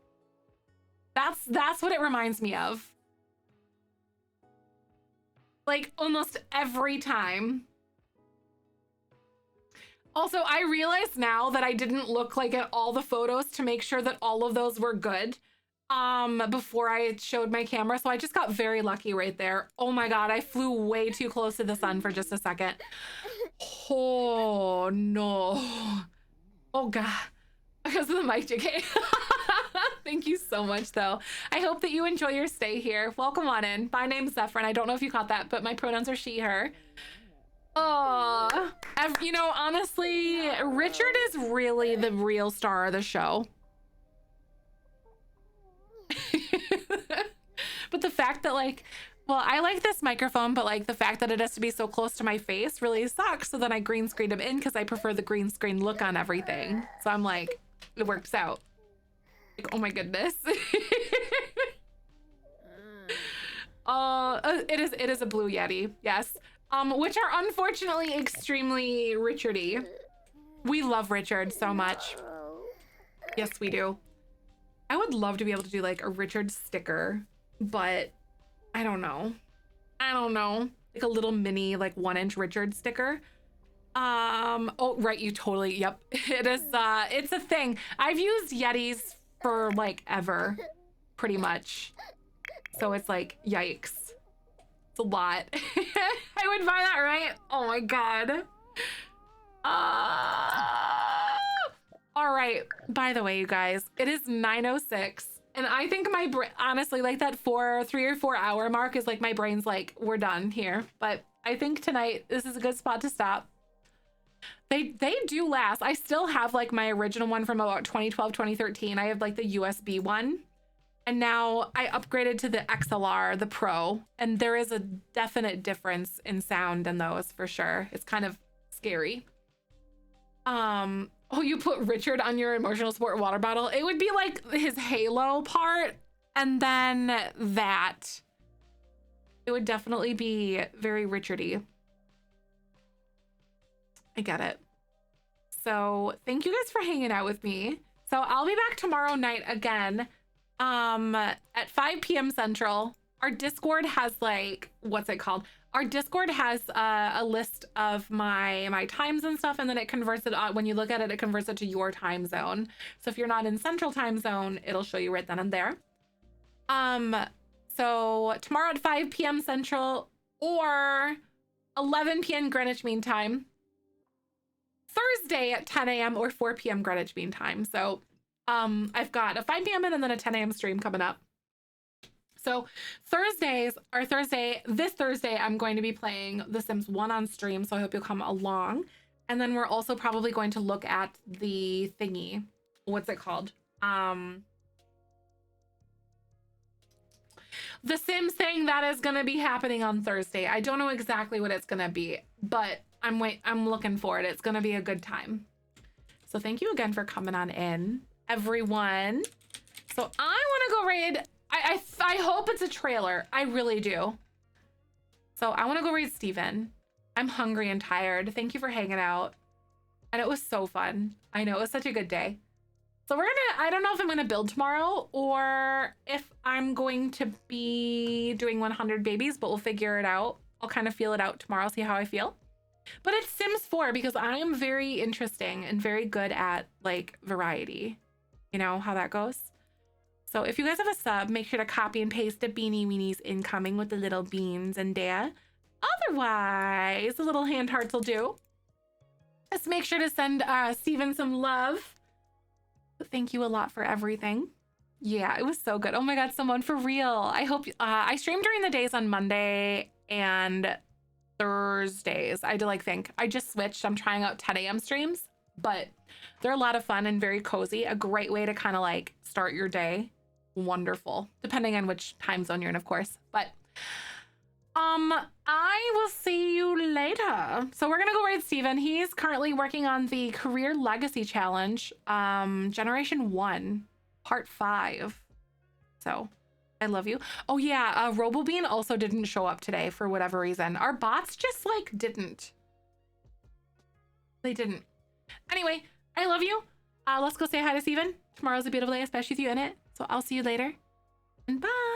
That's what it reminds me of. Like almost every time. Also, I realize now that I didn't look like at all the photos to make sure that all of those were good before I showed my camera. So I just got very lucky right there. Oh my God, I flew way too close to the sun for just a second. Oh no. Oh God, because of the mic JK. Thank you so much though. I hope that you enjoy your stay here. Welcome on in. My name's Zefrine. I don't know if you caught that, but my pronouns are she, her. Oh, you know, honestly, Richard is really the real star of the show. But the fact that like Well, I like this microphone, but like the fact that it has to be so close to my face really sucks. So then I green screened them in because I prefer the green screen look on everything. So I'm like, it works out. Like, oh my goodness. It is a blue Yeti, yes. Which are unfortunately extremely Richardy. We love Richard so much. Yes, we do. I would love to be able to do like a Richard sticker, but I don't know. Like a little mini, like 1-inch Richard sticker. Oh, right, you totally, yep. It is, it's a thing. I've used Yetis for like ever, pretty much. So it's like, yikes. It's a lot. I would buy that, right? Oh my God. All right, by the way, you guys, it is 9:06. And I think my brain, honestly, like that 3 or 4 hour mark is like my brain's like, we're done here. But I think tonight, this is a good spot to stop. They do last. I still have like my original one from about 2012, 2013. I have like the USB one. And now I upgraded to the XLR, the Pro. And there is a definite difference in sound in those for sure. It's kind of scary. Oh, you put Richard on your emotional support water bottle. It would be like his halo part and then that. It would definitely be very Richardy. I get it. So thank you guys for hanging out with me. So I'll be back tomorrow night again at 5 p.m. Central. Our Discord has like, what's it called? Our Discord has a list of my times and stuff, and then it converts it, when you look at it, it converts it to your time zone. So if you're not in Central time zone, it'll show you right then and there. So tomorrow at 5 p.m. Central or 11 p.m. Greenwich Mean Time. Thursday at 10 a.m. or 4 p.m. Greenwich Mean Time. So I've got a 5 p.m. and then a 10 a.m. stream coming up. So this Thursday, I'm going to be playing The Sims 1 on stream, so I hope you'll come along. And then we're also probably going to look at the thingy. What's it called? The Sims thing that is going to be happening on Thursday. I don't know exactly what it's going to be, but I'm looking for it. It's going to be a good time. So thank you again for coming on in, everyone. So I want to go raid. I hope it's a trailer. I really do. So I want to go raid Steven. I'm hungry and tired. Thank you for hanging out. And it was so fun. I know, it was such a good day. So I don't know if I'm going to build tomorrow or if I'm going to be doing 100 babies, but we'll figure it out. I'll kind of feel it out tomorrow, see how I feel. But it's Sims 4 because I am very interesting and very good at like variety. You know how that goes? So if you guys have a sub, make sure to copy and paste the beanie weenies incoming with the little beans and there. Otherwise, the little hand hearts will do. Just make sure to send Steven some love. Thank you a lot for everything. Yeah, it was so good. Oh my God, someone for real. I hope I stream during the days on Monday and Thursdays. I had to like think. I just switched. I'm trying out 10 a.m. streams, but they're a lot of fun and very cozy. A great way to kind of like start your day. Wonderful, depending on which time zone you're in, of course. But I will see you later. So we're gonna go raid Steven. He's currently working on the Career Legacy Challenge, Generation 1, Part 5. So I love you. Oh yeah, RoboBean also didn't show up today for whatever reason. Our bots just like didn't. They didn't. Anyway, I love you. Let's go say hi to Steven. Tomorrow's a beautiful day, especially with you in it. So I'll see you later. And bye.